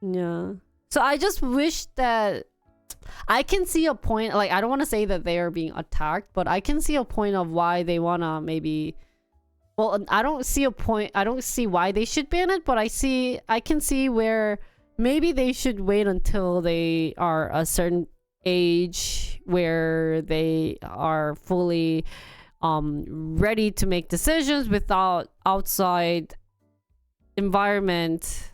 Yeah. So I just wish that I can see a point, like I don't want to say that they are being attacked, but I can see a point of why they want to maybe, well, I don't see a point, I don't see why they should ban it, but I can see where maybe they should wait until they are a certain age where they are fully ready to make decisions without outside environment,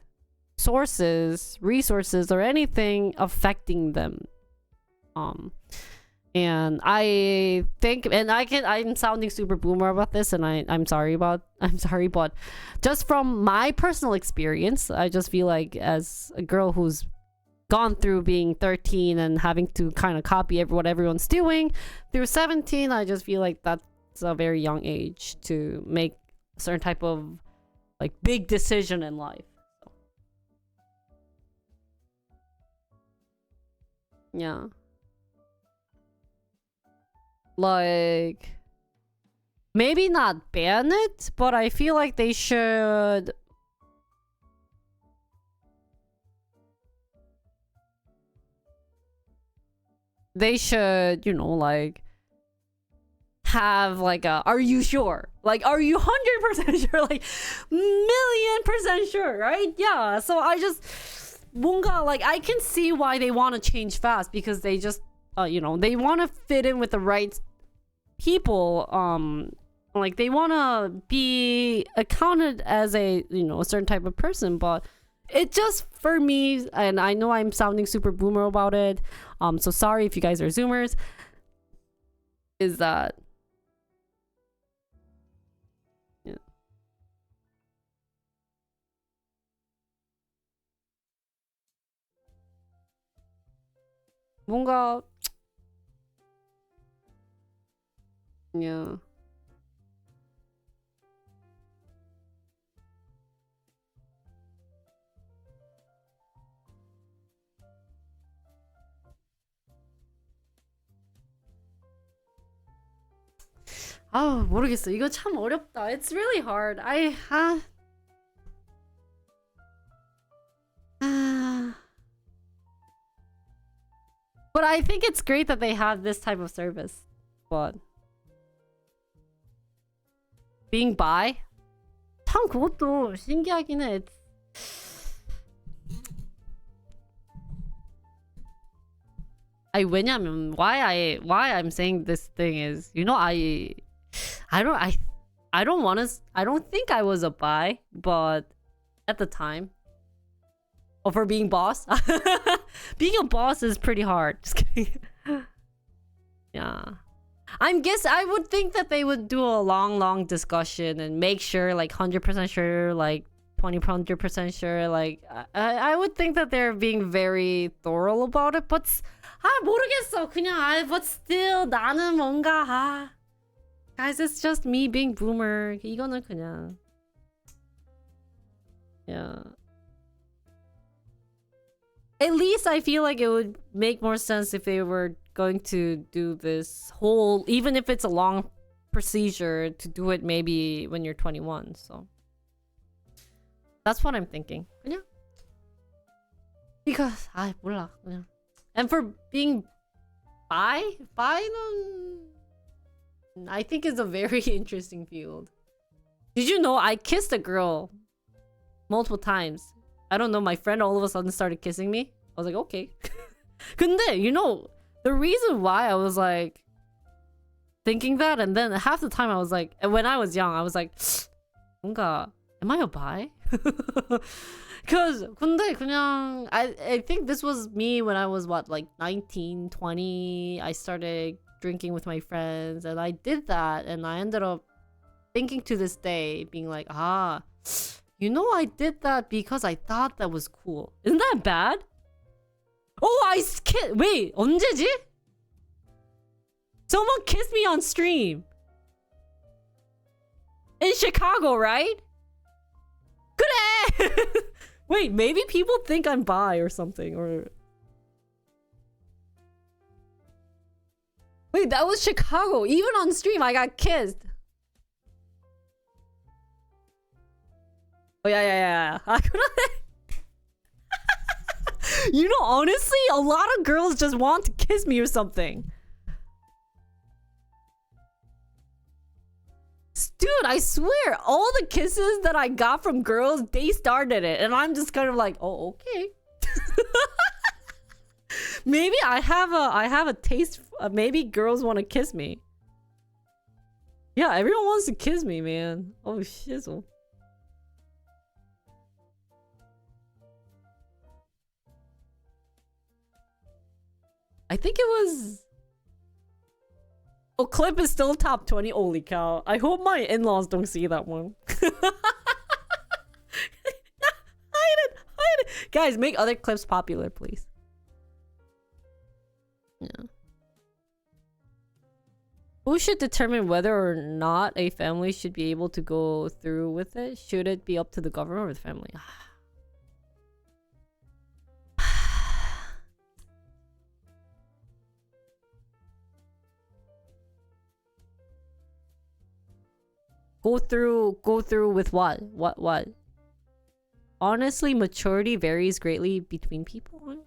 sources, resources, or anything affecting them. And I think, and I'm sounding super boomer about this, and I'm sorry, but just from my personal experience, I just feel like as a girl who's gone through being 13 and having to kind of copy what everyone's doing through 17, I just feel like that's a very young age to make a certain type of like big decision in life. So. Yeah. Like maybe not ban it, but I feel like they should you know, like have like a, are you sure? Like, are you 100% sure? Like, million% sure, right? Yeah. So I just, 뭔가, like, I can see why they want to change fast, because they just, you know, they want to fit in with the right people. Like, they want to be accounted as a, you know, a certain type of person, but it just, for me, and I know I'm sounding super boomer about it, so sorry if you guys are Zoomers, is that, yeah. 뭔가, yeah. 아, 모르겠어. 이거 참 어렵다. It's really hard. But I think it's great that they have this type of service. But being bi? 참 그것도 신기하긴 해. 왜냐면 why I'm saying this thing is, you know, I don't think I was a bi, but at the time, or for being boss, being a boss is pretty hard. Just kidding. Yeah, I would think that they would do a long discussion and make sure, like 100% sure, like 20% sure. Like I would think that they're being very thorough about it, but 모르겠어. 그냥 but still 나는 뭔가 guys, it's just me being boomer. 이거는 그냥 yeah. At least I feel like it would make more sense if they were going to do this whole, even if it's a long procedure, to do it maybe when you're 21. So that's what I'm thinking. 그냥 because 몰라 그냥. And for being bi는 I think is a very interesting field. Did you know I kissed a girl multiple times? I don't know, my friend all of a sudden started kissing me. I was like, okay. 근데, you know, the reason why I was like thinking that, and then half the time I was like, and when I was young, I was like, 뭔가, am I a bi? Cause 근데 그냥 I think this was me when I was what, like 19, 20. I started drinking with my friends and I did that, and I ended up thinking to this day, being like, you know, I did that because I thought that was cool. Isn't that bad? Oh, wait, 언제지? Someone kissed me on stream. In Chicago, right? 그래! Wait, maybe people think I'm bi or something, or... Wait, that was Chicago. Even on stream, I got kissed. Oh, yeah. You know, honestly, a lot of girls just want to kiss me or something. Dude, I swear, all the kisses that I got from girls, they started it. And I'm just kind of like, oh, okay. Maybe I have a taste. Maybe girls want to kiss me. Yeah, everyone wants to kiss me, man. Oh, shizzle. I think it was... Oh, clip is still top 20. Holy cow. I hope my in-laws don't see that one. Hide it. Guys, make other clips popular, please. Yeah. Who should determine whether or not a family should be able to go through with it? Should it be up to the government or the family? Go through with what? What? Honestly, maturity varies greatly between people.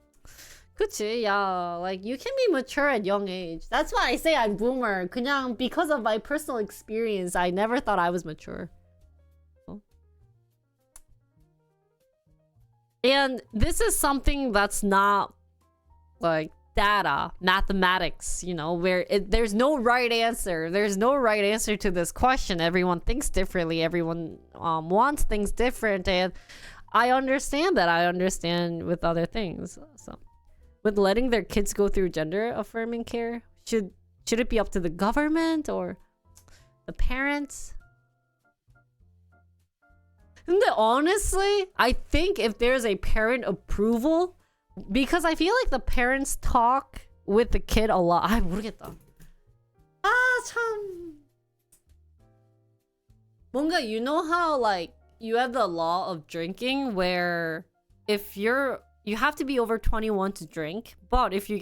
그치, yeah. Like, you can be mature at young age. That's why I say I'm boomer. 그냥 because of my personal experience, I never thought I was mature. And this is something that's not like data, mathematics, you know, where there's no right answer. There's no right answer to this question. Everyone thinks differently. Everyone wants things different. And I understand that. I understand with other things. So, with letting their kids go through gender affirming care, should it be up to the government or the parents? And honestly, I think if there's a parent approval, because I feel like the parents talk with the kid a lot. 모르겠다. 참. 뭔가, you know how like you have the law of drinking where if you have to be over 21 to drink, but if you're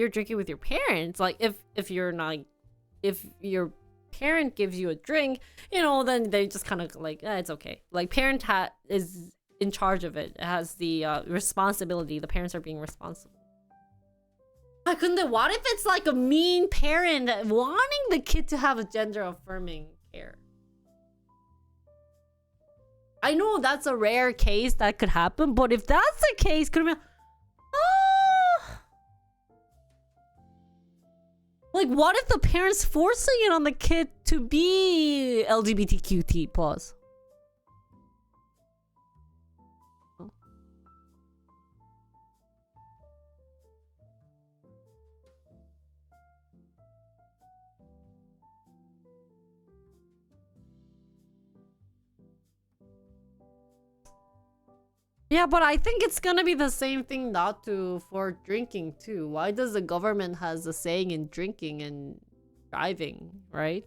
drinking with your parents, like if your parent gives you a drink, you know, then they just kind of like, it's okay. Like parent is in charge of it. It has the responsibility. The parents are being responsible. 근데 what if it's like a mean parent wanting the kid to have a gender affirming care? I know that's a rare case that could happen, but if that's the case, 그러면 like what if the parents forcing it on the kid to be LGBTQT plus? Yeah, but I think it's gonna be the same thing not to for drinking too. Why does the government has a saying in drinking and driving, right?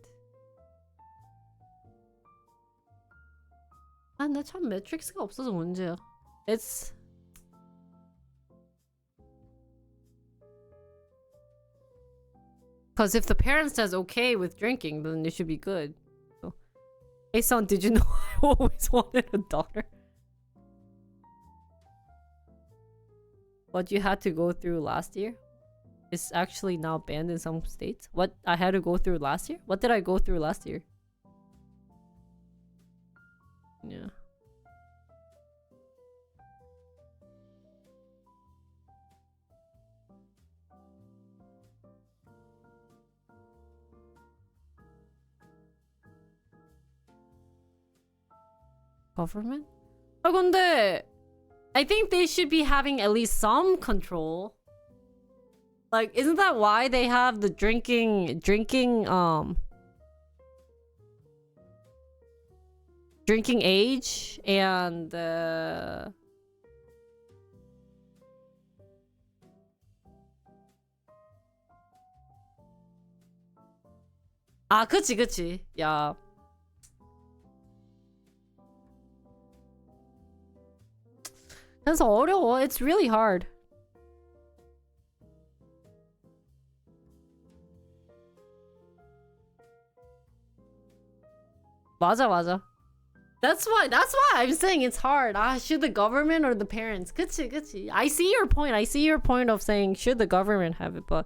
아, 근데 참 매트릭스가 없어서 문제야. It's because if the parent says okay with drinking, then it should be good. So, hey son, did you know I always wanted a daughter? What you had to go through last year is actually now banned in some states. What I had to go through last year? What did I go through last year? Yeah. Government? 아, 근데 I think they should be having at least some control. Like, isn't that why they have the drinking age and 아, 그치. 야. 그래서 어려워. It's really hard. 맞아. That's why I'm saying it's hard. 아, should the government or the parents? 그치. I see your point of saying should the government have it, but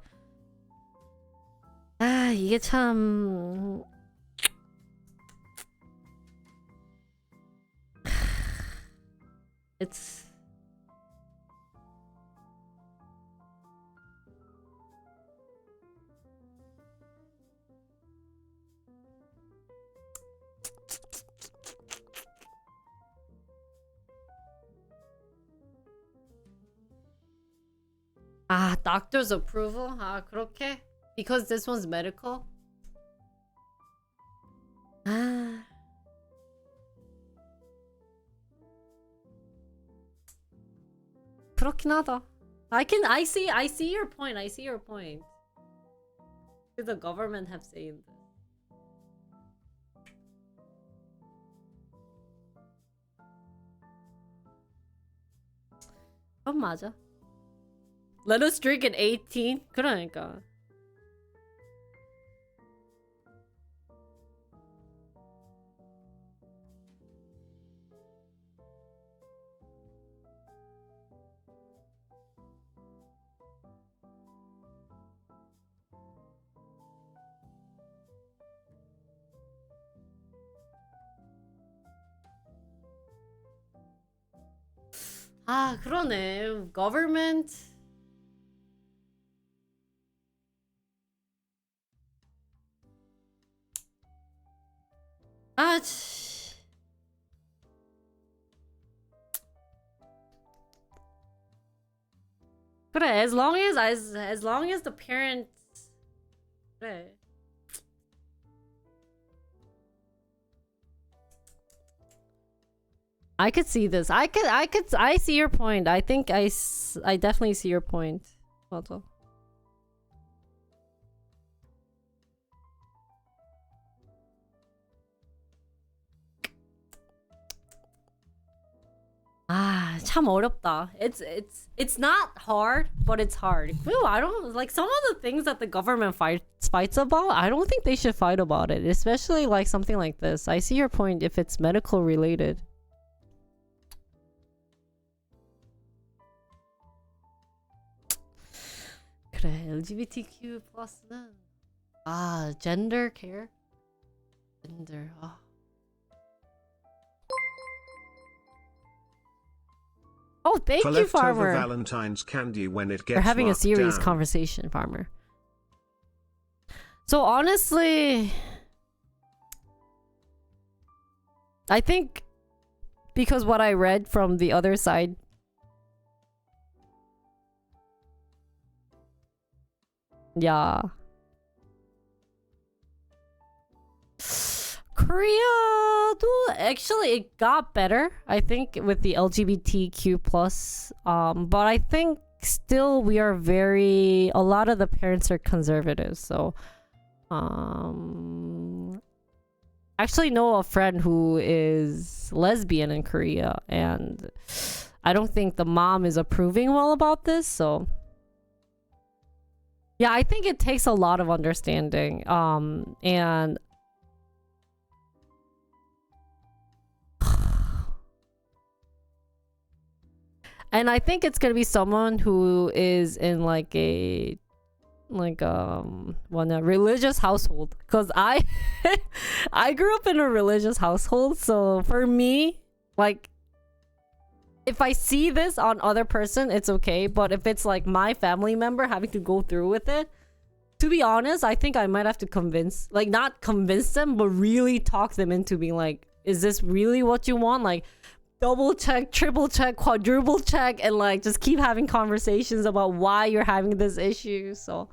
아, 이게 참 it's 아, doctor's approval? 아, 그렇게? Because this one's medical? 아. 그렇긴 하다. I see your point. Should the government have say in this? 그건 맞아. Let us drink at 18? 그러니까. 아, 그러네. Government. 아, 그래. As long as the parents. 그래. I could see this. I see your point. I think I definitely see your point. 맞아. 아, 참 어렵다. It's not hard, but it's hard. Well, I don't like some of the things that the government fights about. I don't think they should fight about it, especially like something like this. I see your point if it's medical related. 그래, LGBTQ 플러스는 아, gender care? gender. 아. Oh, thank you, Farmer. Valentine's candy when it gets We're having a serious down. conversation, Farmer. So honestly, I think because what I read from the other side, yeah. Korea, actually, it got better. I think with the LGBTQ plus. But I think still we are a lot of the parents are conservative. So, actually know a friend who is lesbian in Korea, and I don't think the mom is approving well about this. So, yeah, I think it takes a lot of understanding. And and I think it's gonna be someone who is in like a religious household, because I I grew up in a religious household. So for me, like, if I see this on other person, it's okay. But if it's like my family member having to go through with it, to be honest, I think I might have to not convince them, but really talk them into being like, is this really what you want? Like, double check, triple check, quadruple check, and like just keep having conversations about why you're having this issue. So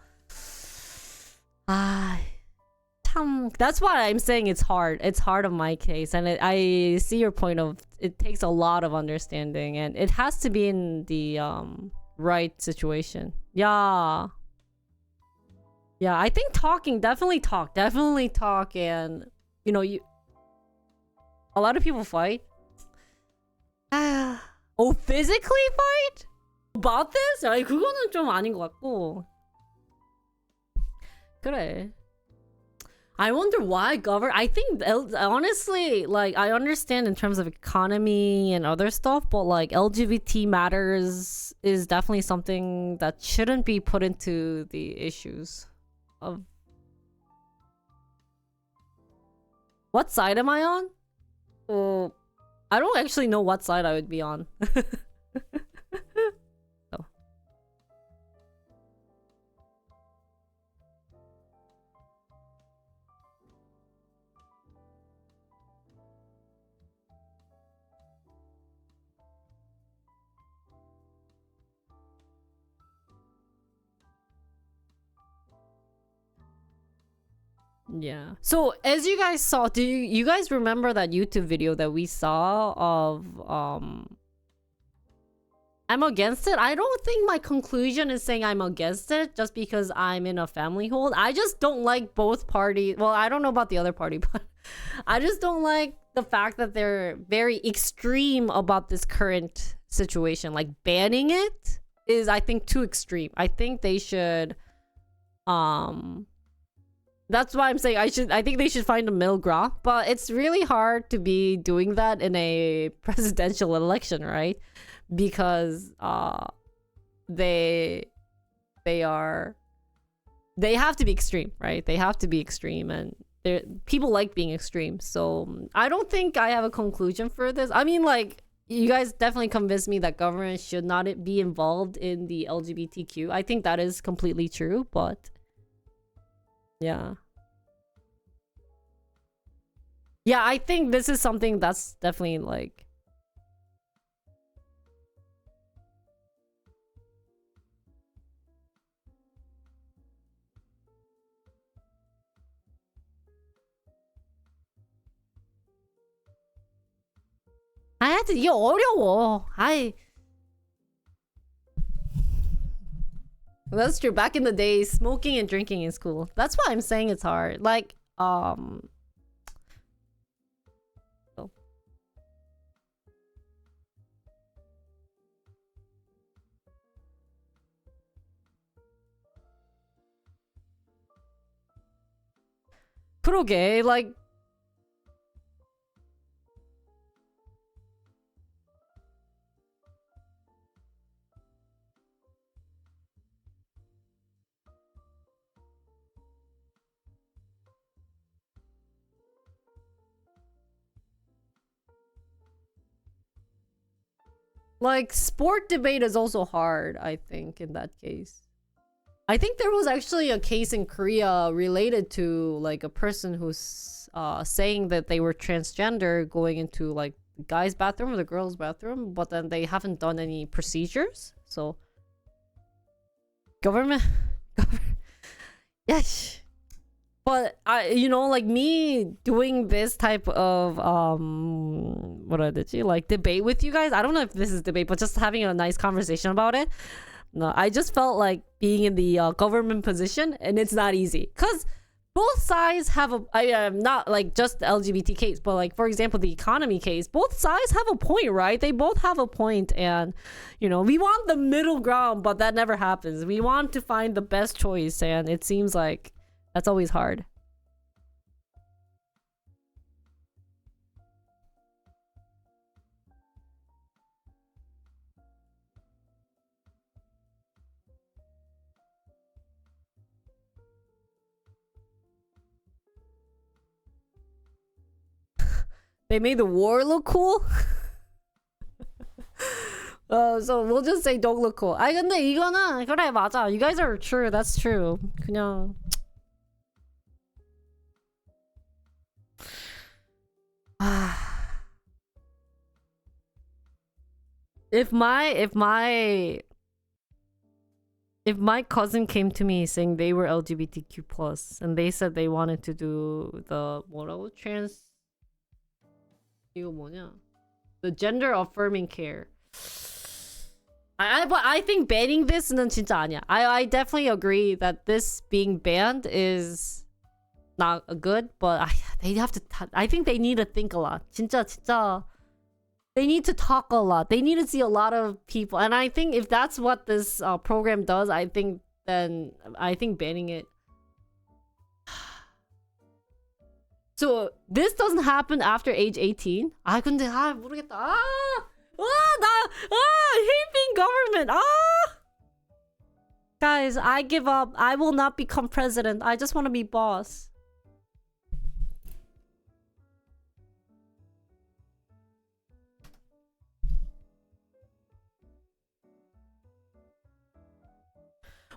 that's why I'm saying it's hard. It's hard on my case, and I see your point of it takes a lot of understanding, and it has to be in the right situation. Yeah, I think definitely talk, and a lot of people fight. Oh, physically fight? About this? 아니, 그거는 좀 아닌 것 같고. 그래. I wonder why I think, honestly, like, I understand in terms of economy and other stuff, but like LGBT matters is definitely something that shouldn't be put into the issues of. What side am I on? Oh, I don't actually know what side I would be on. So. Yeah. So as you guys saw, do you guys remember that YouTube video that we saw of I'm against it? I don't think my conclusion is saying I'm against it just because I'm in a family hold. I just don't like both parties. Well, I don't know about the other party, but I just don't like the fact that they're very extreme about this current situation. Like, banning it is, I think, too extreme. I think they should that's why I'm saying I think they should find a middle ground, but it's really hard to be doing that in a presidential election, right? Because they have to be extreme, right? They have to be extreme, and people like being extreme. So I don't think I have a conclusion for this. I mean, like, you guys definitely convinced me that government should not be involved in the LGBTQ. I think that is completely true, but yeah. Yeah, I think this is something that's definitely like. 하여튼 이게 어려워. That's true. Back in the day, smoking and drinking in school. That's why I'm saying it's hard. Like, 그러게, like. Like, sport debate is also hard, I think, in that case. I think there was actually a case in Korea related to, like, a person who's saying that they were transgender going into, like, the guy's bathroom or the girl's bathroom, but then they haven't done any procedures. So, government. Yes. But like me doing this type of what did you like debate with you guys? I don't know if this is debate, but just having a nice conversation about it. No, I just felt like being in the government position, and it's not easy because both sides have not like just the LGBT case, but like for example the economy case, both sides have a point, right? They both have a point, and we want the middle ground, but that never happens. We want to find the best choice, and it seems like that's always hard. They made the war look cool? So we'll just say don't look cool. 근데 이거는 그래 맞아. You guys are true. That's true. 그냥 if my cousin came to me saying they were LGBTQ plus and they said they wanted to do the 뭐라고 trans 이거 뭐냐? The gender affirming care. But I think banning this는 진짜 아니야. I definitely agree that this being banned is not good, but they have to. I think they need to think a lot. 진짜. They need to talk a lot. They need to see a lot of people, and I think if that's what this program does, I think banning it. So this doesn't happen after age 18. 근데 모르겠다. I hate being government. Guys, I give up. I will not become president. I just want to be boss.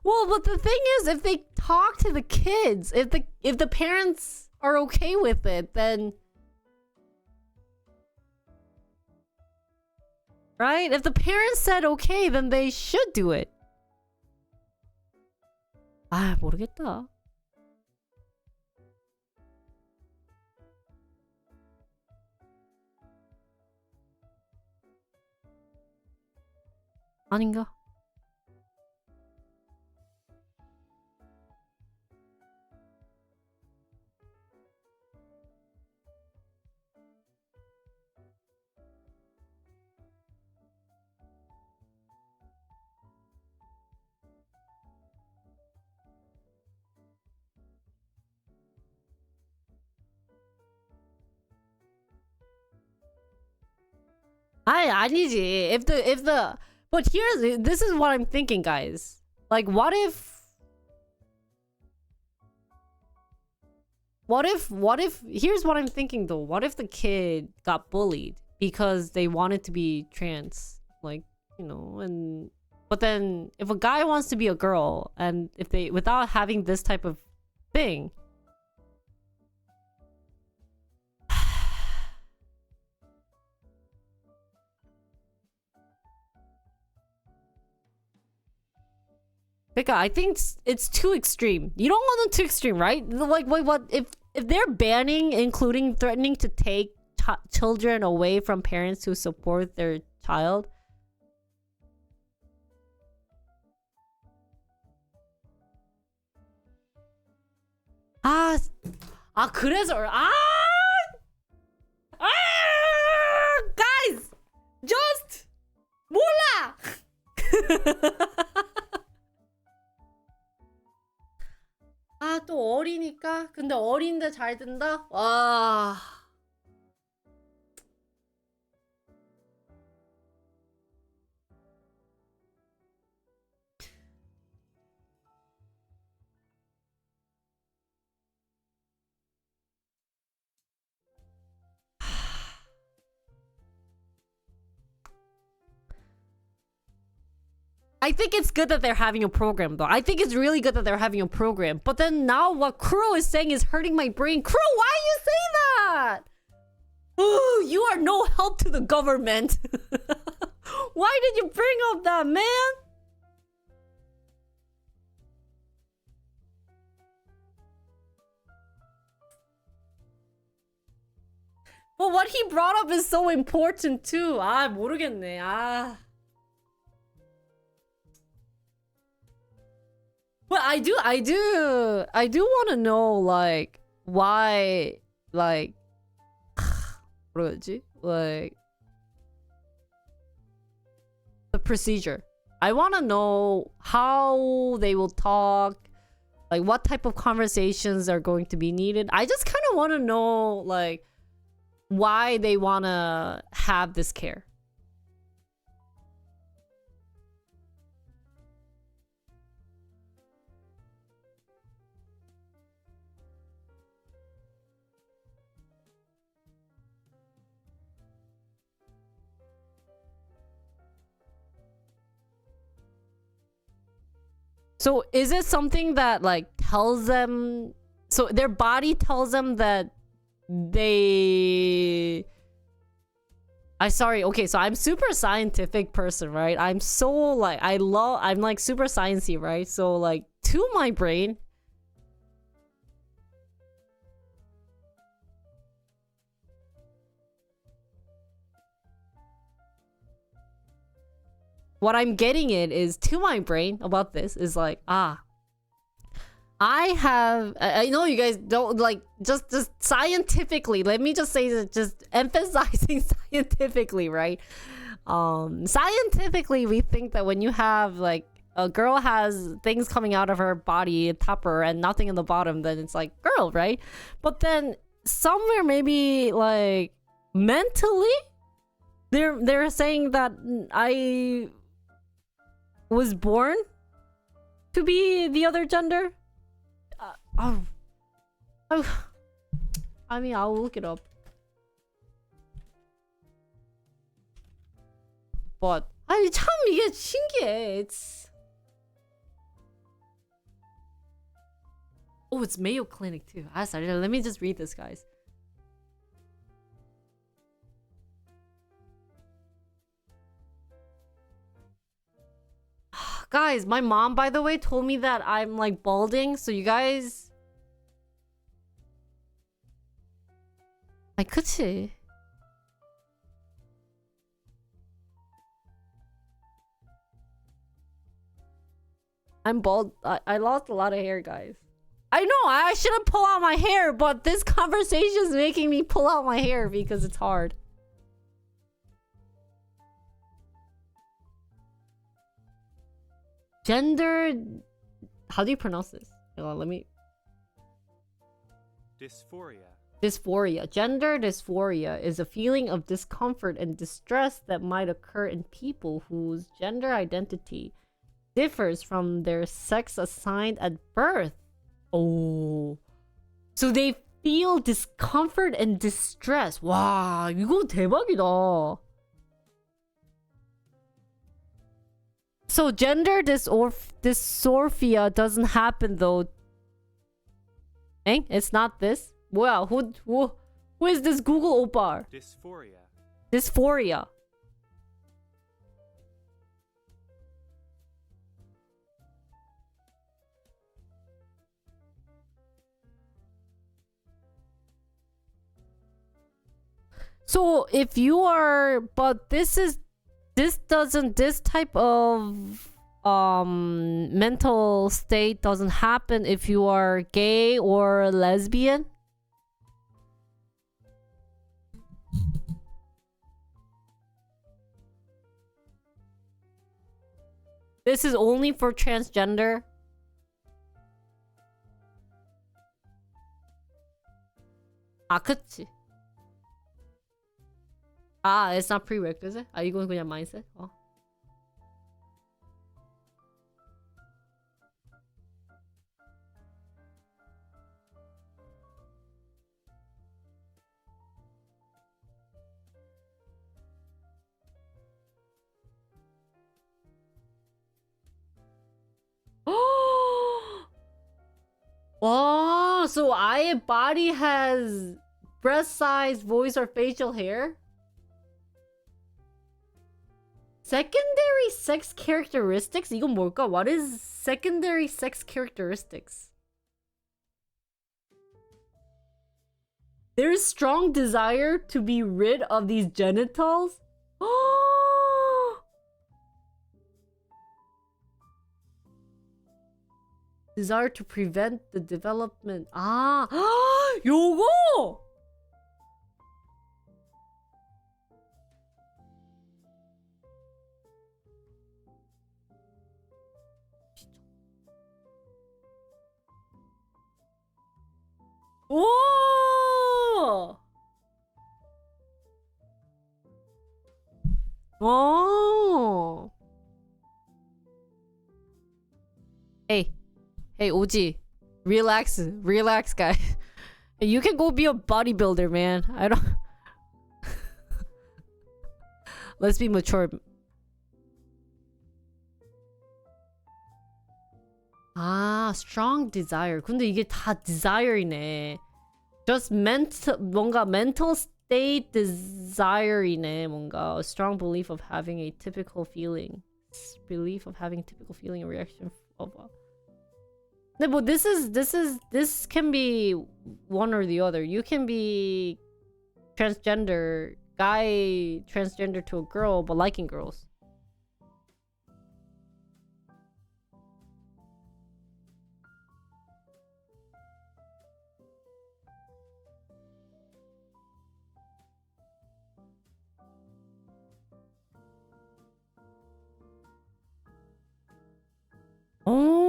Well, but the thing is, if they talk to the kids, if the parents are okay with it, then right? If the parents said okay, then they should do it. 모르겠다. 아닌가? 아니지. If the but this is what I'm thinking, guys. Like what if here's what I'm thinking though. What if the kid got bullied because they wanted to be trans? Like, and but then if a guy wants to be a girl and if they without having this type of thing, Becca, I think it's too extreme. You don't want them too extreme, right? Like, wait, what if they're banning, including threatening to take children away from parents who support their child? 그래서 guys, just 몰라. 또 어리니까. 근데 어린데 잘 된다? 와. I think it's good that they're having a program, though. I think it's really good that they're having a program. But then now what Kuro is saying is hurting my brain. Kuro, why you say that? Ooh, you are no help to the government. Why did you bring up that, man? But what he brought up is so important too. 아, 모르겠네. 아. But I do want to know like why like 뭐라지? Like the procedure. I want to know how they will talk, like what type of conversations are going to be needed. I just kind of want to know like why they want to have this care. So is it something that like tells them, so their body tells them that they okay, so I'm super scientific person, right? I'm so like I'm like super sciencey, right? So like to my brain, what I'm getting it is to my brain about this is like, I know you guys don't like just scientifically, let me just say that, just emphasizing scientifically, right? Scientifically, we think that when you have like a girl has things coming out of her body, top her, and nothing in the bottom, then it's like girl, right? But then somewhere maybe like mentally, they're saying that I was born to be the other gender. I mean, I'll look it up. But 아니 참 이게 신기해. It's Mayo Clinic too. Sorry, let me just read this, guys. Guys, my mom, by the way, told me that I'm like balding, so you guys. 그치. I'm bald. I lost a lot of hair, guys. I know, I shouldn't pull out my hair, but this conversation is making me pull out my hair because it's hard. Gender... How do you pronounce this? Hold on, let me... Dysphoria. Dysphoria. Gender dysphoria is a feeling of discomfort and distress that might occur in people whose gender identity differs from their sex assigned at birth. Oh. So they feel discomfort and distress. 와, 이거 대박이다. So gender dysmorphia doesn't happen though. It's not this? 뭐야? Who is this Google 오빠? Dysphoria. Dysphoria. So if you are, but this type of mental state doesn't happen if you are gay or lesbian. This is only for transgender. 그치. It's not prerequisite? 이건 그냥 mindset? Wow, so 아예 body has breast size, voice, or facial hair? Secondary sex characteristics? 이건 뭘까? What is secondary sex characteristics? There's strong desire to be rid of these genitals. Desire to prevent the development. 아, 요거! 오! 오! Hey, OG. Relax, guy. You can go be a bodybuilder, man. I don't... Let's be mature. 아, strong desire. 근데 이게 다 desire이네. Just 뭔가 mental state desire이네. 뭔가 a strong belief of having a typical feeling. Belief of having typical feeling or reaction of a... 근데 뭐 this can be one or the other. You can be transgender, guy transgender to a girl, but liking girls. 오.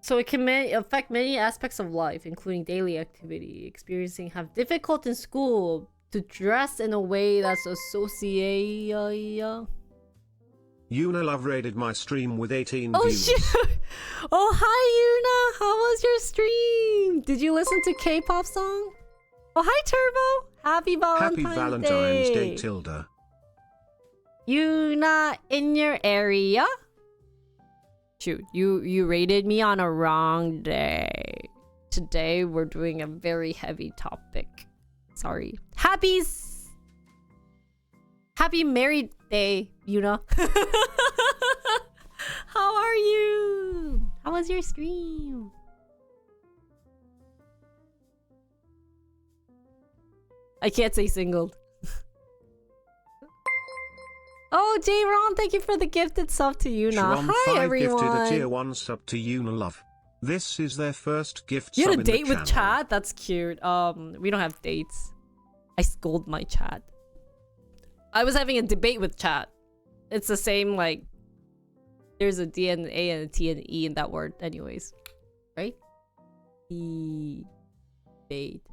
So it can affect many aspects of life, including daily activity, experiencing have difficult in school to dress in a way that's associated. Unalove rated my stream with 18 Oh views. shoot! Oh hi Yuna, how was your stream? Did you listen to K-pop song? Oh hi Turbo, happy Valentine's, Happy Valentine's Day, Tilda. Yuna in your area? Shoot, you rated me on a wrong day. Today we're doing a very heavy topic. Sorry. Happy married day, Yuna. How are you? How was your stream? I can't say singled. Oh, J Ron, thank you for the gifted sub to Yuna. Sharon Hi 5 everyone. gifted a tier 1 sub to Unalove. This is their first gift You sub had a in the date with channel. chat? That's cute. We don't have dates. I scold my chat. I was having a debate with chat. It's the same, like, there's a D and an A and a T and an E in that word anyways. Right? Debate.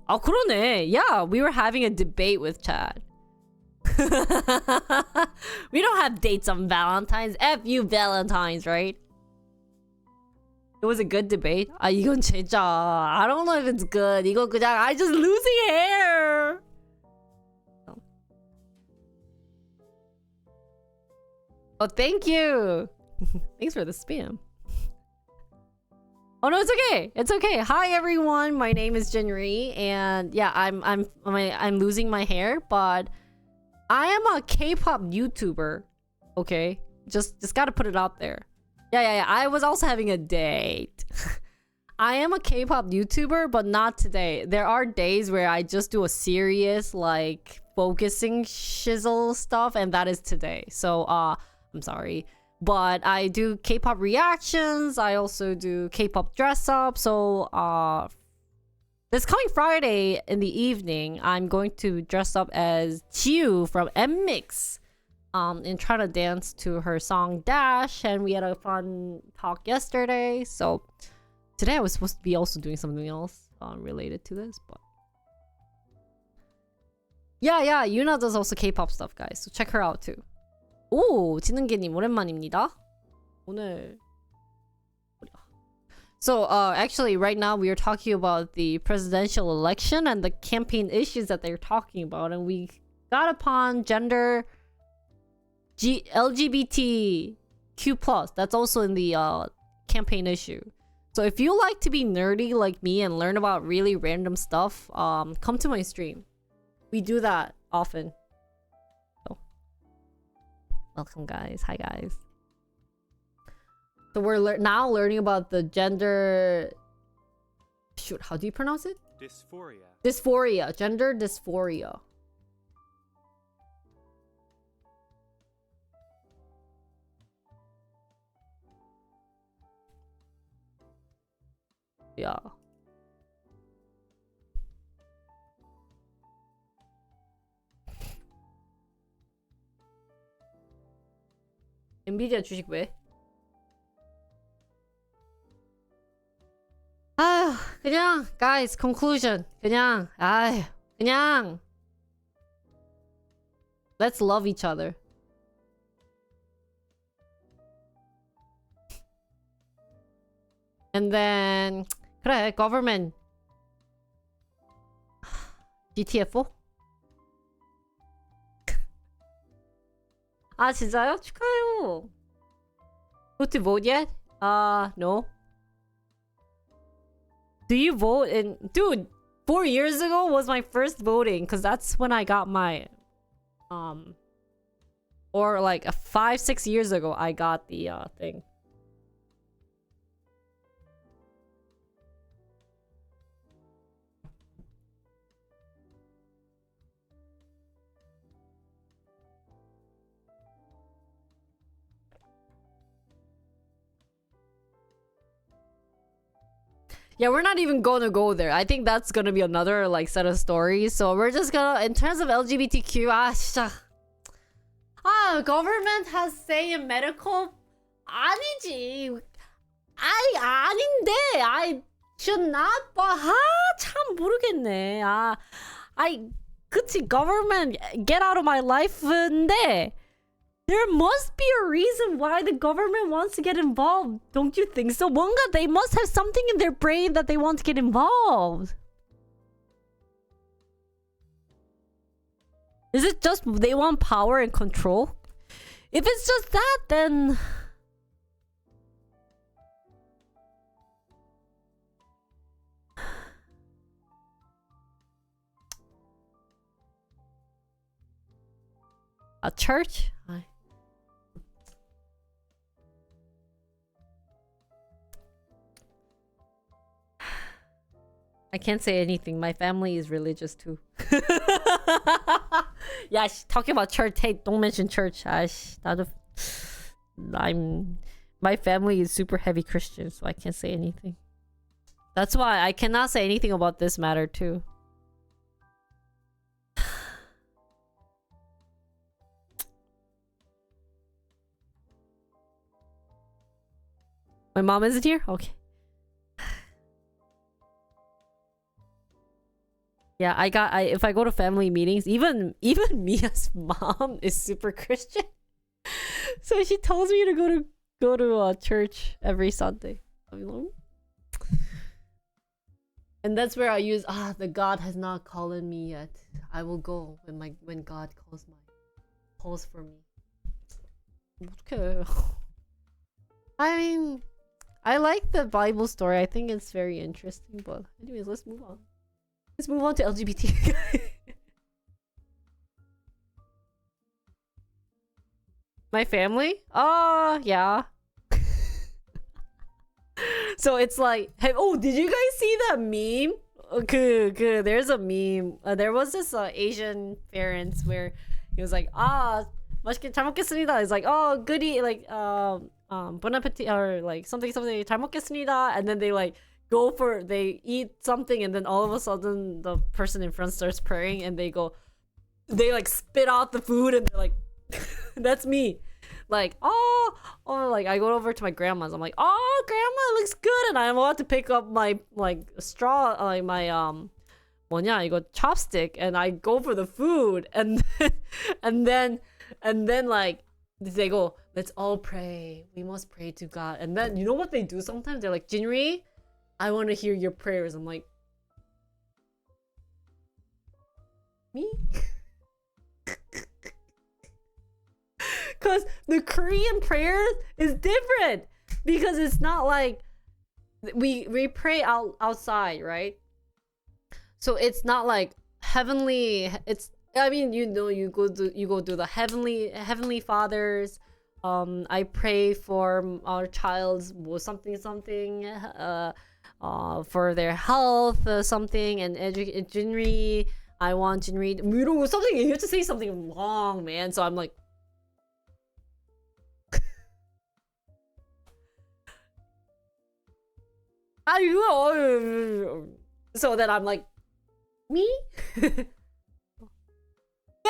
아, 그러네. Yeah, we were having a debate with chat. We don't have dates on Valentine's. F you Valentine's, right? It was a good debate. 아, 이건 진짜 I don't know if it's good. 이거 그냥 I just losing hair. Oh, thank you. Thanks for the spam. Oh no, it's okay. It's okay. Hi everyone. My name is Jinri, and yeah, I'm losing my hair, but I am a K-pop YouTuber. Okay, just gotta put it out there. Yeah. I was also having a date. I am a K-pop YouTuber, but not today. There are days where I just do a serious, like, focusing shizzle stuff, and that is today. So, I'm sorry. But I do K-pop reactions. I also do K-pop dress up. So, this coming Friday in the evening, I'm going to dress up as Chiu from M-Mix. And try to dance to her song Dash, and we had a fun talk yesterday. So today I was supposed to be also doing something else related to this, but yeah, Yuna does also K-pop stuff, guys. So check her out too. 오, 지능계님 오랜만입니다. 오늘. So actually right now we are talking about the presidential election and the campaign issues that they're talking about, and we got upon LGBTQ Q+. That's also in the campaign issue. So if you like to be nerdy like me and learn about really random stuff, come to my stream. We do that often. So, welcome guys. Hi guys. So we're now learning about the gender... Shoot, how do you pronounce it? Dysphoria. Dysphoria. Gender dysphoria. Yeah. 엔비디아 주식 왜? 아휴, 그냥 guys conclusion. 그냥 그냥 let's love each other. And then 그래, government GTFO? 아 진짜요? 축하해요. Go to vote yet? No. Do you vote in... Dude, 4 years ago was my first voting, because that's when I got my... Or like 5-6 years ago, I got the thing. Yeah, we're not even gonna go there. I think that's gonna be another like set of stories. So we're just gonna, in terms of LGBTQ, 진짜. Government has say in medical? 아니지. 아닌데. I should not. 참 모르겠네. 그치, government get out of my life인데. There must be a reason why the government wants to get involved. Don't you think so? 뭔가 they must have something in their brain that they want to get involved. Is it just they want power and control? If it's just that, then... A church? I can't say anything. My family is religious too. Yeah, talking about church. Hey, don't mention church. My family is super heavy Christian, so I can't say anything. That's why I cannot say anything about this matter too. My mom isn't here? Okay. Yeah, if I go to family meetings, even Mia's mom is super Christian. So she tells me to go to church every Sunday. And that's where I use the God has not called me yet. I will go when God calls for me. Okay. I mean, I like the Bible story. I think it's very interesting, but anyways, let's move on. Let's move on to LGBT. My family? Yeah. So it's like, hey, did you guys see that meme? Good. There's a meme. There was this Asian parents where he was like, 맛있게 잘 먹겠습니다. It's like, goody, like, bon appetit, or like something, 잘 먹겠습니다. And then they like they eat something, and then all of a sudden the person in front starts praying, and they like spit out the food, and they're like, that's me. Like, like I go over to my grandma's. I'm like, grandma, it looks good, and I'm about to pick up my like straw, like my 뭐냐 이거 chopstick, and I go for the food, and then like they go, let's all pray. We must pray to God. And then you know what they do sometimes? They're like, Jinri, I want to hear your prayers. I'm like, me? Because the Korean prayers is different. Because it's not like we pray outside, right? So it's not like heavenly. It's, I mean, you know, you go to the heavenly fathers. I pray for our child's something for their health, something, and Jinri. I want Jinri. Something, you have to say something long, man. So I'm like, so then I'm like, me? Yeah,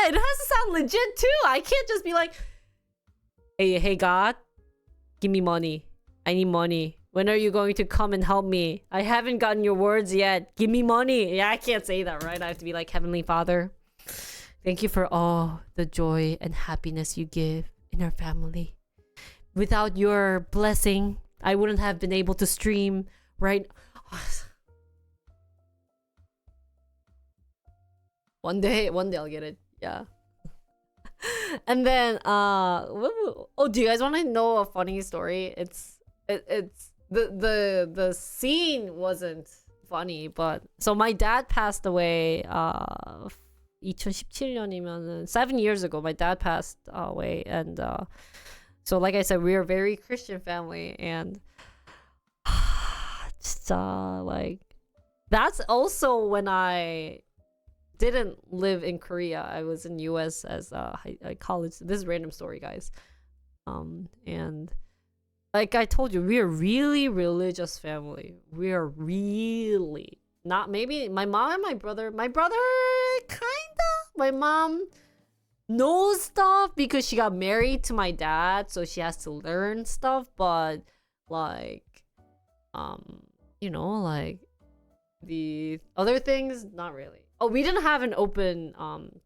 it has to sound legit too. I can't just be like, hey God, give me money. I need money. When are you going to come and help me? I haven't gotten your words yet. Give me money. Yeah, I can't say that, right? I have to be like, Heavenly Father, thank you for all the joy and happiness you give in our family. Without your blessing, I wouldn't have been able to stream, right? One day I'll get it. Yeah. And then do you guys want to know a funny story? It's the scene wasn't funny, but so my dad passed away 2017년이면은 7 years ago. My dad passed away, and so like I said, we are a very Christian family, and just like that's also when I didn't live in Korea. I was in US as a college. This is a random story, guys. And like I told you, we are really religious family. We are really not, maybe my mom and my brother kinda. My mom knows stuff because she got married to my dad, so she has to learn stuff, but like you know, like the other things, not really. Oh, we didn't have an open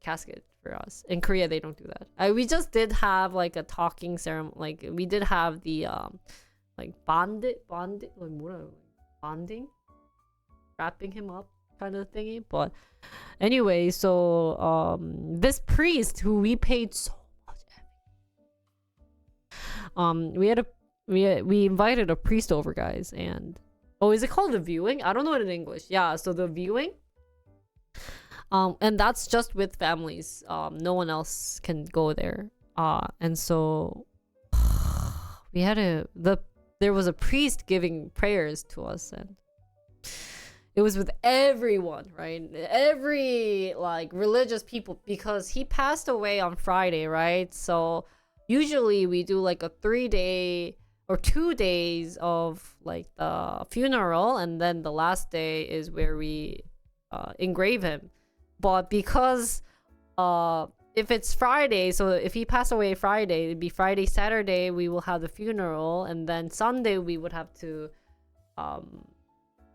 casket for us. In Korea, they don't do that. We just did have like a talking ceremony. Like we did have the like bonding, like bonding, wrapping him up kind of thingy. But anyway, so this priest who we paid so much, we invited a priest over, guys, and is it called the viewing? I don't know it in English. Yeah, so the viewing. And that's just with families. No one else can go there. And so there was a priest giving prayers to us, and it was with everyone, right? Every like religious people, because he passed away on Friday, right? So usually we do like a 3-day or 2 days of like the funeral, and then the last day is where we engrave him. But because if it's Friday, so if he passed away Friday, it'd be Friday, Saturday, we will have the funeral, and then Sunday we would have to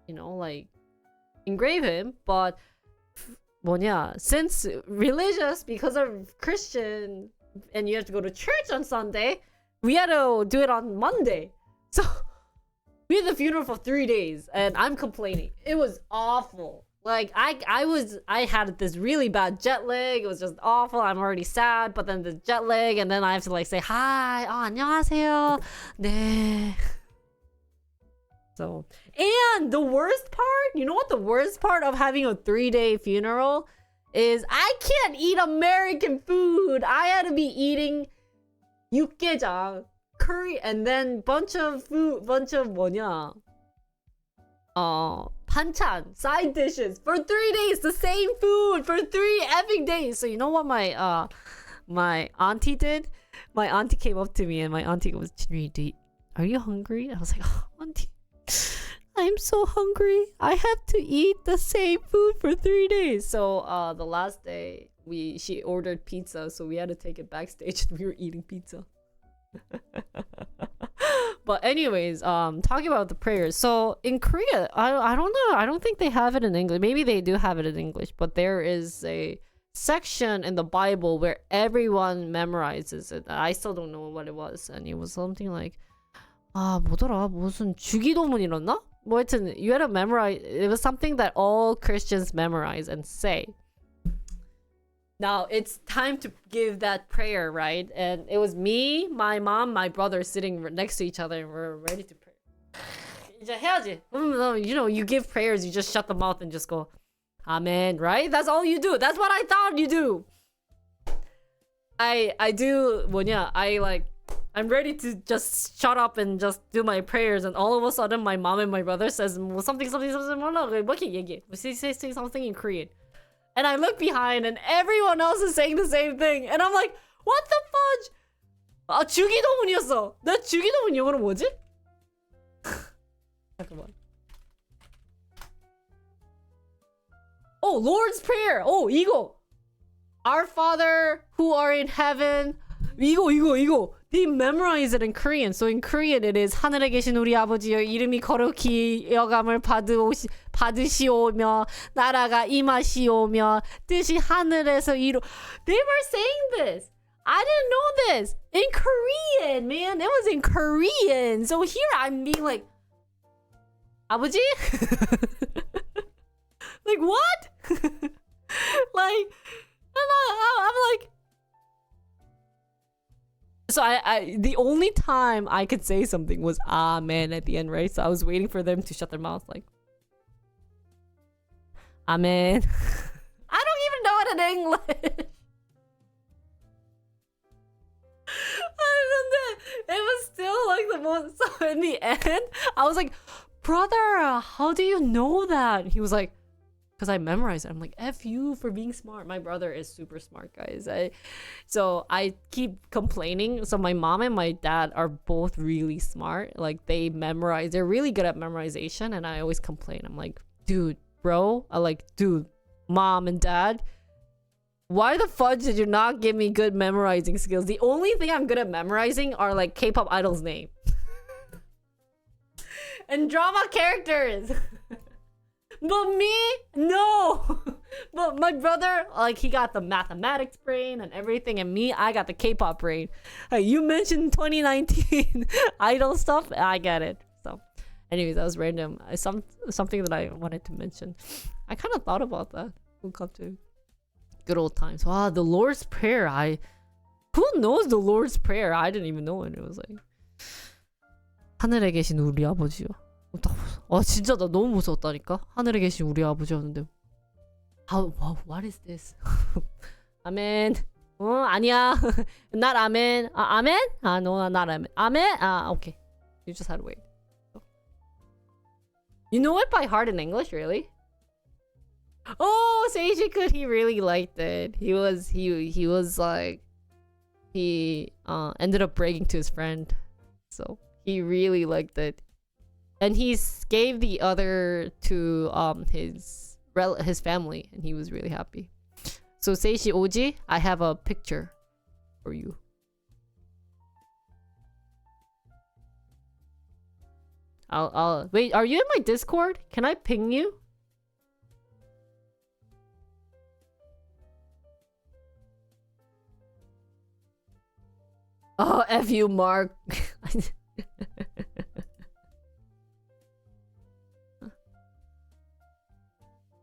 you know, like engrave him. But since religious, because of Christian, and you have to go to church on Sunday, we had to do it on Monday. So we had the funeral for 3 days, and I'm complaining. It was awful. Like I had this really bad jet lag. It was just awful. I'm already sad, but then the jet lag, and then I have to like say hi. 안녕하세요. 네. So, and the worst part, you know what the worst part of having a 3-day funeral is? I can't eat American food. I had to be eating 육개장, curry, and then bunch of 반찬, side dishes for 3 days, the same food for 3 effing days. So you know what my auntie did? My auntie came up to me, and my auntie goes, "Jinri, are you hungry?" I was like, "Oh, auntie, I'm so hungry. I have to eat the same food for 3 days." So the last day she ordered pizza, so we had to take it backstage, and we were eating pizza. But anyways, talking about the prayers. So in Korea, I don't know. I don't think they have it in English. Maybe they do have it in English, but there is a section in the Bible where everyone memorizes it. I still don't know what it was, and it was something like 뭐더라? 무슨 주기도문이었나? 뭐 하여튼 you had to memorize. It was something that all Christians memorize and say. Now it's time to give that prayer, right? And it was me, my mom, my brother sitting next to each other, and we're ready to pray. 이제 해야지. You know, you give prayers, you just shut the mouth and just go, Amen, right? That's all you do. That's what I thought you do. I do 뭐냐? I'm ready to just shut up and just do my prayers, and all of a sudden my mom and my brother says 뭐 something 뭐렇게 얘기해. Say something in Korean. And I look behind and everyone else is saying the same thing. And I'm like, what the fudge? 아, 주기도문이었어. 내 주기도문 영어로 뭐지? 잠깐만. Oh, Lord's Prayer. Oh, 이거. Our Father who are in heaven. 이거. They memorize it in Korean. So in Korean it is 하늘에 계신 우리 아버지여 이름이 거룩히 여감을 받으시오며 나라가 임하시오며 뜻이 하늘에서 이루. They were saying this. I didn't know this. In Korean, man. It was in Korean. So here I'm being like, 아버지? Like what? Like, and I'm like, so I the only time I could say something was amen at the end, right? So I was waiting for them to shut their mouth, like, amen. I don't even know it in English. It was still like the most. So in the end, I was like, brother, how do you know that? He was like, because I memorized it. I'm like, F you for being smart. My brother is super smart, guys. So I keep complaining. So my mom and my dad are both really smart. Like they memorize. They're really good at memorization. And I always complain. I'm like, dude, bro. Dude, mom and dad. Why the fudge did you not give me good memorizing skills? The only thing I'm good at memorizing are like K-pop idols' name. And drama characters. But me, no. But my brother, like he got the mathematics brain and everything, and me, I got the K-pop brain. You mentioned 2019 idol stuff, I get it. So, anyways, that was random. Something that I wanted to mention. I kind of thought about that. We'll come to good old times. Wow, the Lord's Prayer. Who knows the Lord's Prayer? I didn't even know it. It was like 하늘에 계신 우리 아버지요. 진짜 나 너무 무서웠다니까. 하늘에 계신 우리 아버지였는데. What is this? 아멘. 아니야. Not 아멘. 아멘? No, not 아멘. 아멘? Okay. You just had to wait. You know it by heart in English, really? Oh, Seiji could. He really liked it. He was like, he ended up bragging to his friend, so he really liked it. And he gave the other to his family, and he was really happy. So Seishi Oji, I have a picture for you. I'll wait. Are you in my Discord? Can I ping you? Oh, F you, Mark.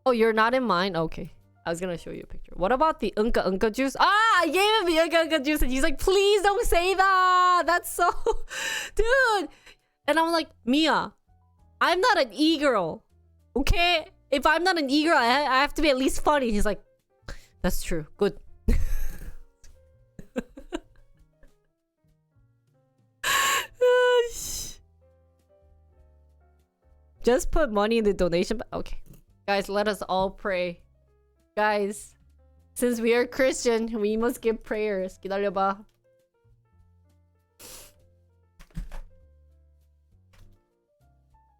Oh, you're not in mine? Okay. I was gonna show you a picture. What about the Unka juice? I gave him the Unka juice and he's like, please don't say that. That's so... Dude. And I'm like, Mia, I'm not an e-girl. Okay? If I'm not an e-girl, I have to be at least funny. He's like, that's true. Good. Just put money in the donation. Okay. Guys, let us all pray. Guys, since we are Christian, we must give prayers. 기다려봐.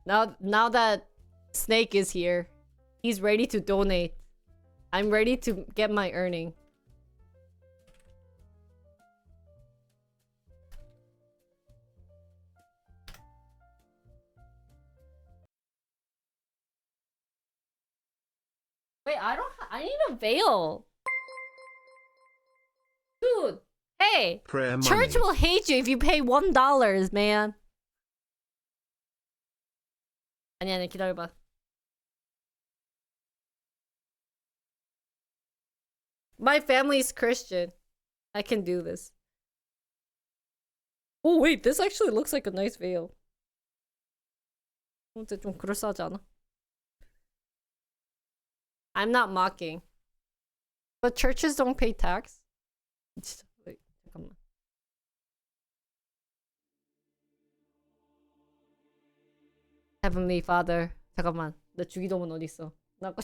Now that Snake is here, he's ready to donate. I'm ready to get my earning. Wait, I need a veil. Dude, hey. Prayer Church money. will hate you if you pay $1, man. 아니, 기다려봐. My family's Christian. I can do this. Oh wait, this actually looks like a nice veil. 근데 좀 그럴싸하지 않아? I'm not mocking. But churches don't pay tax. 진짜, wait, 잠깐만. Heavenly Father. 잠깐만. 내 주기도문 어디 있어? 나 아까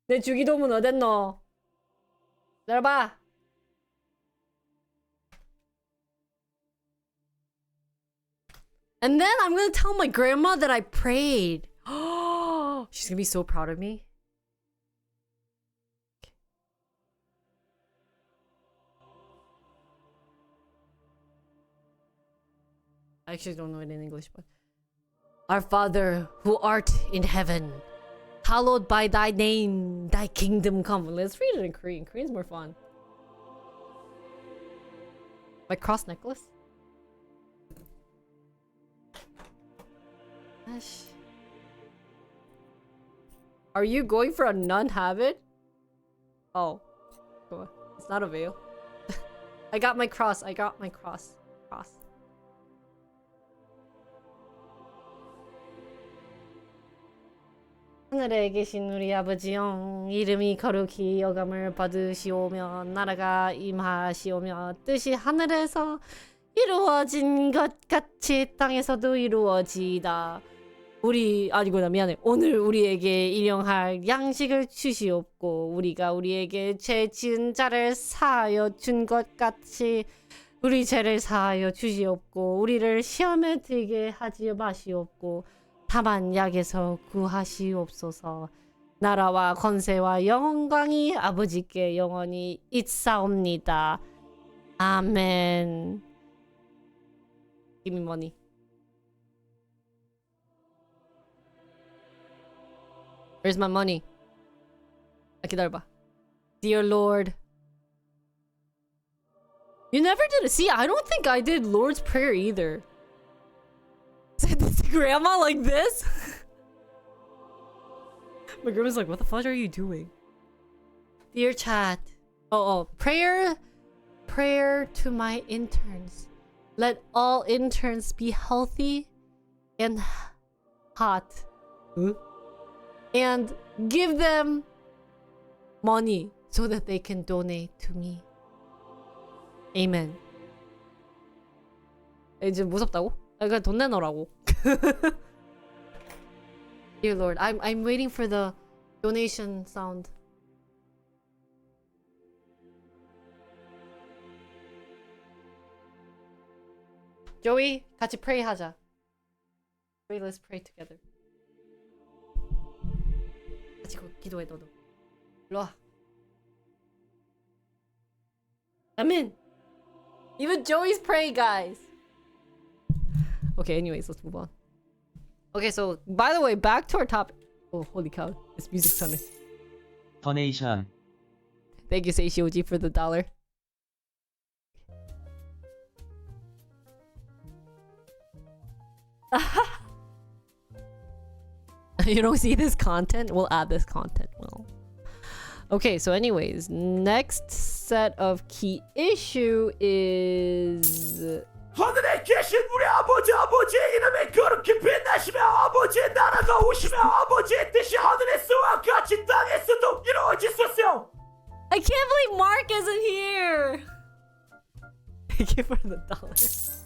내 주기도문 어딨노? 열어봐. And then I'm gonna tell my grandma that I prayed. She's gonna be so proud of me. I actually don't know it in English, but Our Father who art in heaven, hallowed by thy name, thy kingdom come. Let's read it in Korean. Korean's more fun. My cross necklace? Gosh. Are you going for a nun habit? Oh. It's not a veil. I got my cross. I got my cross. 하늘에 계신 우리 아버지여, 이름이 거룩히 여김을 받으시오며 나라가 임하시오며 뜻이 하늘에서 이루어진 것 같이 땅에서도 이루어지이다. 미안해. 오늘 우리에게 일용할 양식을 주시옵고 우리가 우리에게 죄 지은 자를 사하여 준 것 같이 우리 죄를 사하여 주시옵고 우리를 시험에 들게 하지 마시옵고 다만 약에서 구하시옵소서. 나라와 권세와 영광이 아버지께 영원히 있사옵니다. 아멘. Give me money. Where's my money? 기다려봐. Dear Lord. You never did it. See, I don't think I did Lord's Prayer either. Said this to grandma like this? My grandma's like, what the fuck are you doing? Dear chat. Prayer to my interns. Let all interns be healthy and hot. And give them money so that they can donate to me. Amen. 이제 무섭다고? 그냥 돈 내놓으라고. Dear Lord, I'm waiting for the donation sound. Joey, 같이 pray 하자. Joey, let's pray together. 같이 기도해 너도. 일로 와. Amen. Even Joey's praying, guys. Okay, anyways, let's move on. Okay, so by the way, back to our topic. Oh, holy cow! This music sounded. Donation. Thank you, Seishioji, for the $1. You don't see this content? We'll add this content. Well, okay. So, anyways, next set of key issue is. 하늘에 계신 우리 아버지의 이름이 거룩히 빛나시며 아버지의 나라가 오시며 아버지의 뜻이 하늘에서와 같이 땅에서도 이루어지소서. I can't believe Mark isn't here. Thank you for the $1.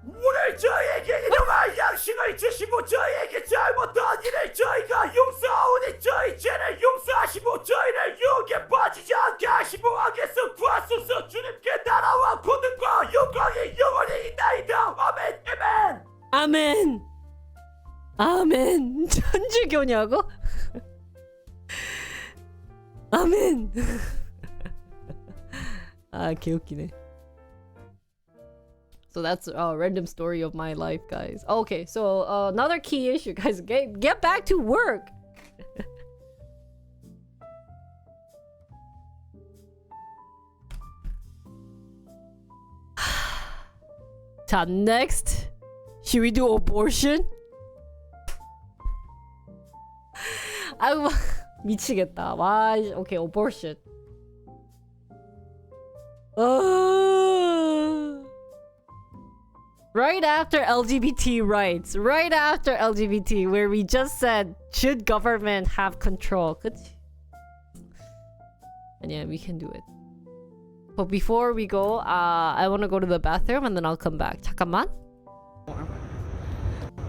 오늘 저희에게 일용할 양식을 주시고 저희에게 잘못한 일을 저희가 용서하오니 저희 죄를 용서하시고 저희를 유혹에 빠지지 않게 하시고 악에서 구하소서. 주님께 나라와 권능과 영광이 영원히 있나이다. 아멘. 아멘. 아멘. 천주교냐고? 아멘. 아, 개웃기네. So that's a random story of my life, guys. Okay, so another key issue, guys. Get back to work. 자, next. Should we do abortion? 아이고, 미치겠다. 와, okay, abortion. Right after LGBT rights, right after LGBT, where we just said, should government have control? 그치? And yeah, we can do it. But before we go, I want to go to the bathroom and then I'll come back. 잠깐만.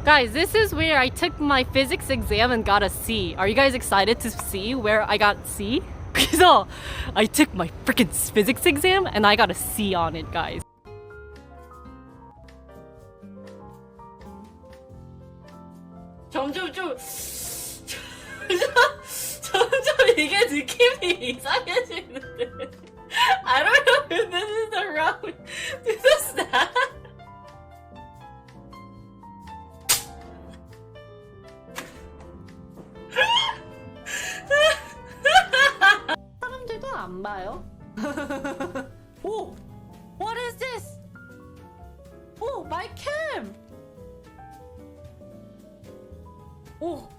Guys, this is where I took my physics exam and got a C. Are you guys excited to see where I got C? 그래서 I took my freaking physics exam and I got a C on it, guys. 점점 이게 느낌이 이상해지는데. I don't know if this is the wrong. This is that. 사람들도 안 봐요. 오, what is this? 오, my cam. 오.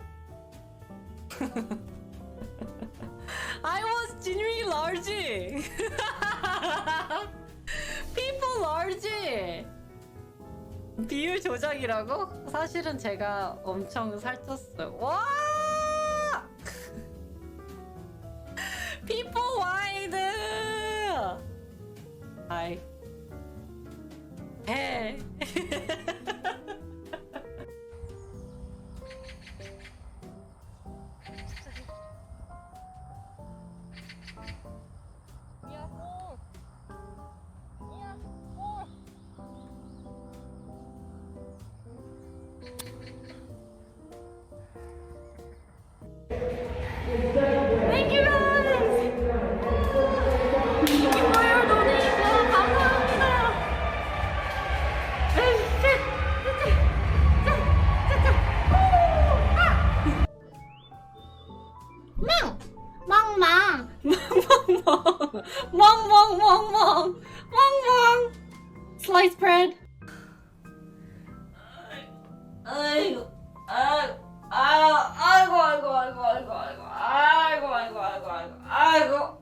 I was genuinely large. People large. 비율 조작이라고? 사실은 제가 엄청 살쪘어요. 와! People wide. Hi. Hey. Thank you guys! Thank you for your donation! 감사합니다! 멍멍 멍멍! Sliced bread! 아이고 계속?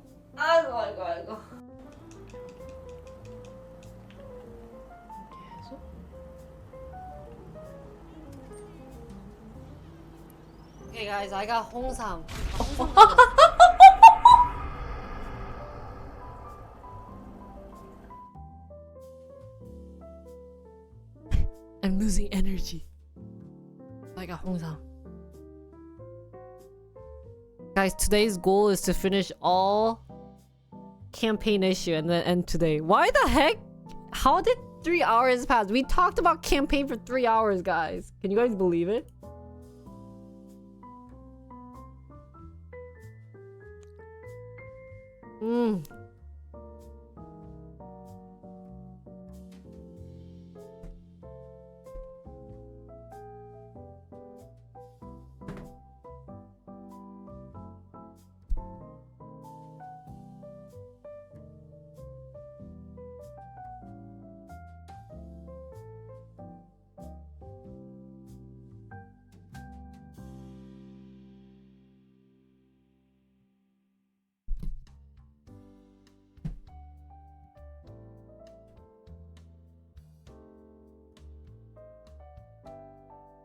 Okay guys, I got 홍삼. I'm losing energy. I got 홍삼. Guys, today's goal is to finish all campaign issue and then end today. Why the heck? How did 3 hours pass? We talked about campaign for 3 hours, guys. Can you guys believe it?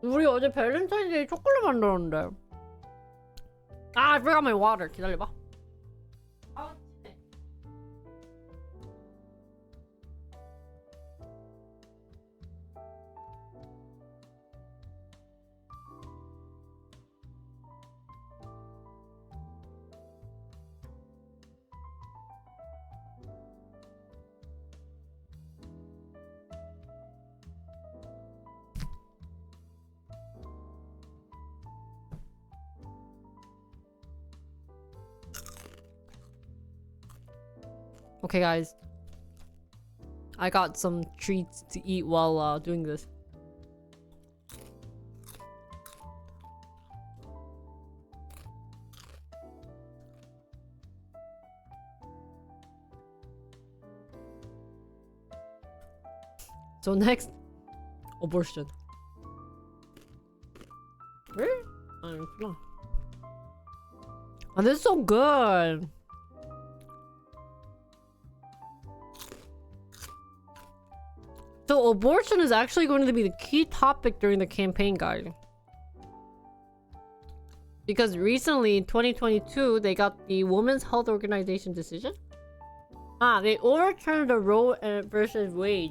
우리 어제 발렌타인데이 초콜릿 만들었는데. I forgot my water. 기다려봐. Okay, guys. I got some treats to eat while doing this. So next, abortion. Really? Oh, this is so good. So abortion is actually going to be the key topic during the campaign guide. Because recently, in 2022, they got the Women's Health Organization decision. They overturned the Roe versus Wade.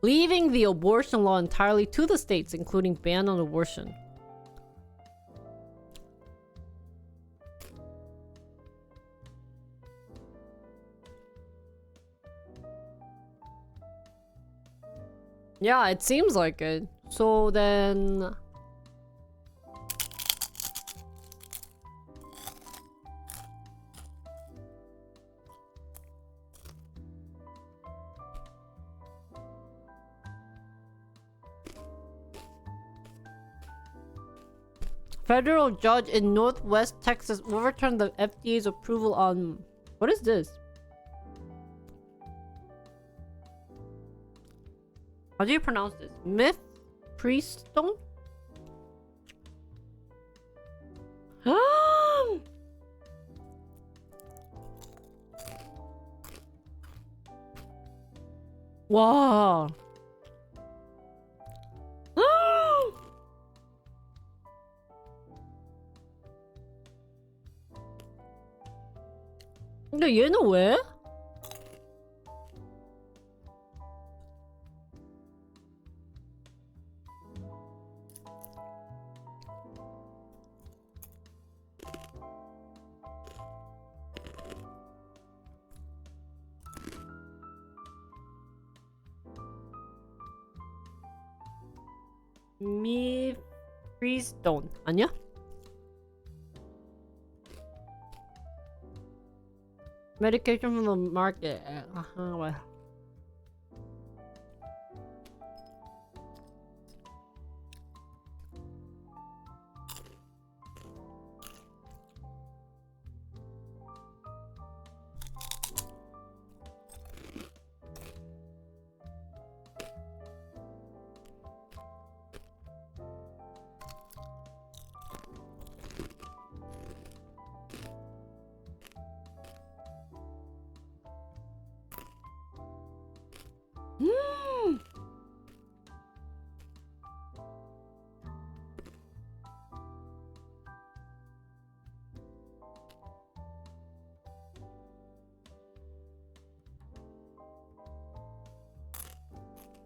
Leaving the abortion law entirely to the states, including ban on abortion. Yeah, it seems like it. So then... Federal judge in Northwest Texas overturned the FDA's approval on... What is this? How do you pronounce this? Mifepristone? Wow. 근데 얘는 왜? Mifepristone 아니야? Medication from the market. Well.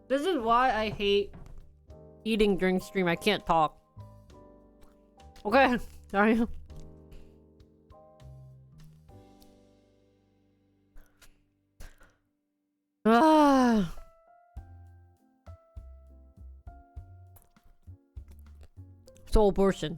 This is why I hate eating during stream. I can't talk. Okay, sorry. Ah. So abortion.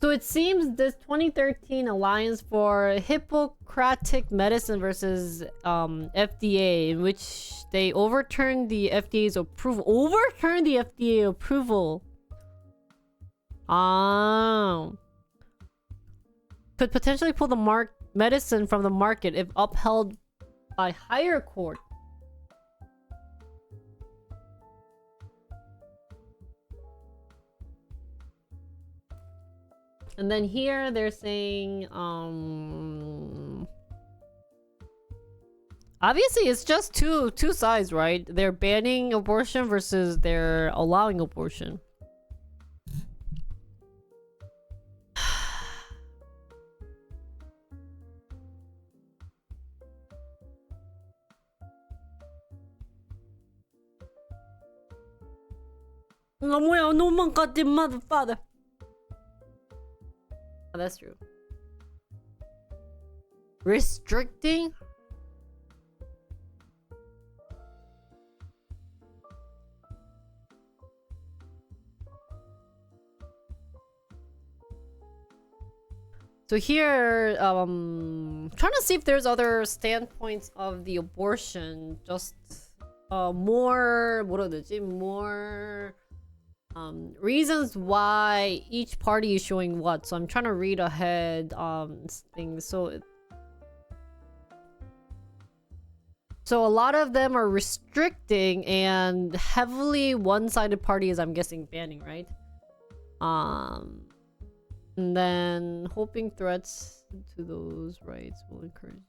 So it seems this 2013 Alliance for Hippocratic Medicine versus FDA, in which they overturned the FDA's approval. Overturned the FDA approval. Could potentially pull the medicine from the market if upheld by higher court. And then here they're saying, obviously it's just two sides, right? They're banning abortion versus they're allowing abortion. No one got the mother father. Oh, that's true. Restricting? So here, trying to see if there's other standpoints of the abortion. Just more, 뭐라 해야 되지? More reasons why each party is showing what. So I'm trying to read ahead things. So a lot of them are restricting, and heavily one-sided party is, I'm guessing, banning, right? And then hoping threats to those rights will encourage.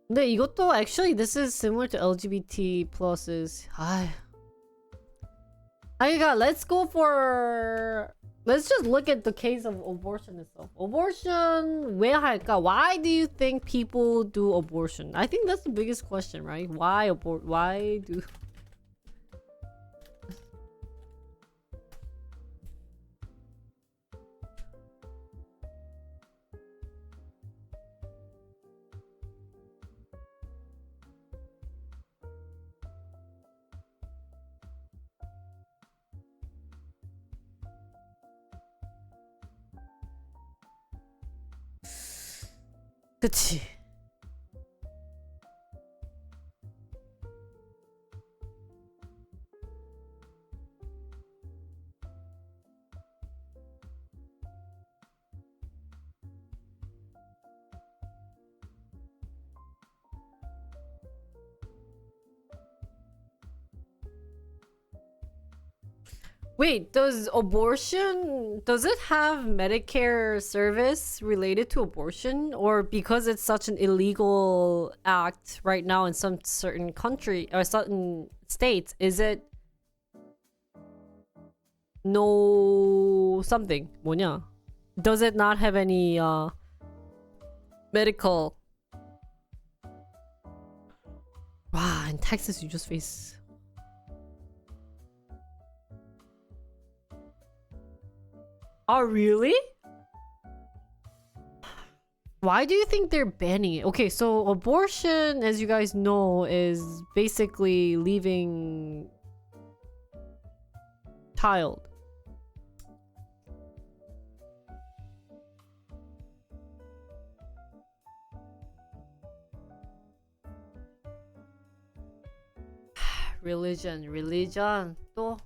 근데 이것도 actually this is similar to LGBT pluses. Let's go for. Let's just look at the case of abortion itself. Abortion 왜 할까? Why do you think people do abortion? I think that's the biggest question, right? Why abort? Why do? 그치. Wait, does it have Medicare service related to abortion? Or because it's such an illegal act right now in some certain country or certain states, is it no something? 뭐냐? Does it not have any medical? Wow, in Texas you just face. Oh, really? Why do you think they're banning it? Okay, so abortion, as you guys know, is basically leaving child. religion 또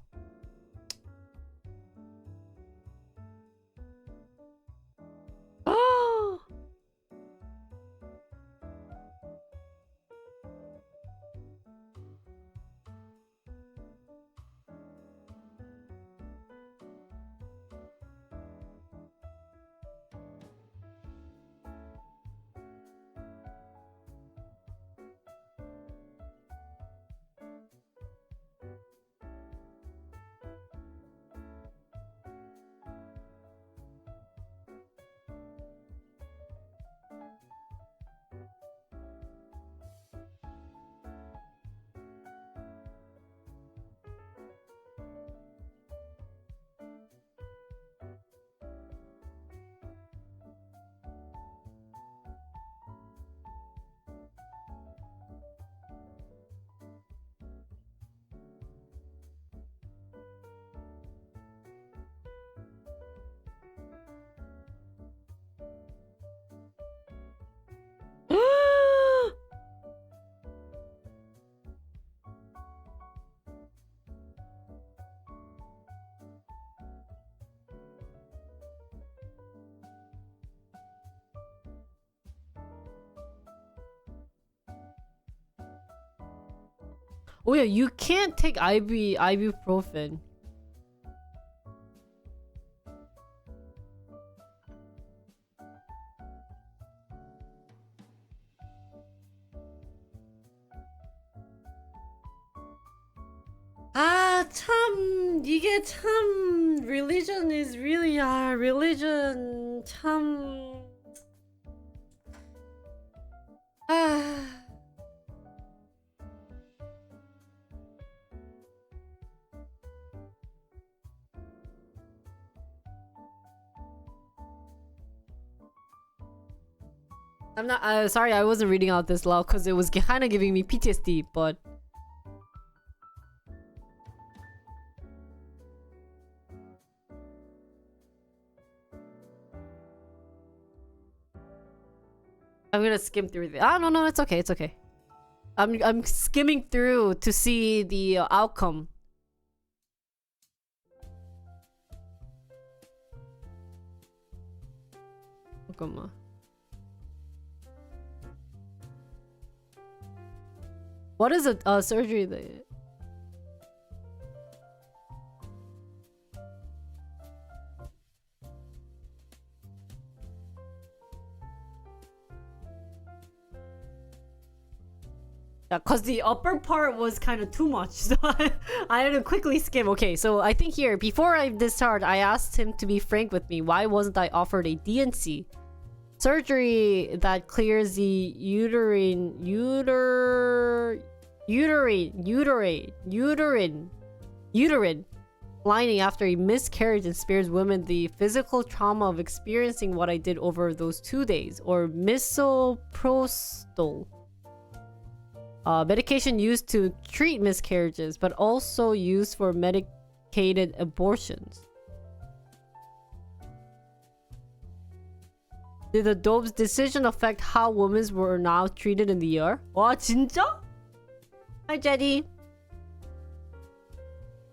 Oh yeah, you can't take ibuprofen. 이게 참 religion is really religion 참 I'm not sorry I wasn't reading out this loud because it was kind of giving me PTSD, but I'm gonna skim through the no, it's okay, it's okay. I'm skimming through to see the outcome. 잠깐만. What is a surgery that Yeah, cause the upper part was kind of too much, so I had to quickly skim. Okay, so I think here, before I discharged, I asked him to be frank with me. Why wasn't I offered a DNC surgery that clears the uterine lining after a miscarriage and spares women the physical trauma of experiencing what I did over those 2 days, or misoprostol. Medication used to treat miscarriages, but also used for medicated abortions. Did the dope's decision affect how women were now treated in the ER? 와 진짜? Hi Jetty.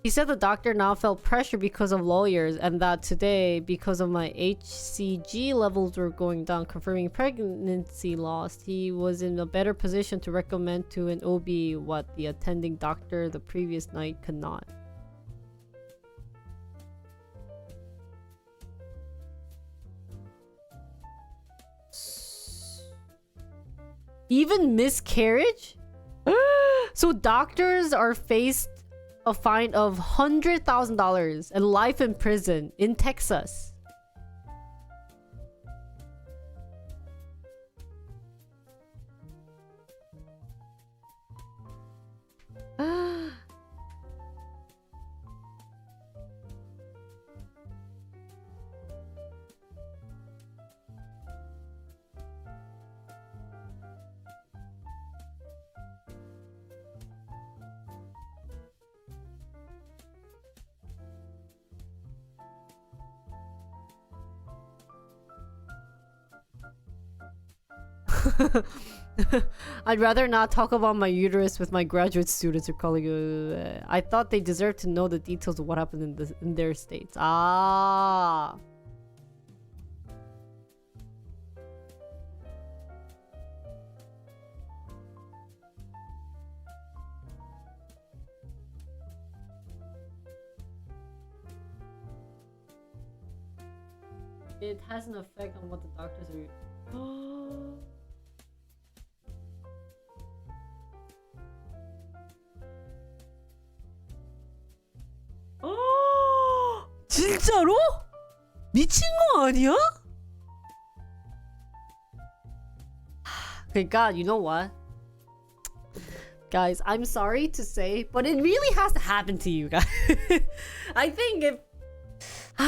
He said the doctor now felt pressure because of lawyers, and that today, because of my HCG levels were going down, confirming pregnancy loss, he was in a better position to recommend to an OB what the attending doctor the previous night could not. Even miscarriage? So doctors are faced a fine of $100,000 and life in prison in Texas. I'd rather not talk about my uterus with my graduate students or colleagues. I thought they deserved to know the details of what happened in their states. Ah. It has an effect on what the doctors are. 진짜로? 미친 거 아니야? 그러니까, you know what? Guys, I'm sorry to say, but it really has to happen to you guys. I think if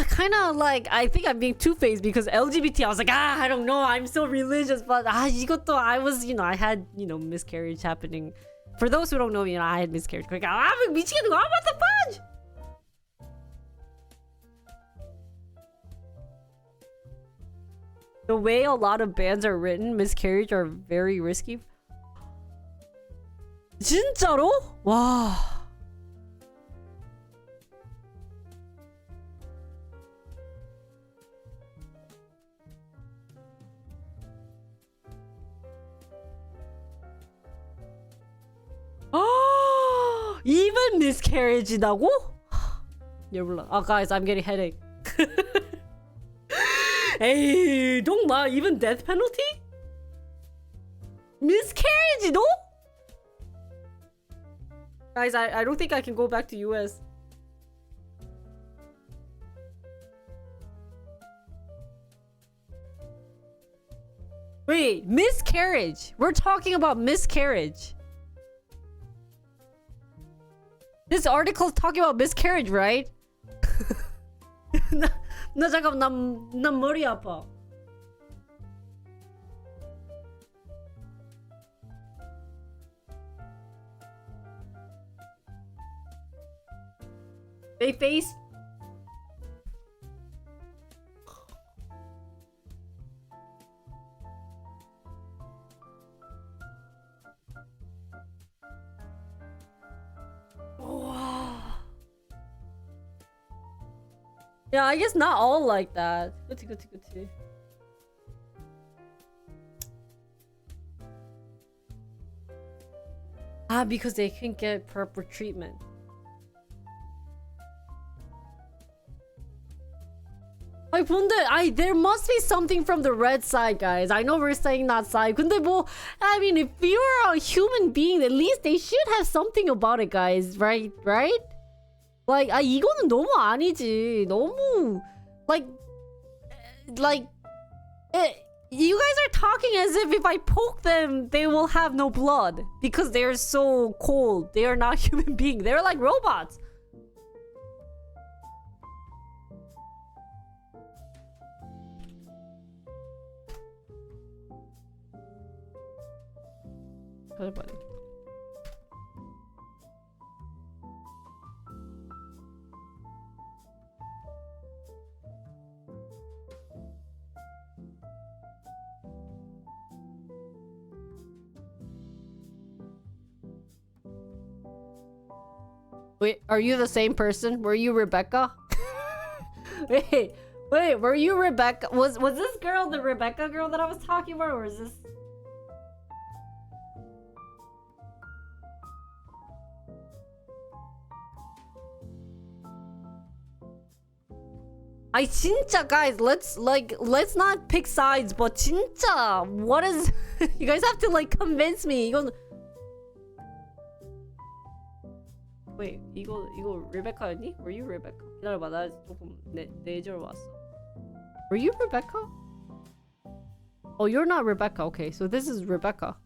kind of like, I think I'm being two-faced because LGBT, I was like, I don't know, I'm so religious, but 이것도 I was, I had, miscarriage happening. For those who don't know, I had miscarriage. 그러니까 미치겠는 거야, what the fudge? The way a lot of bans are written, miscarriage are very risky. 진짜로? 와. Even miscarriage이라고? 여러분, guys, I'm getting headache. Hey, don't lie. Even death penalty? Miscarriage, no? Guys, I don't think I can go back to US. Wait, miscarriage. We're talking about miscarriage. This article's talking about miscarriage, right? 나 잠깐 난 머리 아파. They face Yeah, I guess not all like that. 그치. Because they can get proper treatment. 아니 근데 there must be something from the red side, guys. I know we're saying that side. 근데 뭐 I mean if you're a human being, at least they should have something about it, guys. Right? Right? Like 이거는 너무 아니지. 너무 like you guys are talking as if I poke them, they will have no blood because they're so cold. They are not human beings. They're like robots. 잠깐만요. Wait, are you the same person? Were you Rebecca? wait, were you Rebecca? Was this girl the Rebecca girl that I was talking about, or is this? 진짜 guys, let's not pick sides, but 진짜 what is you guys have to like convince me. 이건 Wait, 이거 Rebecca였니? Were you Rebecca? 기다려봐, 나 조금 내절 왔어. Were you Rebecca? Oh, you're not Rebecca. Okay, so this is Rebecca.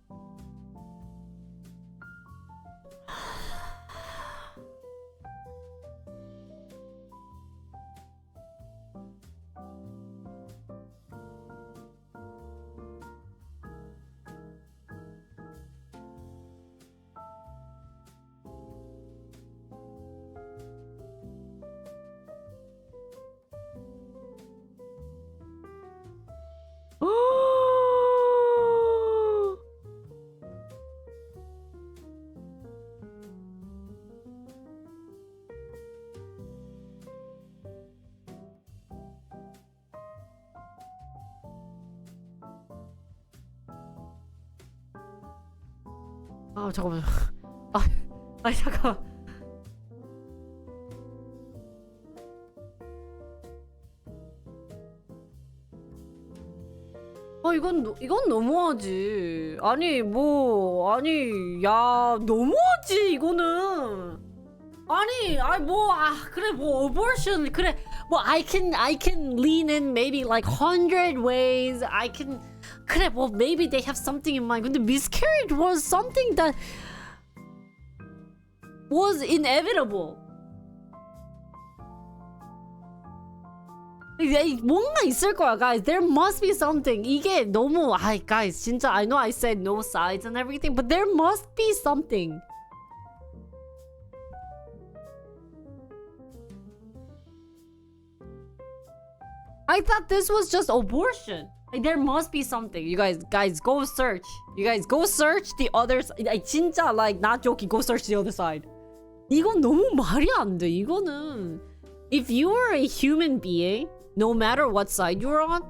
잠깐만요. 잠깐만. 이건 너무하지. 아니 야 너무하지 이거는. 그래 abortion 그래 I can lean in maybe like 100 ways. 그래 maybe they have something in mind. 근데 miscarriage was something that was inevitable. 뭔가 있을 거야, guys. There must be something. 이게 너무 guys, 진짜 I know I said no sides and everything, but there must be something. I thought this was just abortion. There must be something. You guys go search. You guys go search the other side. 진짜 not joking. Go search the other side. 이건 너무 말이 안 돼. 이거는 if you are a human being, no matter what side you're on,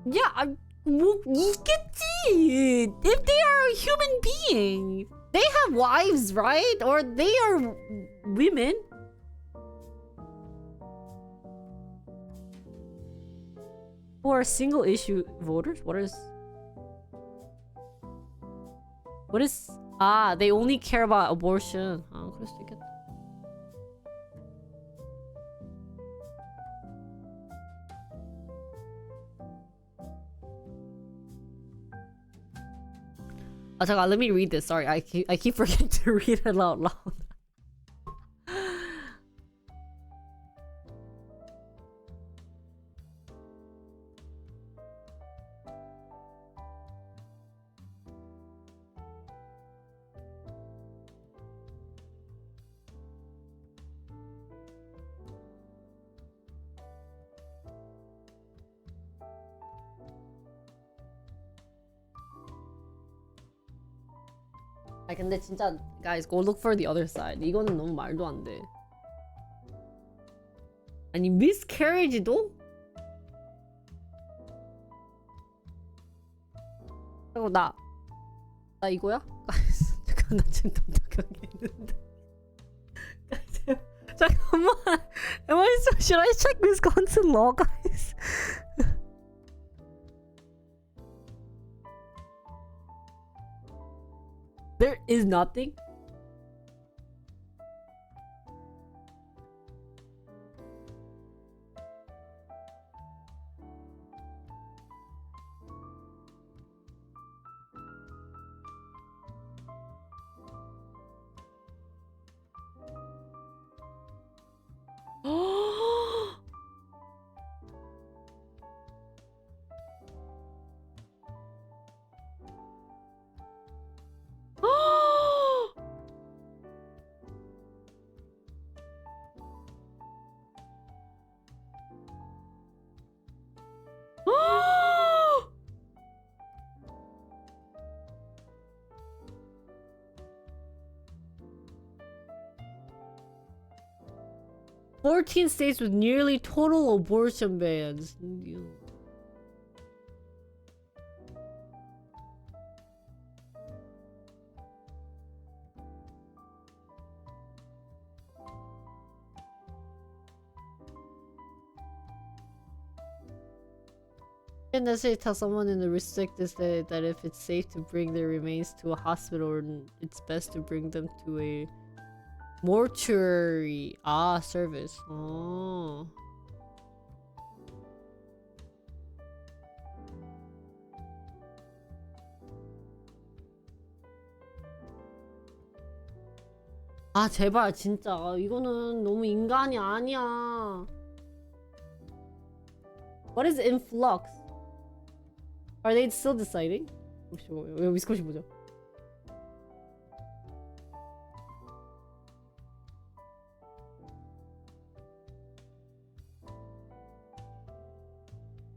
yeah, 뭐 있겠지. If they are a human being, they have wives, right? Or they are women. Or single issue voters? What is they only care about abortion. 그럴 수도 있겠다. 잠깐, let me read this. Sorry, I keep forgetting to read it out loud. 근데 진짜 guys go look for the other side. 이거는 너무 말도 안 돼. 아니 miscarriage도? 그리고 나 이거야? 나 지금 똑똑하게 했는데. 잠깐만. Am I so, should I check Wisconsin law, guys? There is nothing. "14 states with nearly total abortion bans." And let's say tell someone in the restricted state that if it's safe to bring their remains to a hospital, it's best to bring them to a mortuary service. Oh. 아 제발 진짜 이거는 너무 인간이 아니야. What is influx? Are they still deciding? 잠시만요. 위스콘신 보자.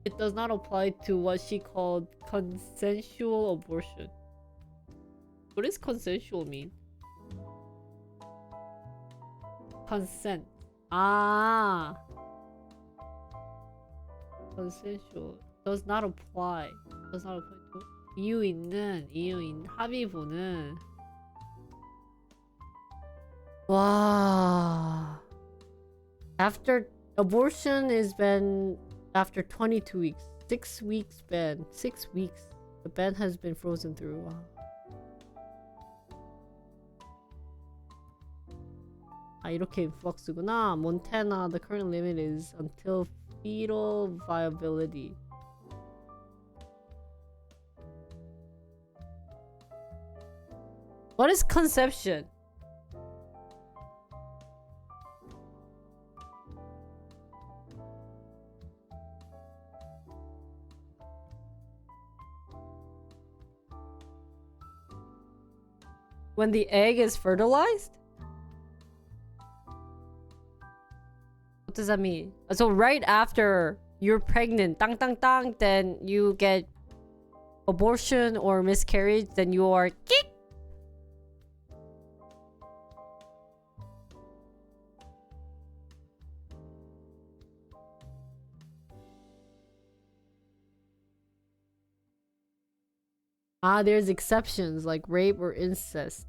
It does not apply to what she called consensual abortion. What does consensual mean? Consent. Consensual. Does not apply. Does not apply to 이유 있는 합의보는 와. After abortion is been after 22 weeks. 6 weeks ban. 6 weeks. The ban has been frozen through. 이렇게 influx구나. Montana, the current limit is until fetal viability. What is conception? When the egg is fertilized? What does that mean? So right after you're pregnant, then you get abortion or miscarriage, then you are kick. There's exceptions like rape or incest.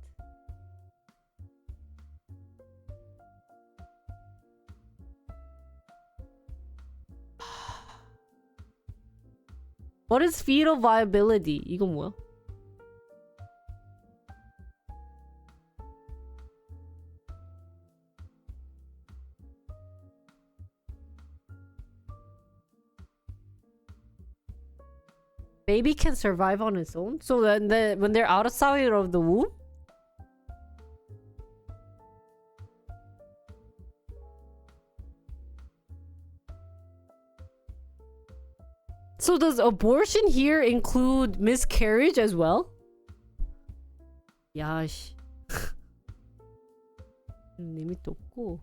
What is fetal viability? 이건 뭐야? Baby can survive on its own? So then when they're outside of the womb? So does abortion here include miscarriage as well? 야씨. 리미트 없고.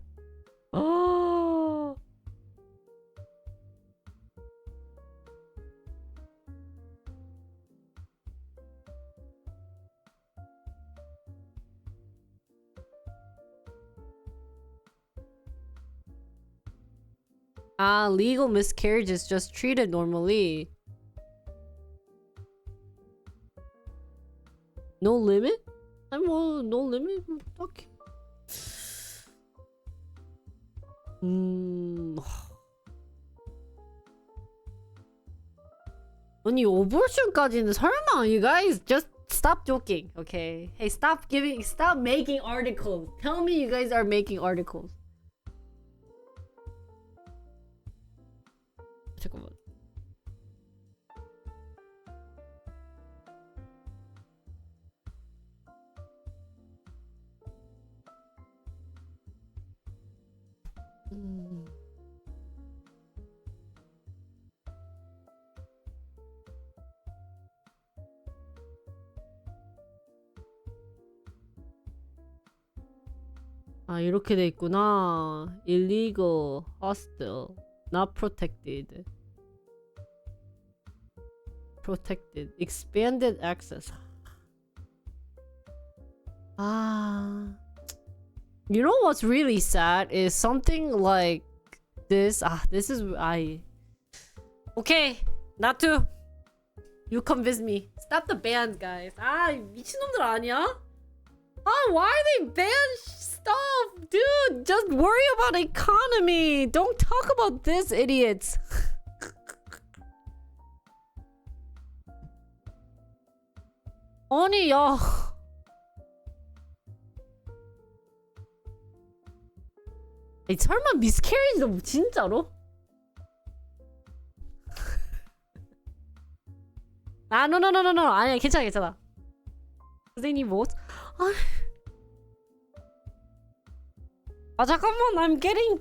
Legal miscarriage is just treated normally. No limit? 아니 뭐 no limit 뭐 딱히. 아니 오버션까지는 설마 you guys just stop joking, okay? Hey, stop making articles. Tell me you guys are making articles. 잠깐만. 아 이렇게 돼 있구나. Illegal, hostile, not protected, protected, expanded access. 아, you know what's really sad is something like this. This is okay, not to. You convince me. Stop the ban, guys. 미친놈들 아니야? Why they ban stuff? Dude, just worry about economy. Don't talk about this, idiots. 아니, 야. 설마 미스캐리지도 진짜로? no. 아니야, 괜찮아. 선생님 뭐? 잠깐만, I'm getting.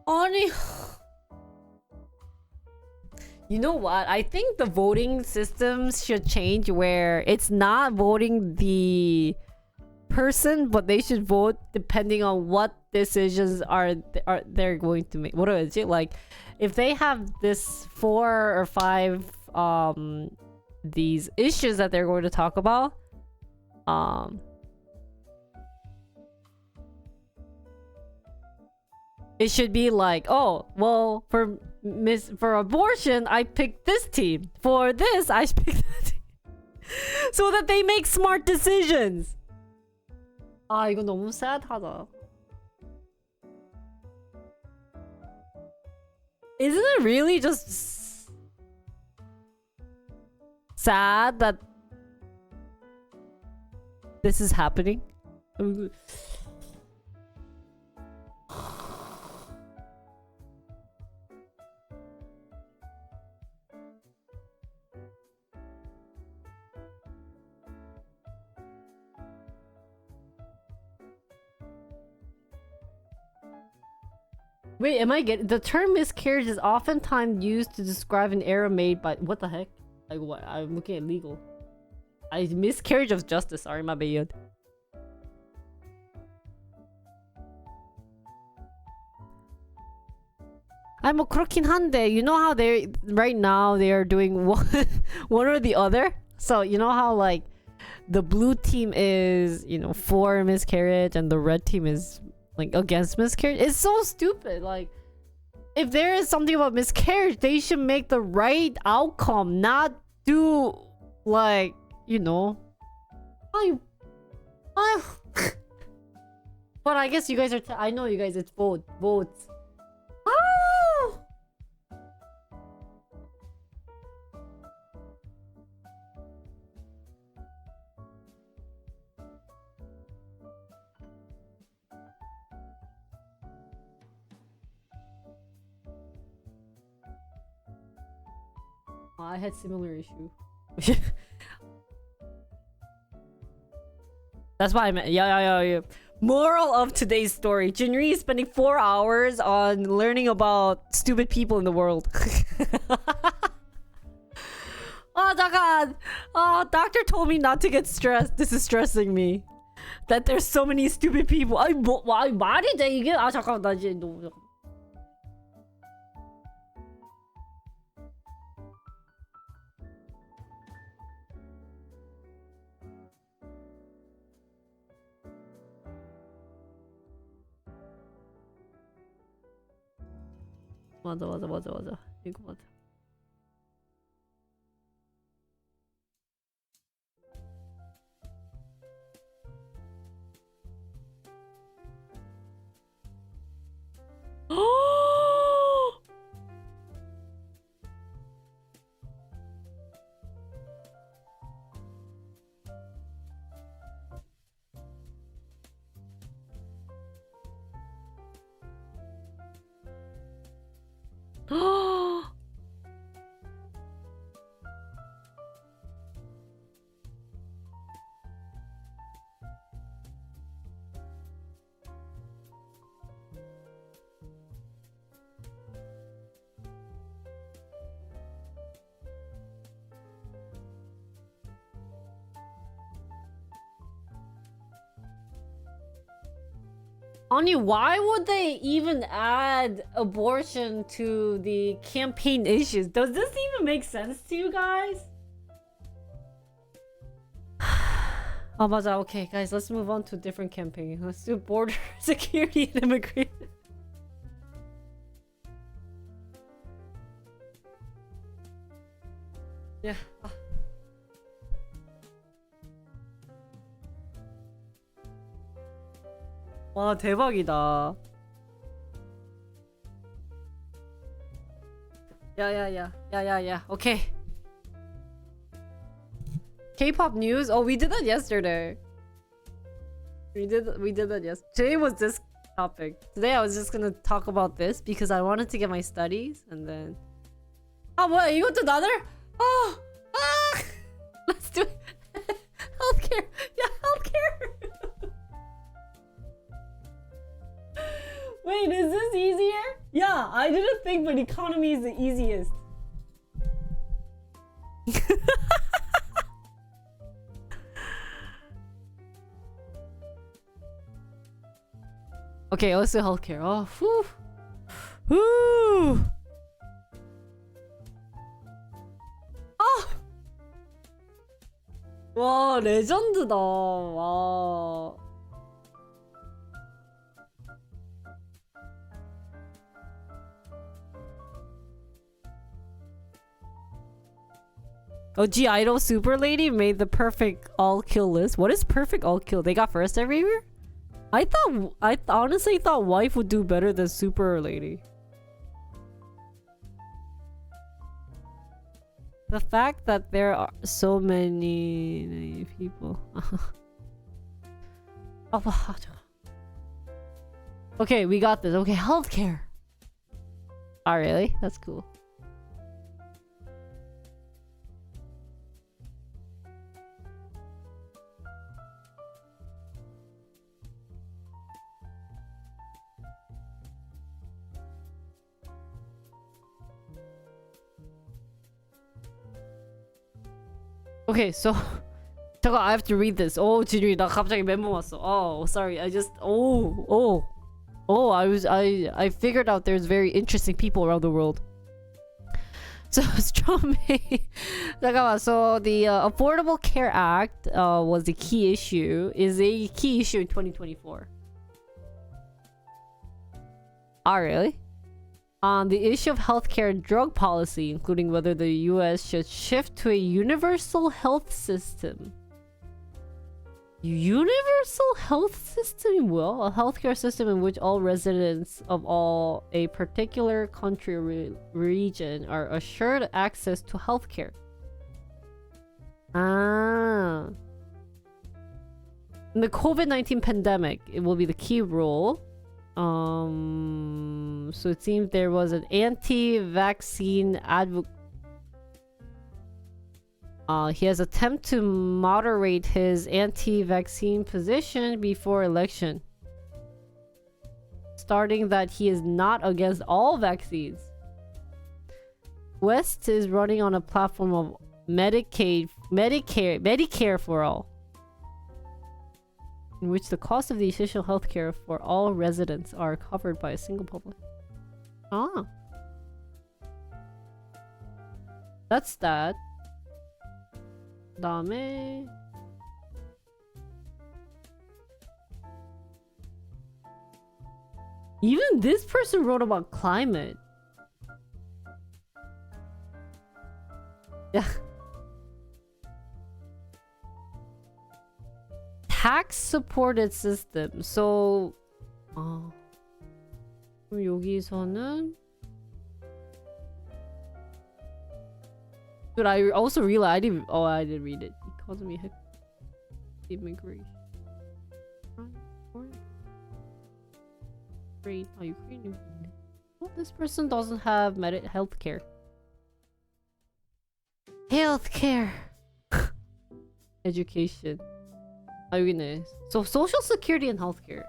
아니. You know what? I think the voting systems should change where it's not voting the person, but they should vote depending on what decisions are they're going to make. What is it? Like, if they have this 4 or 5 these issues that they're going to talk about, it should be like, oh, well, for abortion, I picked this team. For this, I picked that team. So that they make smart decisions. 이거 너무 sad하다. Isn't it really just sad that this is happening? Wait, am I getting the term miscarriage is oftentimes used to describe an error made by what the heck? Like what? I'm looking at legal. Miscarriage of justice. Sorry, my bad. 뭐 그렇긴 한데, you know how they right now they are doing one or the other. So you know how like the blue team is for miscarriage and the red team is like against miscarriage. It's so stupid. Like, if there is something about miscarriage, they should make the right outcome, not do like But I guess you guys are. I know you guys. It's votes. I had similar issue. That's why I meant. Yeah. Moral of today's story: Jinri is spending 4 hours on learning about stupid people in the world. 잠깐. Doctor told me not to get stressed. This is stressing me. That there's so many stupid people. 말이 돼 이게? 잠깐 나 이제 너무. 맞아 맞아 맞아 맞아. 이거 맞아. 아니, why would they even add abortion to the campaign issues? Does this even make sense to you guys? Oh, 맞아. Okay, guys, let's move on to a different campaign. Let's do border security and immigration. Yeah. 와, 대박이다. 야야야. Okay. K-pop news? Oh, we did that yesterday. We did that yesterday. Today was this topic. Today I was just gonna talk about this because I wanted to get my studies and then. 아 뭐야 이것도 나들? Let's do it. Healthcare. Yeah, healthcare. Wait, is this easier? Yeah, I didn't think, but economy is the easiest. Okay, let's do healthcare. Oh, whew. Whew. 아! 와, 레전드다. 와. OG Idol Super Lady made the perfect all kill list. What is perfect all kill? They got first every year? I honestly thought wife would do better than Super Lady. The fact that there are so many people. Okay, we got this. Okay, healthcare. Oh, really? That's cool. Okay, so 잠깐, I have to read this. Oh, 진율이 나 갑자기 멘붕 왔어. Oh, sorry. I figured out there's very interesting people around the world. So Stromae, 잠깐만. So the Affordable Care Act was a key issue. Is a key issue in 2024. Oh, really? On the issue of healthcare and drug policy, including whether the US should shift to a universal health system. Universal health system? Well, a healthcare system in which all residents of a particular country or region are assured access to healthcare. Ah. In the COVID-19 pandemic, it will be the key role. So it seems there was an anti-vaccine advocate. He has attempted to moderate his anti-vaccine position before election, starting that he is not against all vaccines. West is running on a platform of Medicare for all, in which the cost of the essential healthcare for all residents are covered by a single public. Ah. That's that. 다음에 even this person wrote about climate. Yeah. Tax supported system. So 그럼 여기서는 But I also realized I didn't read it. Economy, immigration, trade. Oh, Ukraine. Well, this person doesn't have healthcare. Healthcare. Education. 아 여기네. So social security and healthcare.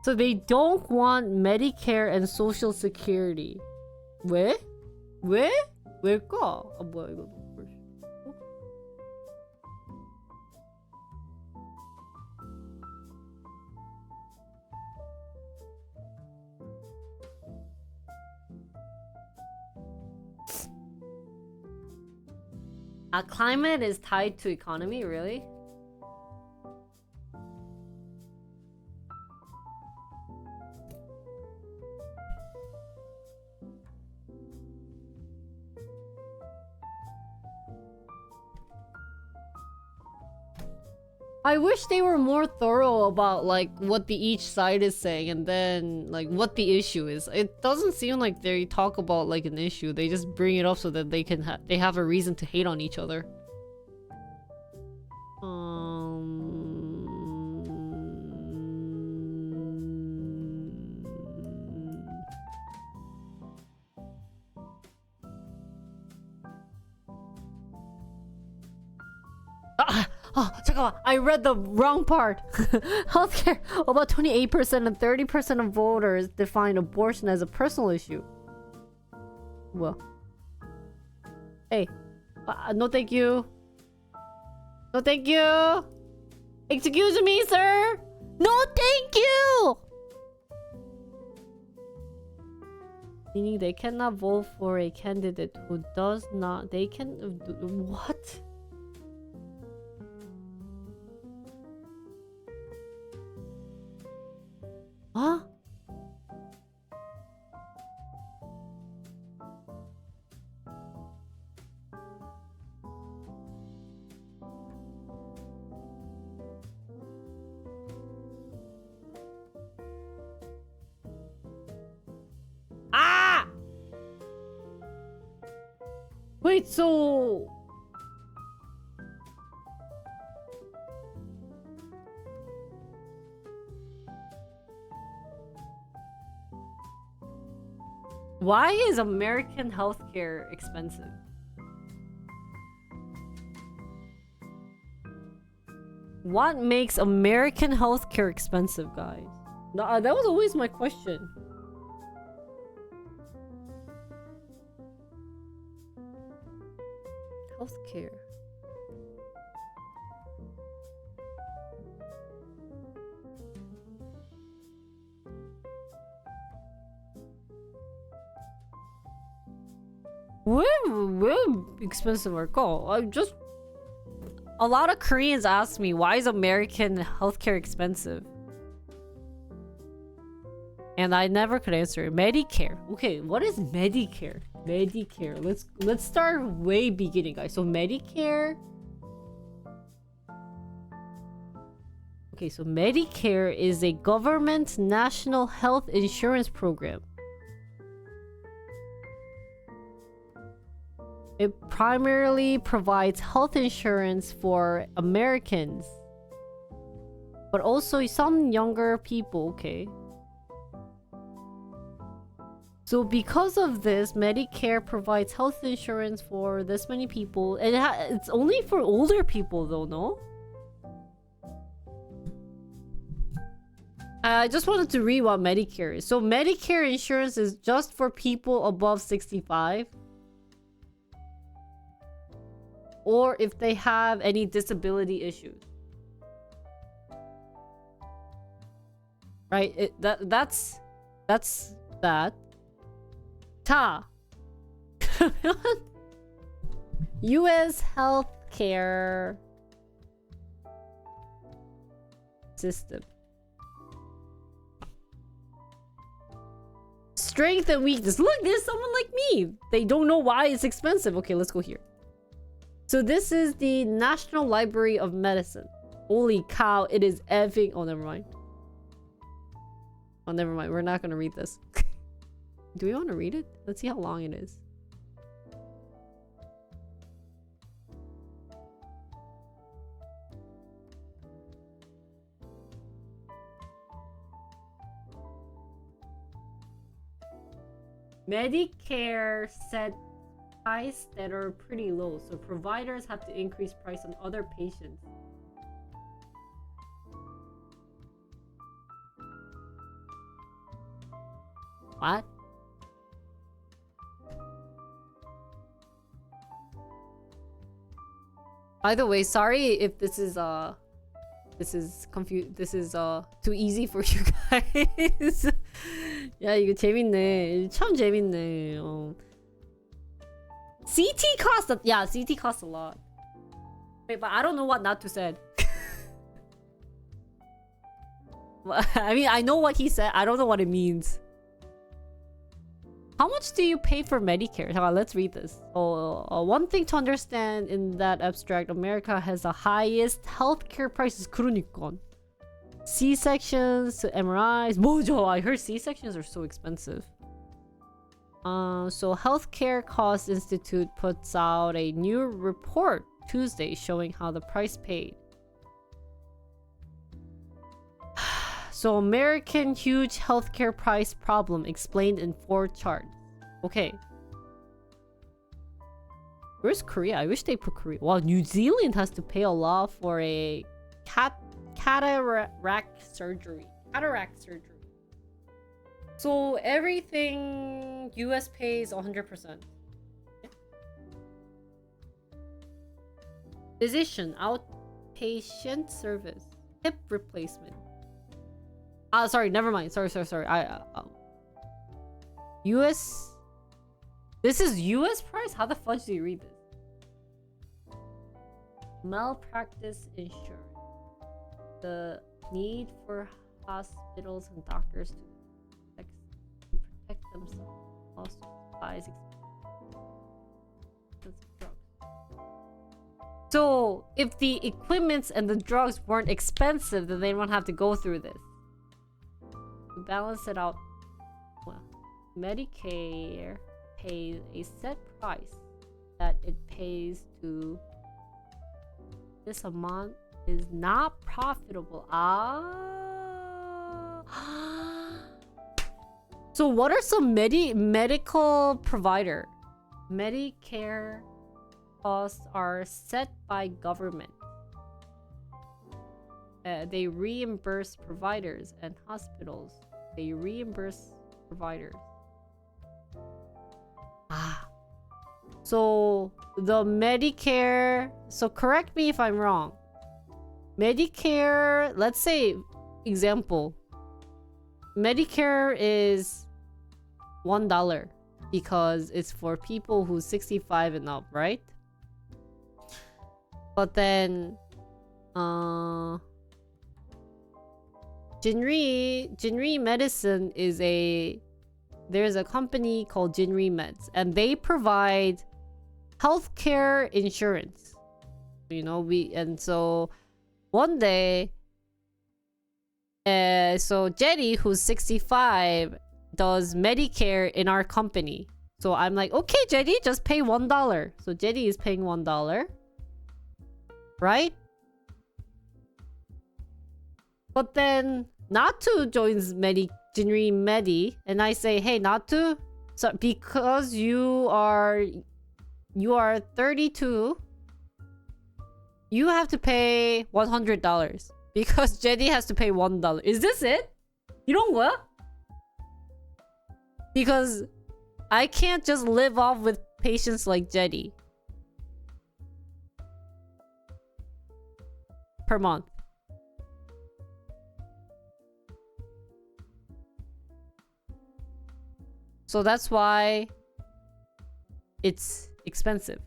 So they don't want Medicare and social security. 왜? 왜? 왜일까? 아 뭐야 이거. Climate is tied to economy, really? I wish they were more thorough about like what each side is saying and then like what the issue is. It doesn't seem like they talk about like an issue. They just bring it up so that they can they have a reason to hate on each other. Oh, 잠깐만. I read the wrong part. Healthcare. About 28% and 30% of voters define abortion as a personal issue. Well. Hey. No thank you. No thank you. Excuse me, sir. No thank you. Meaning they cannot vote for a candidate who does not. They can. What? Huh? Ah! Wait, so why is American healthcare expensive? What makes American healthcare expensive, guys? That was always my question. Healthcare. 왜 expensive 할까? I just a lot of Koreans ask me why is American healthcare expensive? And I never could answer. Medicare. Okay, what is Medicare? Medicare. Let's start way beginning, guys. So Medicare. Okay, so Medicare is a government national health insurance program. It primarily provides health insurance for Americans, but also some younger people, okay? So because of this, Medicare provides health insurance for this many people. And it's only for older people though, no? I just wanted to read what Medicare is. So Medicare insurance is just for people above 65. Or if they have any disability issues. Right? That's that. 자. US healthcare. system. Strength and weakness. Look, there's someone like me. They don't know why it's expensive. Okay, let's go here. So this is the National Library of Medicine. Holy cow, it is effing... Oh, never mind. Oh, never mind. We're not gonna read this. Do we want to read it? Let's see how long it is. Medicare set price that are pretty low, so providers have to increase price on other patients. What? By the way, sorry if this is too easy for you guys. 야, 이거 재밌네. 참 재밌네. CT costs yeah, CT costs a lot. Wait, but I don't know what Natu said. I mean, I know what he said. I don't know what it means. How much do you pay for Medicare? Let's read this. One thing to understand in that abstract, America has the highest healthcare prices. 그러니까. C-sections to MRIs. 뭐죠? I heard C-sections are so expensive. So Healthcare Cost Institute puts out a new report Tuesday showing how the price paid. So American huge healthcare price problem explained in 4 charts. Okay. Where's Korea? I wish they put Korea. Wow, New Zealand has to pay a lot for a cataract surgery. So everything US pays 100%. Physician outpatient service. Hip replacement. Sorry, never mind. Sorry. US. This is US price? How the fudge do you read this? Malpractice insurance. The need for hospitals and doctors to protect themselves. Also buys expensive drugs. So if the equipments and the drugs weren't expensive, then they won't have to go through this. To balance it out, well, Medicare pays a set price that it pays to. This amount is not profitable. So what are some medical provider? Medicare costs are set by government. They reimburse providers and hospitals. They reimburse providers. So the Medicare, so correct me if I'm wrong. Medicare, let's say, example, Medicare is $1 because it's for people who's 65 and up, right? But then, Jinri Medicine is there's a company called Jinri Meds, and they provide healthcare insurance. You know, so one day, so Jetty, who's 65, does Medicare in our company. So I'm like, okay, Jetty, just pay $1. So Jetty is paying $1, right? But then Natu joins Jinri Medi, and I say, hey, Natu, so because you are 32, you have to pay $100 because Jetty has to pay $1. Is this it? 이런 거야? Because I can't just live off with patients like Jetty per month. So that's why it's expensive.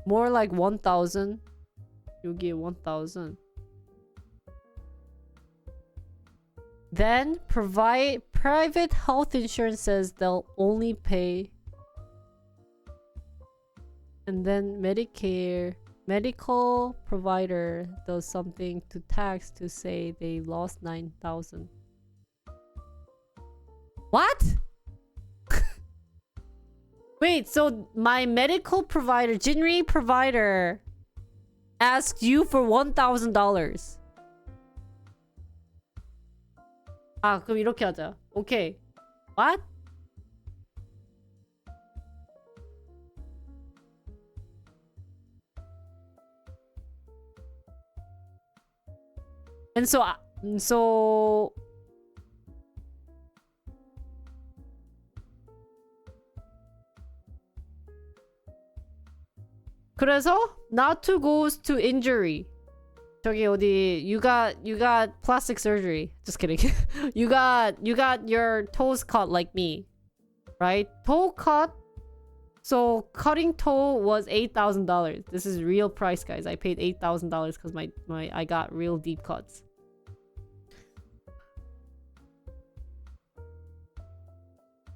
More like 1,000. 여기에 1,000. Then provide private health insurance says they'll only pay. And then Medicare medical provider does something to tax to say they lost 9,000. What? Wait, so my medical provider, Jinri provider, asked you for $1,000. 아, 그럼 이렇게 하자. 오케이. What? And so 그래서 Natu goes to injury. 저기 어디 you got plastic surgery. Just kidding. you got your toes cut like me. Right? Toe cut. So cutting toe was $8,000. This is real price, guys. I paid $8,000 because I got real deep cuts.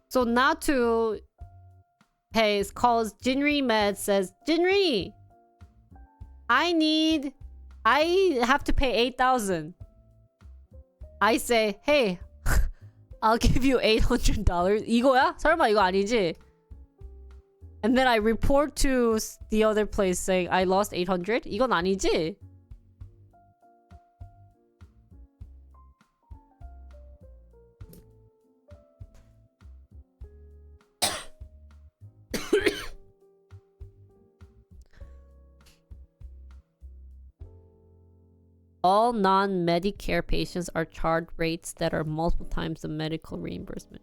So Natu calls Jinri Med, says, Jinri, I have to pay 8,000. I say, hey, I'll give you $800. 이거야? 설마 이거 아니지? And then I report to the other place saying I lost 800. 이건 아니지? All non-Medicare patients are charged rates that are multiple times the medical reimbursement.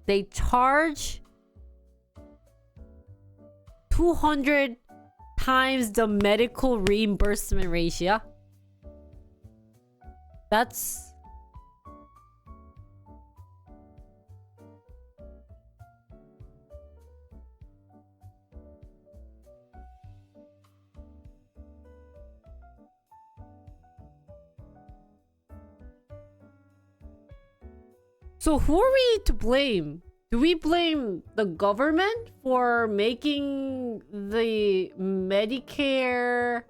They charge 200 times the medical reimbursement ratio. That's so who are we to blame? Do we blame the government for making the Medicare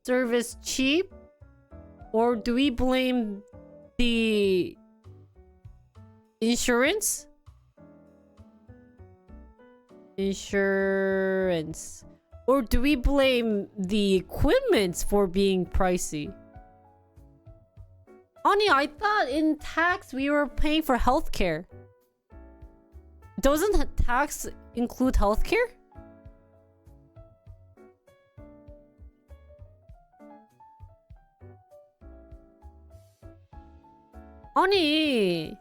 service cheap? Or do we blame the insurance? Or do we blame the equipment for being pricey? Honey, I thought in tax we were paying for healthcare. Doesn't tax include healthcare? 아니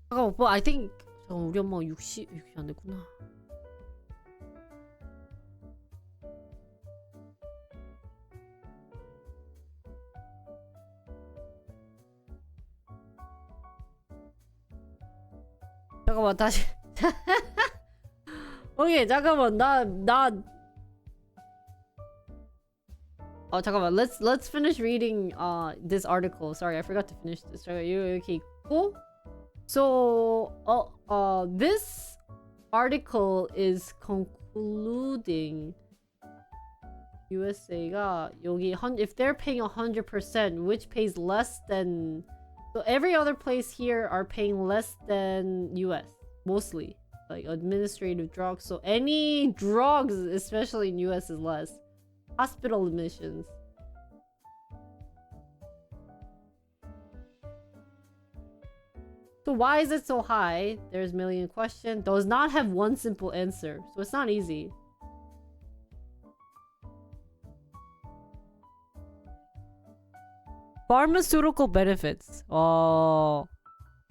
잠깐 오빠 I think 잠깐 우리 엄마 60 안 됐구나. 잠깐만 다시 오케이 잠깐만 잠깐만 let's finish reading this article. Sorry, I forgot to finish this. 이렇게 있고 so this article is concluding USA가 여기 if they're paying 100%, which pays less than so every other place here are paying less than US, mostly like administrative drugs. So any drugs, especially in US, is less. Hospital admissions. So why is it so high? There's a million questions. Does not have one simple answer. So it's not easy. Pharmaceutical benefits. Oh.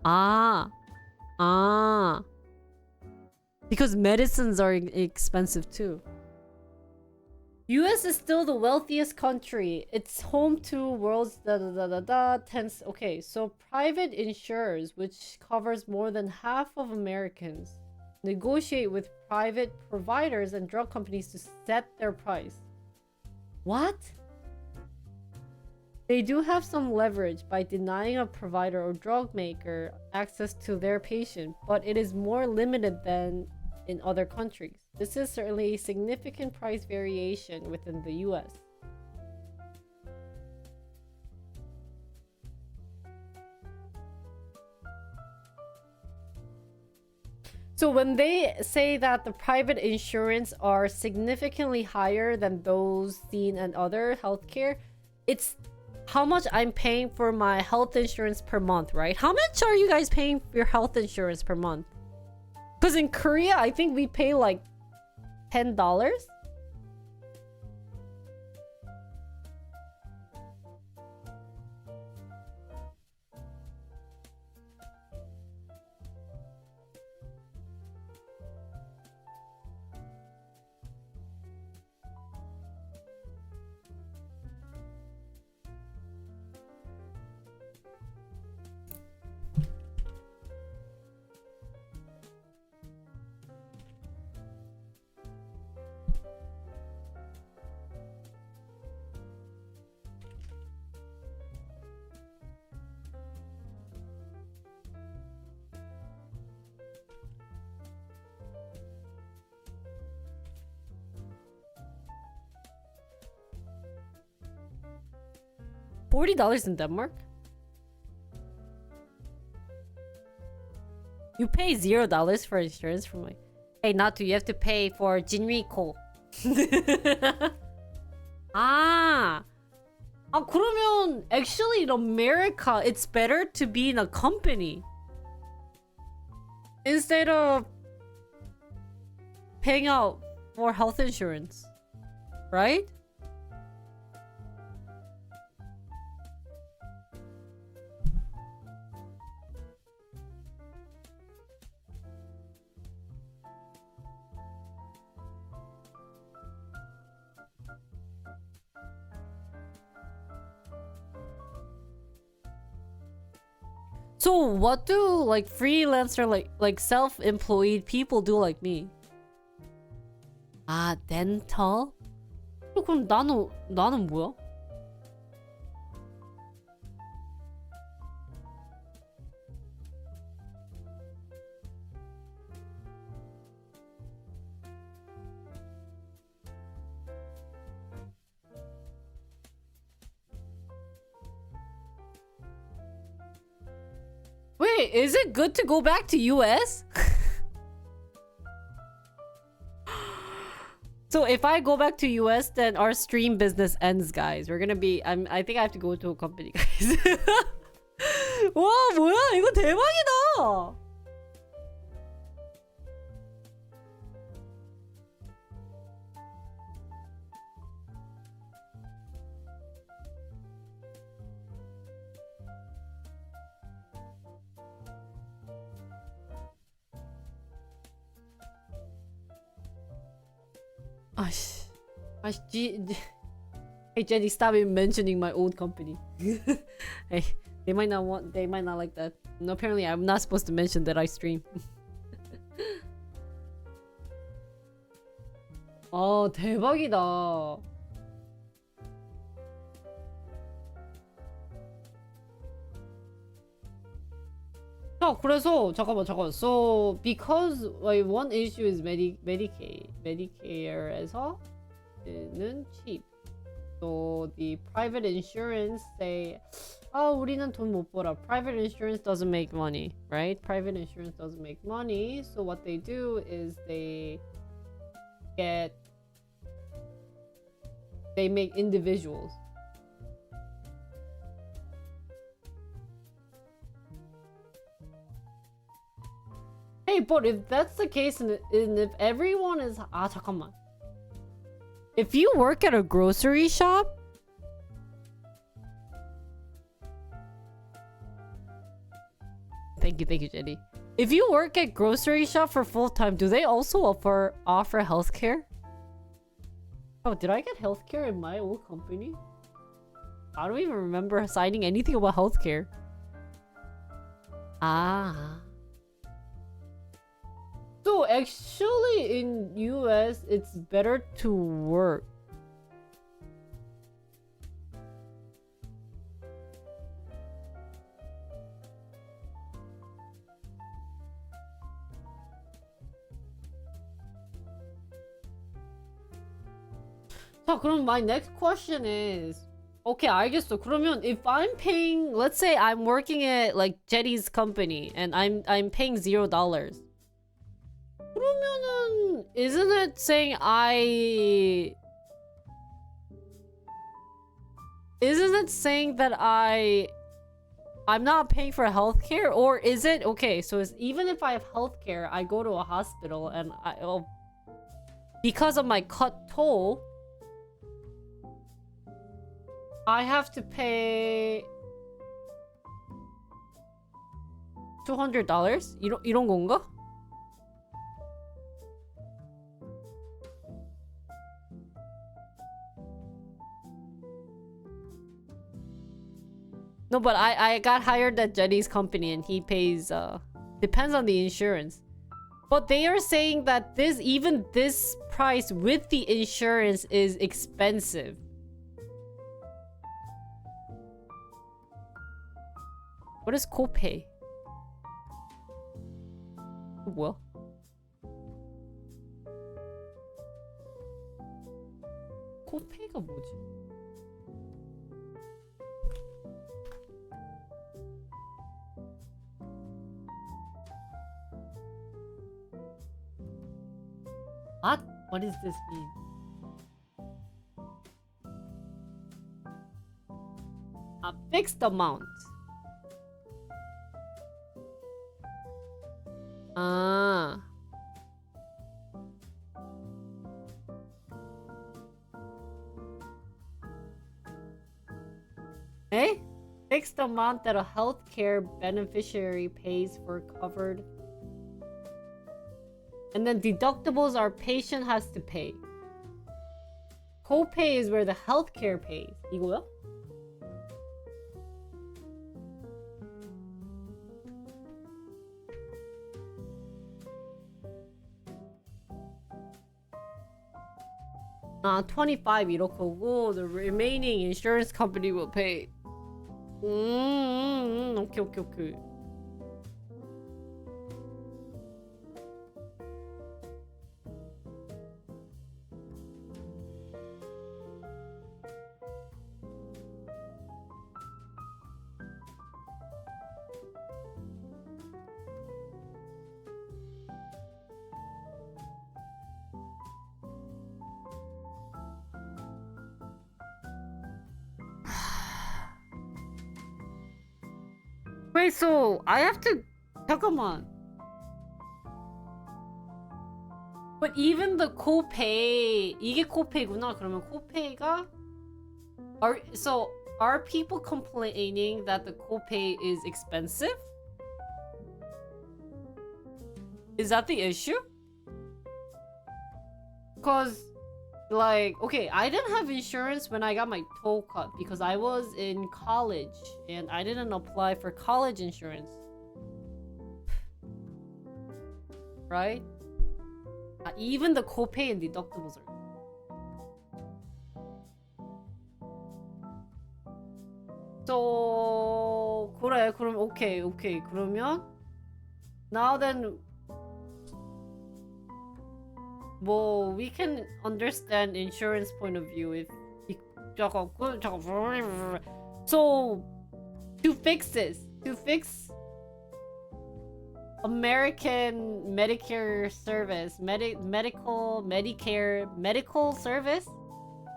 Ah. Ah. Because medicines are expensive too. US is still the wealthiest country. It's home to world's tens. Okay, so private insurers, which covers more than half of Americans, negotiate with private providers and drug companies to set their price. What? They do have some leverage by denying a provider or drug maker access to their patient, but it is more limited than in other countries. This is certainly a significant price variation within the US. So when they say that the private insurance are significantly higher than those seen in other healthcare, it's how much I'm paying for my health insurance per month, right? How much are you guys paying for your health insurance per month? Because in Korea, I think we pay like $10. $40 in Denmark? You pay $0 for insurance from like, hey, not to, you have to pay for Jinrico. 아, 그러면 actually in America, it's better to be in a company instead of paying out for health insurance, right? So what do like freelancer like self-employed people do like me? 아, dental? 그럼 나는 뭐야? Wait, is it good to go back to US? So if I go back to US, then our stream business ends, guys. We're gonna be... I think I have to go to a company, guys. 와, 뭐야? 이거 대박이다! Hey Jenny, stop mentioning my old company. Hey, they might not like that. No, apparently I'm not supposed to mention that I stream. 대박이다. 그래서 잠깐만. So because like one issue is Medicare에서 는 cheap. So the private insurance say, 우리는 돈 못 벌어. Private insurance doesn't make money, right? Private insurance doesn't make money. So what they do is they make individuals. Hey, but if that's the case, and if everyone is 잠깐만. If you work at a grocery shop, thank you, Jenny. If you work at grocery shop for full time, do they also offer healthcare? Oh, did I get healthcare in my old company? I don't even remember signing anything about healthcare. Ah. So actually in US it's better to work. 자, 그럼 my next question is, okay, 알겠어. 그러면 if I'm paying, let's say I'm working at like Jetty's company and I'm paying $0. 그러면은 isn't it saying that I'm not paying for healthcare? Or is it okay, so it's, even if I have healthcare, I go to a hospital and because of my cut toll, I have to pay $200? 이런 건가? No, but I got hired at Jenny's company and he pays depends on the insurance. But they are saying that even this price with the insurance is expensive. What is copay? 뭐야? 코페이가 뭐지? What? What does this mean? A fixed amount. 아. Eh? Fixed amount that a healthcare beneficiary pays for covered. And then deductibles our patient has to pay. Copay is where the healthcare pays. 이거야? 아, 25 이렇게고 the remaining insurance company will pay. 오케이. Wait, so I have to 잠깐만. But even the copay, 이게 copay구나. 그러면 copay가 are people complaining that the copay is expensive? Is that the issue? Cause like, okay, I didn't have insurance when I got my toll cut because I was in college and I didn't apply for college insurance. Right? Even the copay and deductibles are. So 그래, 그럼 okay. 그러면 now then. Well, we can understand insurance point of view if so to fix this, to fix American Medicare service, medical service,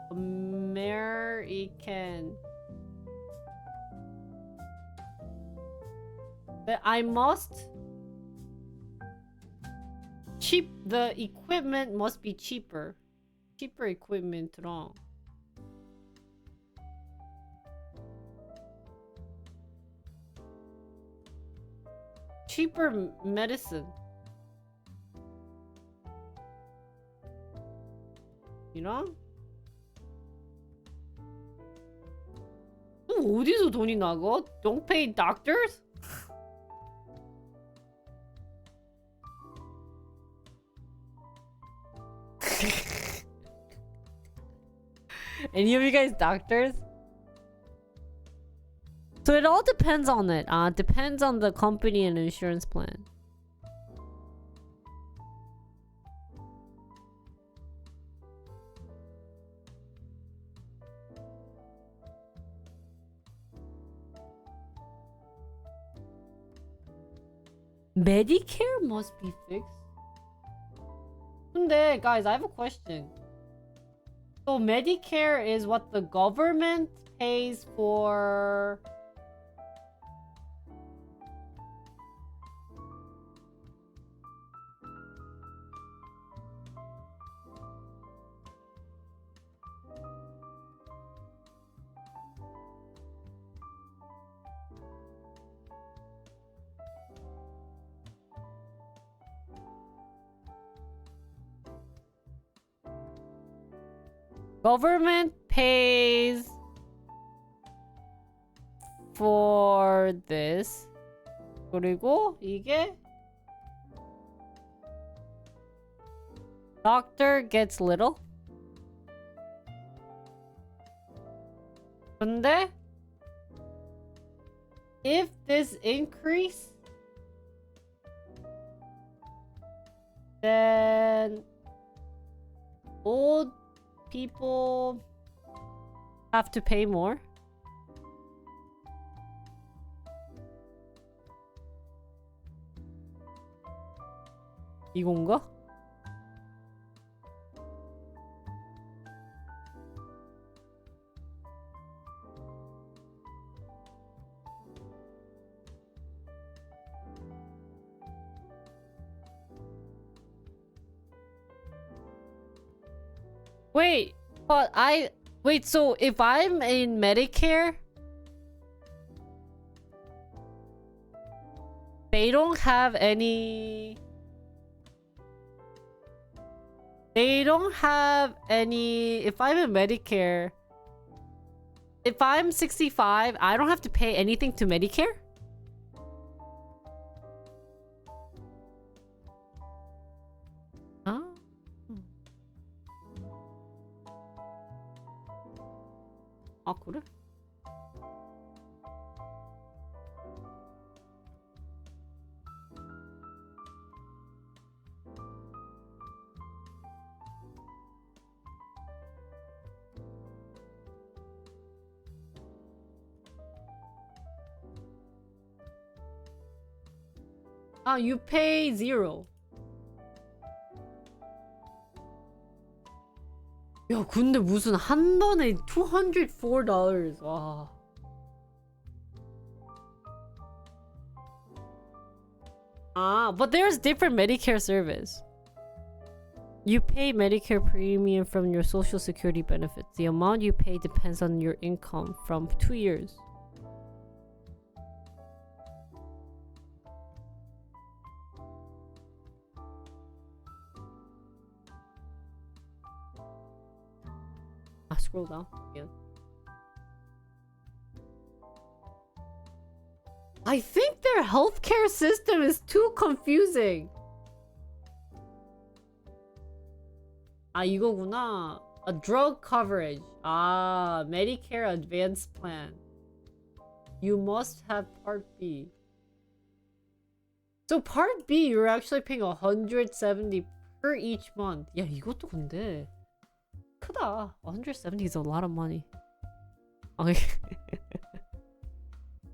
American, that I must The equipment must be cheaper. cheaper equipment랑 cheaper medicine. You know? 어디서 돈이 나가? Don't pay doctors? Any of you guys doctors? So it all depends on it. Depends on the company and insurance plan. Medicare must be fixed. 근데 guys, I have a question. So Medicare is what the government pays for. Government pays for this. 그리고 이게 doctor gets little. 근데 if this increase, then old people have to pay more. 이건가? Wait, but wait, so if I'm in Medicare, they don't have any if I'm in Medicare, if I'm 65, I don't have to pay anything to Medicare? Huh? 아, 그래? You pay 0. 야, 근데 무슨 한 번에 $204. 와. But there's different Medicare service. You pay Medicare premium from your Social Security benefits. The amount you pay depends on your income from 2 years. Scroll down again. I think their healthcare system is too confusing. 이거구나. A drug coverage. Medicare Advanced Plan. You must have Part B. So Part B, you're actually paying $170 per each month. 야, 이것도 근데 크다. 170 is a lot of money.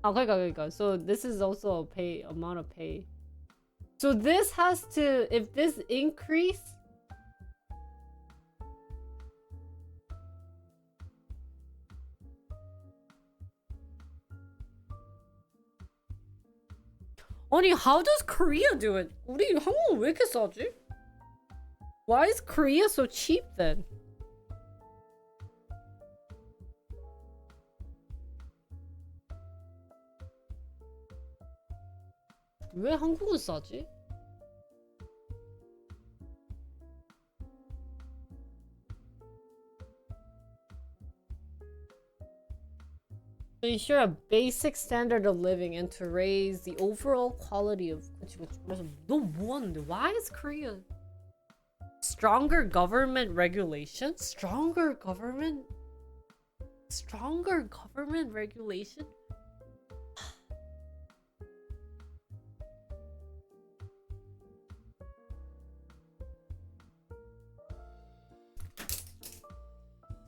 그러니까. So this is also a pay amount of pay. So this has to, if this increase, 아니, how does Korea do it? 우리 한국은 왜 이렇게 싸지? Why is Korea so cheap then? 왜 한국은 싸지? To ensure a basic standard of living and to raise the overall quality of. 그래서 너 뭐하는데? Why is Korea? Stronger government regulation? Stronger government regulation?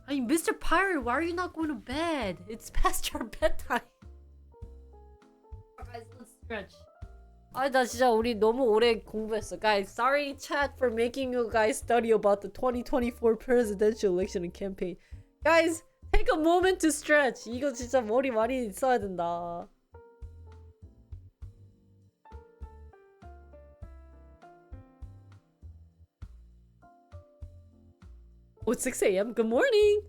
I mean, Mr. Pirate, why are you not going to bed? It's past your bedtime. Guys, let's stretch. 나 진짜 우리 너무 오래 공부했어. Guys, sorry chat for making you guys study about the 2024 presidential election and campaign. Guys, take a moment to stretch. 이거 진짜 머리 많이 써야 된다. Oh, it's 6 a.m. Good morning.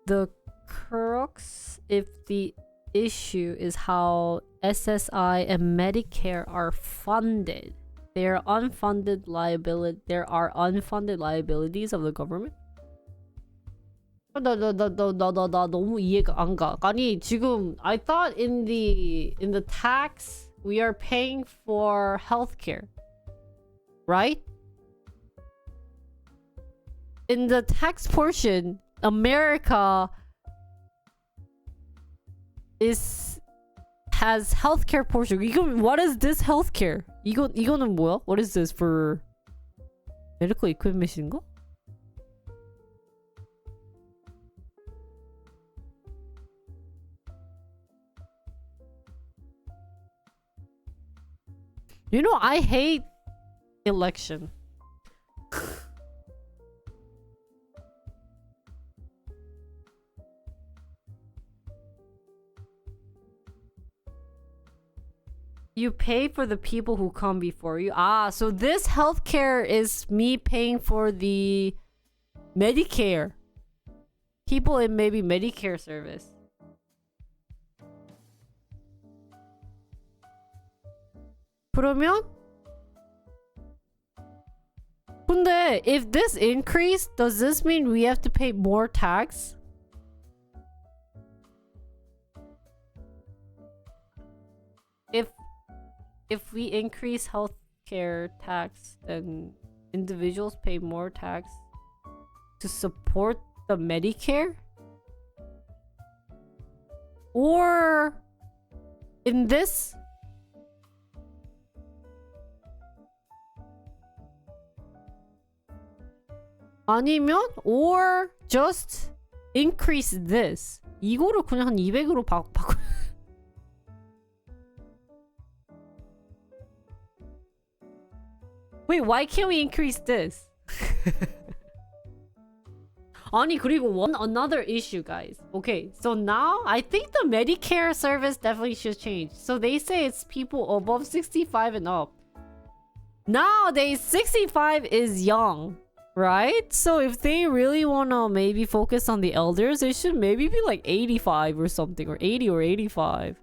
The crux if the issue is how SSI and Medicare are funded. There are unfunded liabilities of the government. 나 너무 이해가 안 가. 아니 지금 I thought in the tax we are paying for healthcare, right? In the tax portion, America has healthcare portion. 이건 what is this healthcare? 이거는 뭐야? What is this for medical equipment인가? You know, I hate election. You pay for the people who come before you. So this healthcare is me paying for the Medicare. People in maybe Medicare service. 그러면? 근데 if this increase, does this mean we have to pay more tax? If we increase healthcare tax, then individuals pay more tax to support the Medicare? Or in this 아니면 or just increase this. 이거를 그냥 한 200으로 바꿔. Wait, why can't we increase this? 아니 그리고 another issue, guys. Okay, so now I think the Medicare service definitely should change. So they say it's people above 65 and up. Nowadays, 65 is young, right? So if they really wanna maybe focus on the elders, it should maybe be like 85 or something, or 80 or 85.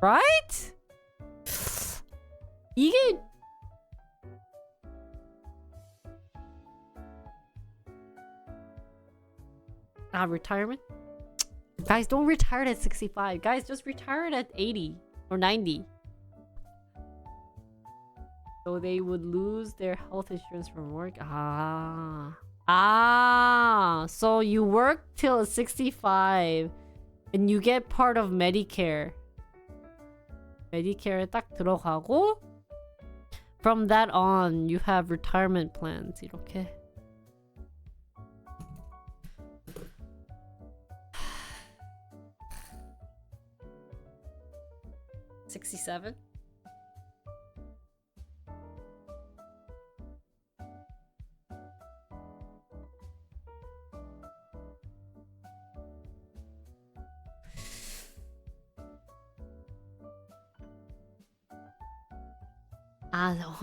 Right? 이게 retirement? Guys, don't retire at 65. Guys, just retire at 80 or 90. So they would lose their health insurance from work. So you work till 65 and you get part of Medicare. Medicare에 딱 들어가고 from that on you have retirement plans. 이렇게. 67?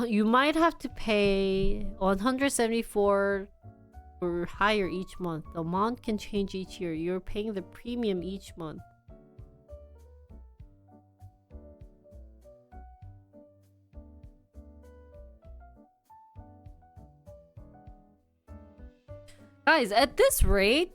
You might have to pay 174 or higher each month. The amount can change each year. You're paying the premium each month. Guys, at this rate,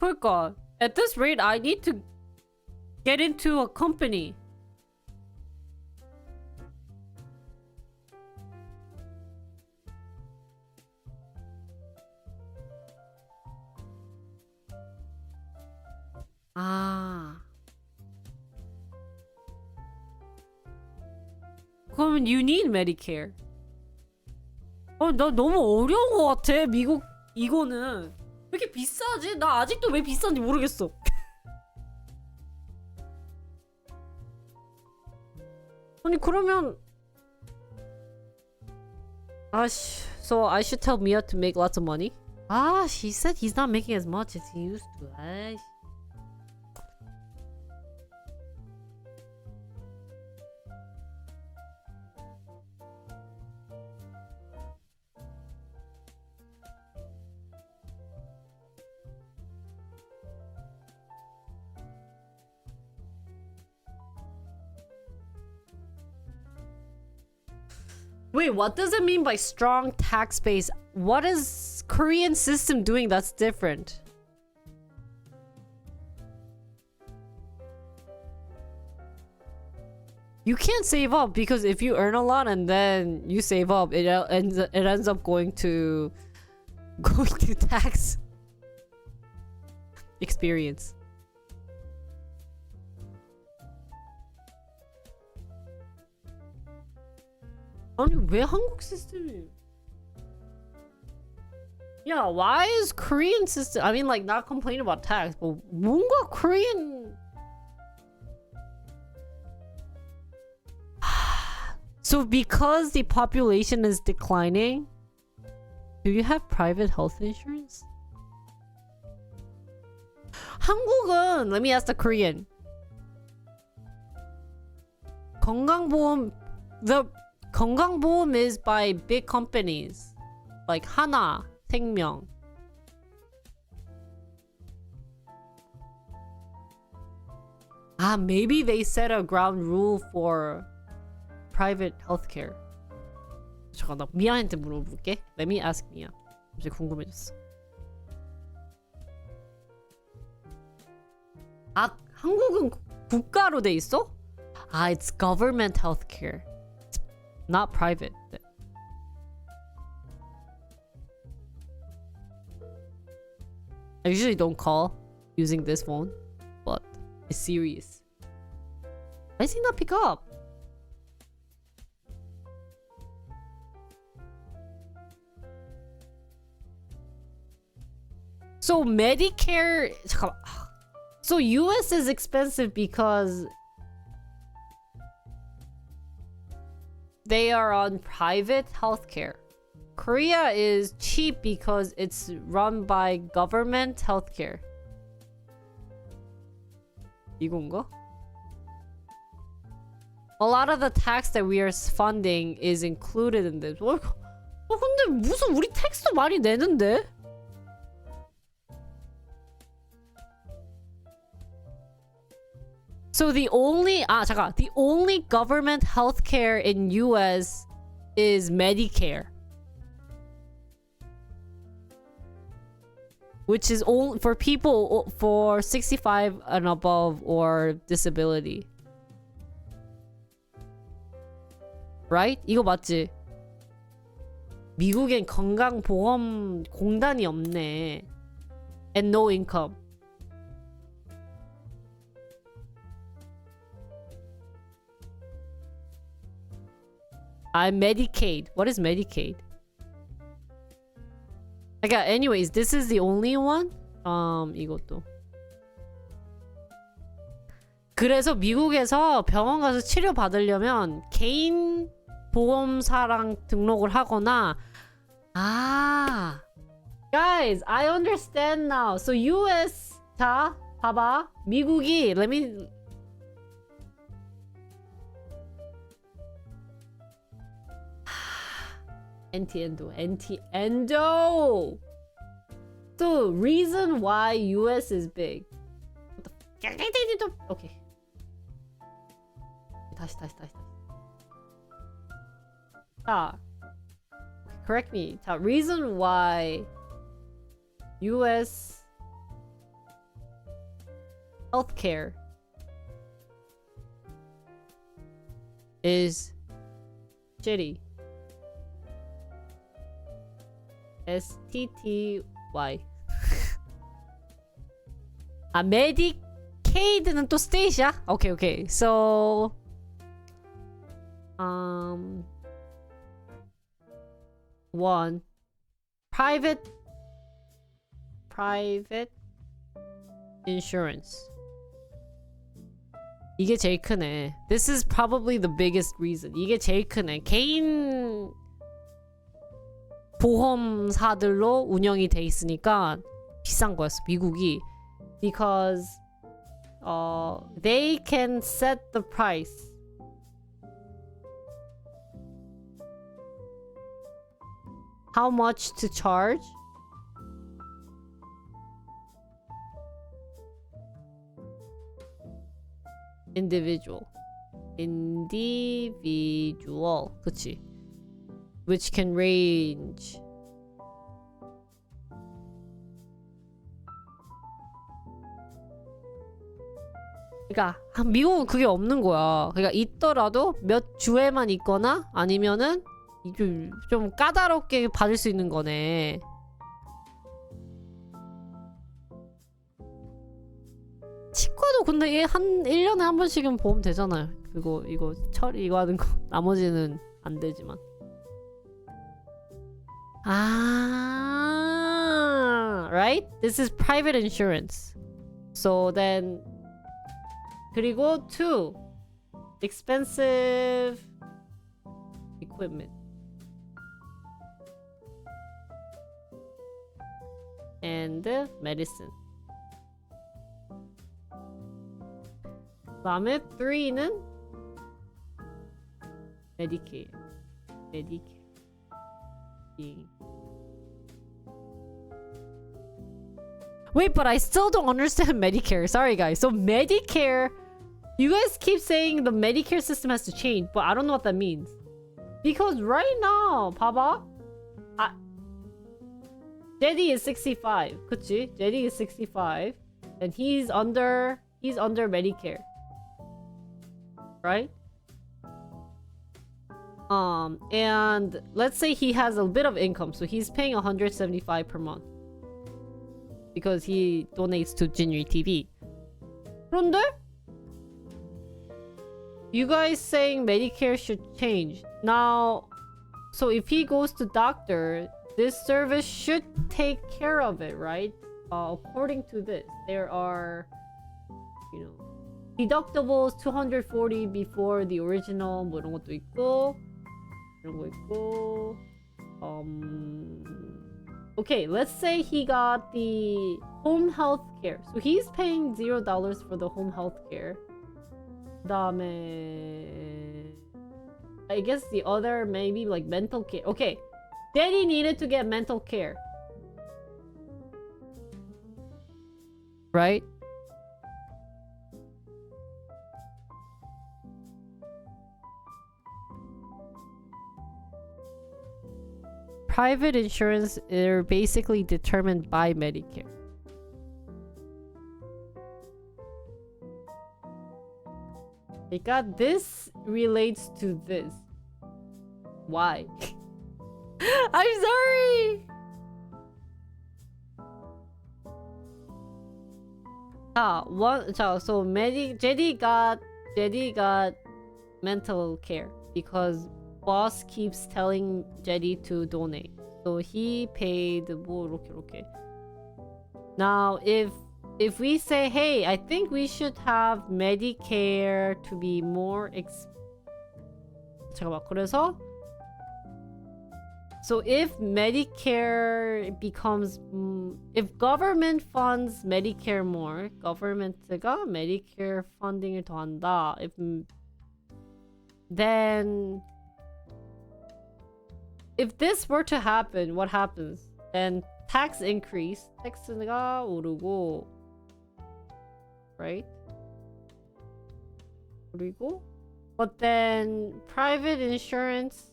그러니까 at this rate, I need to get into a company. 그러면 you need Medicare. 나 너무 어려운 것 같아. 미국 이거는 왜 이렇게 비싸지? 나 아직도 왜 비싼지 모르겠어. 아니 그러면 so I should tell Mia to make lots of money? He said he's not making as much as he used to. Wait, what does it mean by strong tax base? What is Korean system doing that's different? You can't save up because if you earn a lot and then you save up, it ends up going to tax experience. 아니 왜 한국 시스템이? Yeah, why is Korean system? I mean, like, not complaining about tax, but 뭔가 Korean. So because the population is declining, do you have private health insurance? 한국은, let me ask the Korean. 건강보험, the 건강보험 is by big companies like 하나, 생명. Maybe they set a ground rule for private healthcare. 잠깐 나 미아한테 물어볼게. Let me ask 미아. 갑자기 궁금해졌어. 한국은 국가로 돼 있어? It's government healthcare. Not private. I usually don't call using this phone, but it's serious. Why does he not pick up? So Medicare, 잠깐만. So US is expensive because they are on private healthcare. Korea is cheap because it's run by government healthcare. 이건가? A lot of the tax that we are funding is included in this. 근데 무슨 우리 텍스도 많이 내는데? So the only the only government healthcare in US is Medicare, which is only for people for 65 and above or disability. Right? 이거 맞지? 미국엔 건강보험 공단이 없네. And no income. I'm Medicaid. What is Medicaid? Okay, anyways, this is the only one? 이것도. 그래서 미국에서 병원 가서 치료 받으려면 개인 보험사랑 등록을 하거나 Guys, I understand now. So US 자, 봐봐. 미국이 let me Anti-endo. So reason why US is big. Okay. 다시. 자, correct me. 자, reason why US healthcare is shitty. STTY. Medicaid는 또 state이야? Okay. So one private insurance. 이게 제일 크네. This is probably the biggest reason. 이게 제일 크네. 개인 보험사들로 운영이 돼 있으니까 비싼 거였어, 미국이. Because they can set the price. How much to charge? Individual. 그치. Which can range. 그러니까 미국은 그게 없는 거야. 그러니까 있더라도 몇 주에만 있거나 아니면은 좀 까다롭게 받을 수 있는 거네. 치과도 근데 한 1년에 한 번씩은 보험 되잖아요. 그리고 이거 하는 거 나머지는 안 되지만. Right? This is private insurance. So then 그리고 2 expensive equipment and medicine. 그다음에 3는 Medicare. Wait, but I still don't understand Medicare. Sorry, guys. So Medicare, you guys keep saying the Medicare system has to change, but I don't know what that means. Because right now, 봐봐. Jeddy is 65. 그치? Jeddy is 65. And he's under Medicare. Right? And let's say he has a bit of income, so he's paying $175 per month because he donates to Jinri TV. 그런데 you guys saying Medicare should change now. So if he goes to doctor, this service should take care of it, right? According to this, there are, deductibles 240 before the original. 뭐 이런 것도 있고. 이런 거 있고. Okay, let's say he got the home health care. So he's paying $0 for the home health care. 그다음에 I guess the other maybe like mental care. Okay, Daddy needed to get mental care. Right? Private insurance are basically determined by Medicare. 그러니까 this relates to this. Why? I'm sorry. So Jeddy got mental care because boss keeps telling Jetty to donate. So he paid 뭐 이렇게. Now if we say, hey, I think we should have Medicare to be more 잠깐만. 그래서 so if Medicare becomes if government funds Medicare more, government가 Medicare funding을 더 한다. Then if this were to happen, what happens? Then tax increase, 텍스가 오르고, right? 그리고 but then private insurance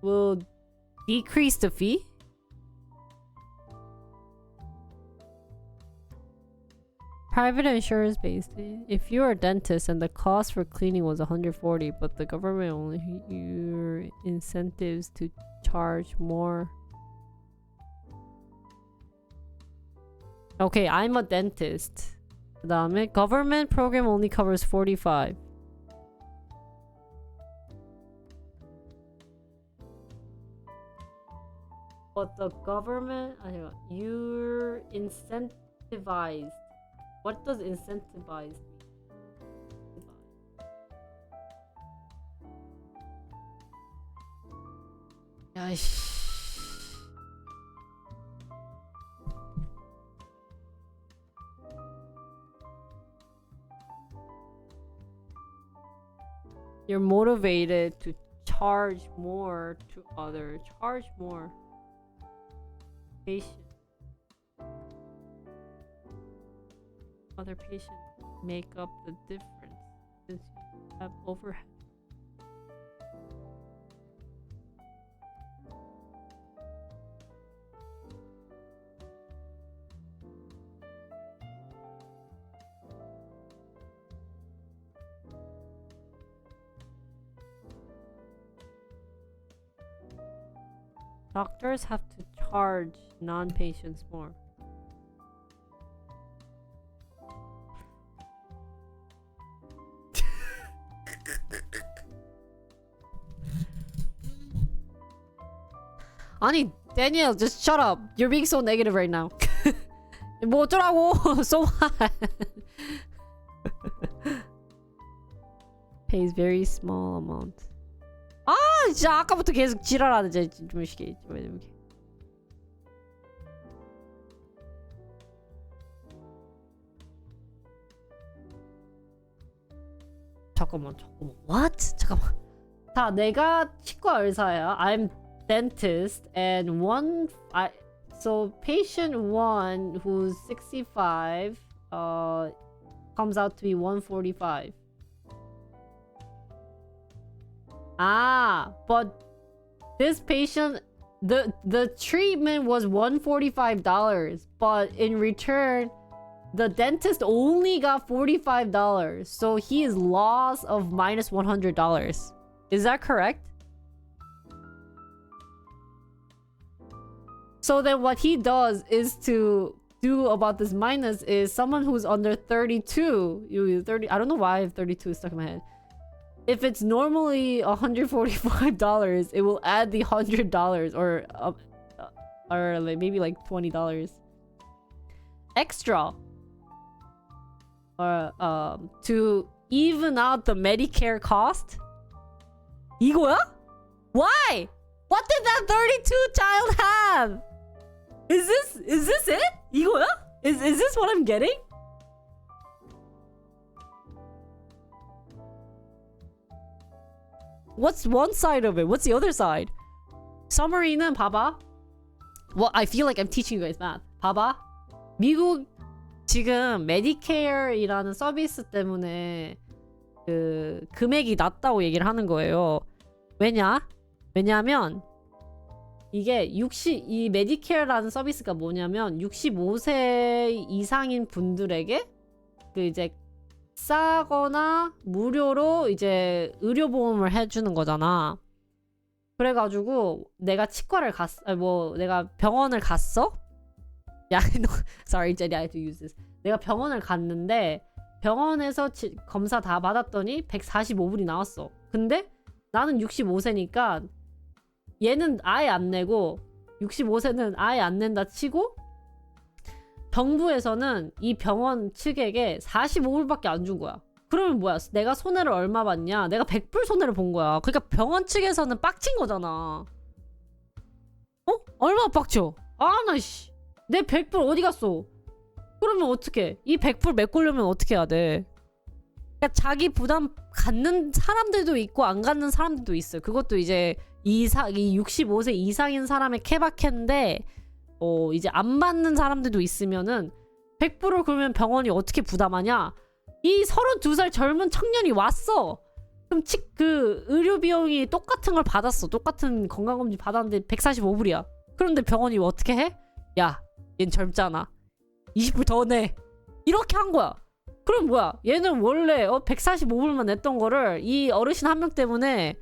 will decrease the fee. Private insurance based. If you're a dentist and the cost for cleaning was 140, but the government only your incentives to charge more. Okay, I'm a dentist. 그다음에 government program only covers 45. But the government, you're incentivized. What does incentivize mean? 야이씨. You're motivated to charge more to others. Charge more. Patient. Other patients make up the difference since you have overhead. Doctors have to charge non-patients more. 아니, Daniel, just shut up. You're being so negative right now. 뭐 어쩌라고? So what? Pays very small amount. 아, 진짜 아까부터 계속 지랄하네. 좀 이렇게. 잠깐만. What? 잠깐만. 자, 내가 치과 의사야. I'm dentist and so patient 1 who's 65 comes out to be 145. But this patient, the treatment was $145, but in return the dentist only got $45, so he is loss of minus $100. Is that correct? So then what he does is to do about this minus is someone who's under 32, I don't know why I have 32 stuck in my head. If it's normally $145, it will add the $100 or like maybe like $20 extra or to even out the Medicare cost. 이거야? Why? What did that 32 child have? Is this it? 이거야? Is this what I'm getting? What's one side of it? What's the other side? Summary는 봐봐. Well, I feel like I'm teaching you guys math. 봐봐. 미국 지금 메디케어이라는 서비스 때문에 그 금액이 낮다고 얘기를 하는 거예요. 왜냐면 이게 이 메디케어라는 서비스가 뭐냐면 65세 이상인 분들에게 그 이제 싸거나 무료로 이제 의료보험을 해주는 거잖아. 그래가지고 내가 치과를 내가 병원을 갔어? 야, sorry, Jenny, I have to use this. 내가 병원을 갔는데 병원에서 검사 다 받았더니 145불이 나왔어. 근데 나는 65세니까 얘는 아예 안 내고 65세는 아예 안 낸다 치고 정부에서는 이 병원 측에게 45불밖에 안 준 거야. 그러면 뭐야? 내가 손해를 얼마 봤냐? 내가 100불 손해를 본 거야. 그러니까 병원 측에서는 빡친 거잖아. 어? 얼마 빡쳐? 아, 나 씨. 내 100불 어디 갔어? 그러면 어떡해? 이 100불 메꾸려면 어떻게 해야 돼? 그러니까 자기 부담 갖는 사람들도 있고 안 갖는 사람들도 있어요. 그것도 이제 이 65세 이상인 사람의 케바케인데 이제 안 받는 사람들도 있으면은 100불을 그러면 병원이 어떻게 부담하냐? 이 32살 젊은 청년이 왔어. 그럼 그 의료 비용이 똑같은 걸 받았어. 똑같은 건강검진 받았는데 145불이야. 그런데 병원이 어떻게 해? 야, 얜 젊잖아. 20불 더 내. 이렇게 한 거야. 그럼 뭐야? 얘는 원래 145불만 냈던 거를 이 어르신 한 명 때문에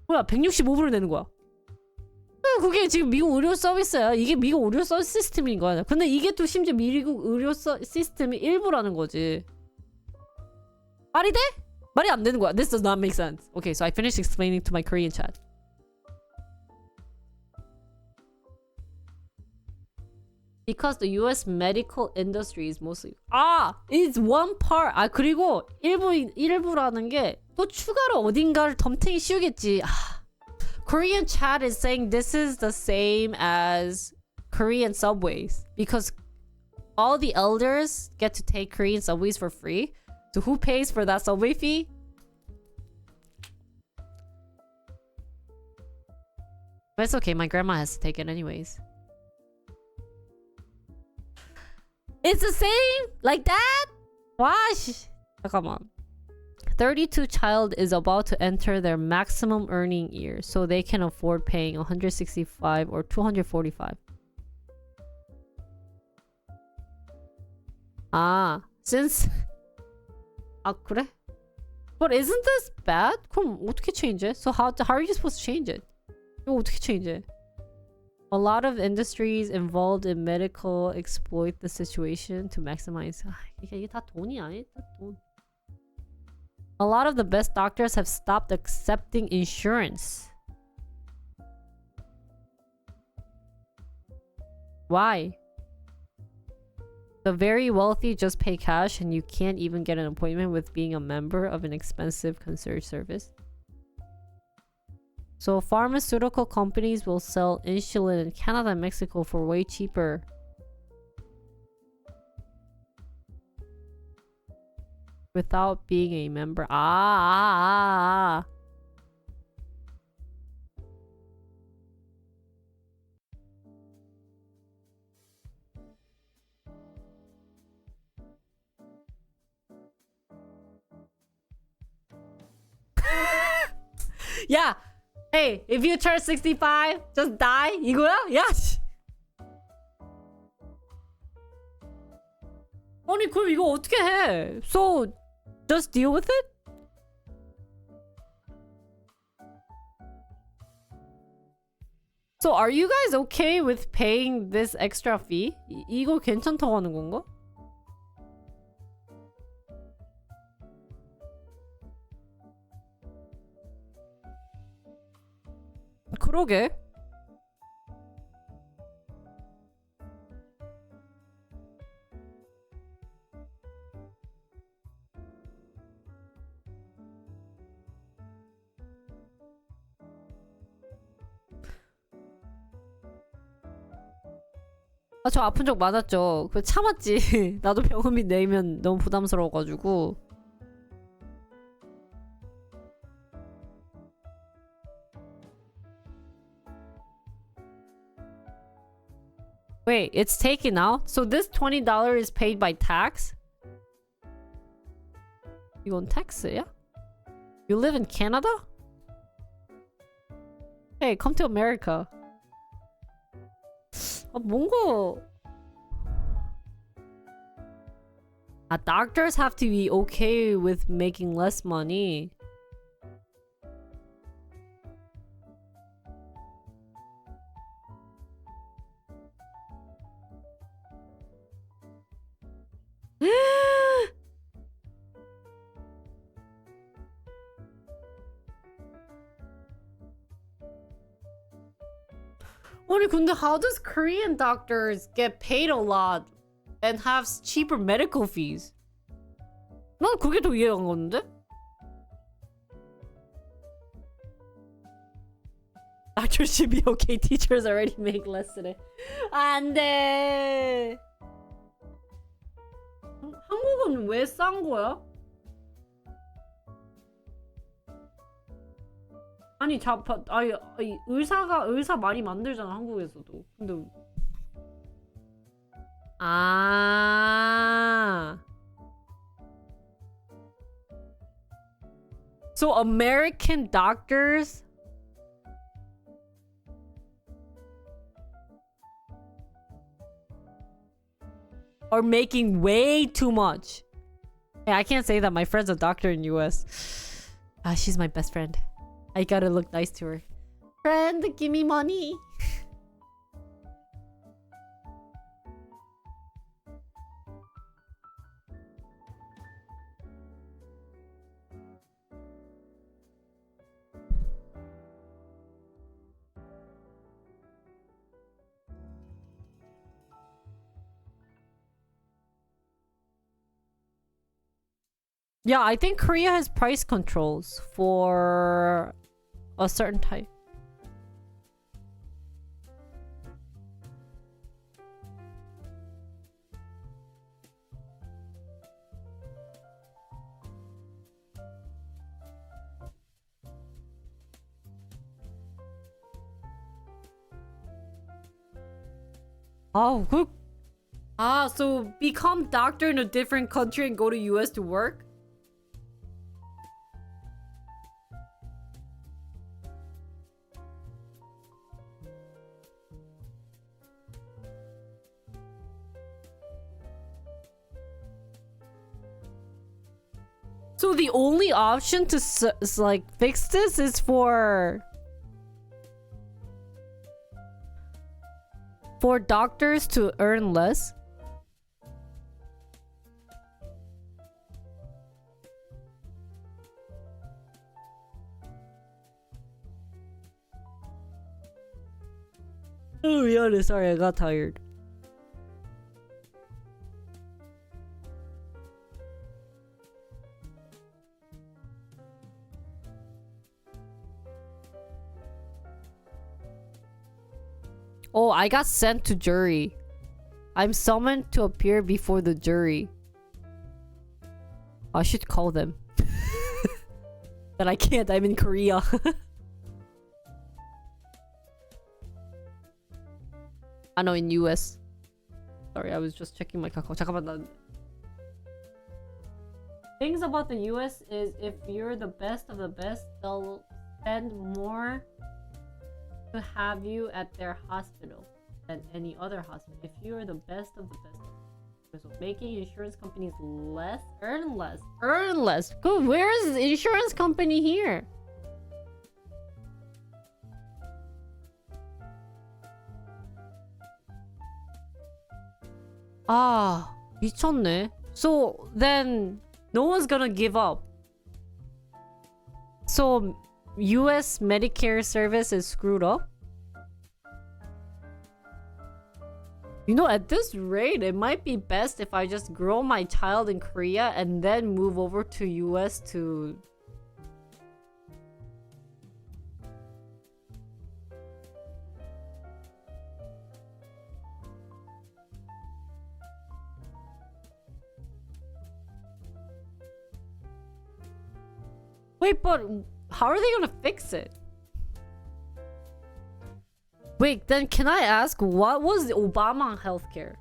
165불을 내는 거야. 그게 지금 미국 의료 서비스야. 이게 미국 의료 서비스 시스템인 거야. 근데 이게 또 심지어 미국 의료 시스템이 일부라는 거지. 말이 돼? 말이 안 되는 거야. This does not make sense. Okay, so I finished explaining to my Korean chat. Because the US medical industry is mostly it's one part. 그리고 일부라는 게 또 추가로 어딘가를 덤탱이 씌우겠지. Korean chat is saying this is the same as Korean subways because all the elders get to take Korean subways for free. So who pays for that subway fee? But it's okay, my grandma has to take it anyways. It's the same? Like that? Wash. 잠깐만. 32 child is about to enter their maximum earning year, so they can afford paying 165 or 245. Since 그래? But isn't this bad? 그럼 어떻게 change it? So how are you supposed to change it? 이거 어떻게 change it? A lot of industries involved in medical exploit the situation to maximize. 이게 다 돈이 아니야? 다 돈. A lot of the best doctors have stopped accepting insurance. Why? The very wealthy just pay cash and you can't even get an appointment with being a member of an expensive concierge service. So pharmaceutical companies will sell insulin in Canada and Mexico for way cheaper. Without being a member. Yeah. Hey, if you turn 65, just die. 이거야? 야, 씨. 아니, 그럼 이거 어떻게 해? So, just deal with it? So, are you guys okay with paying this extra fee? 이거 괜찮다고 하는 건가? 그러게. 저 아픈 적 많았죠. 그 참았지. 나도 병원비 내면 너무 부담스러워가지고. Wait, it's taken out? So this $20 is paid by tax? 이건 텍스야? You live in Canada? Hey, come to America. 뭔가... doctors have to be okay with making less money. 아니 근데 how does Korean doctors get paid a lot and have cheaper medical fees? 난 그게 더 이해가 안 가는데? Doctors should be okay. Teachers already make less today. 안 돼. 한국은 왜 싼 거야? 아니 의사 많이 만들잖아 한국에서도. 근데 So American doctors are making way too much. Yeah, I can't say that. My friend's a doctor in US. She's my best friend. I gotta look nice to her. Friend, give me money. Yeah, I think Korea has price controls for a certain type. Oh, good. So become doctor in a different country and go to US to work? So the only option to like fix this is for doctors to earn less. Oh yeah, sorry, I got tired. Oh, I got sent to jury. I'm summoned to appear before the jury. I should call them. But I can't, I'm in Korea. I know, in US. Sorry, I was just checking my Kakao. 잠깐만, things about the US is if you're the best of the best, they'll spend more to have you at their hospital than any other hospital. If you are the best of the best, so making insurance companies earn less. Good. Where is the insurance company here? 미쳤네. So then no one's gonna give up. So US Medicare service is screwed up? You know, at this rate, it might be best if I just grow my child in Korea and then move over to US to... Wait, but how are they gonna fix it? Wait, then can I ask, what was the Obama healthcare?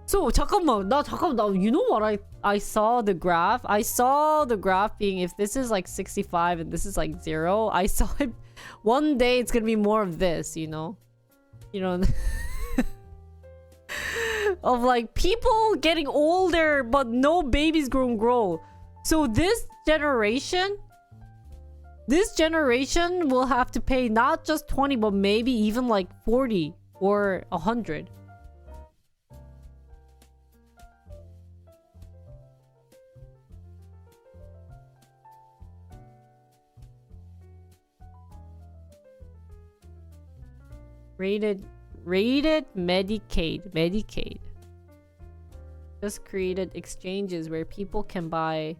So 잠깐만, you know what I saw the graph? I saw the graph being if this is like 65 and this is like 0, I saw it one day it's gonna be more of this, you know? You know, of like people getting older but no babies grow. So this generation will have to pay not just 20 but maybe even like 40 or 100. Rated Medicaid. Just created exchanges where people can buy.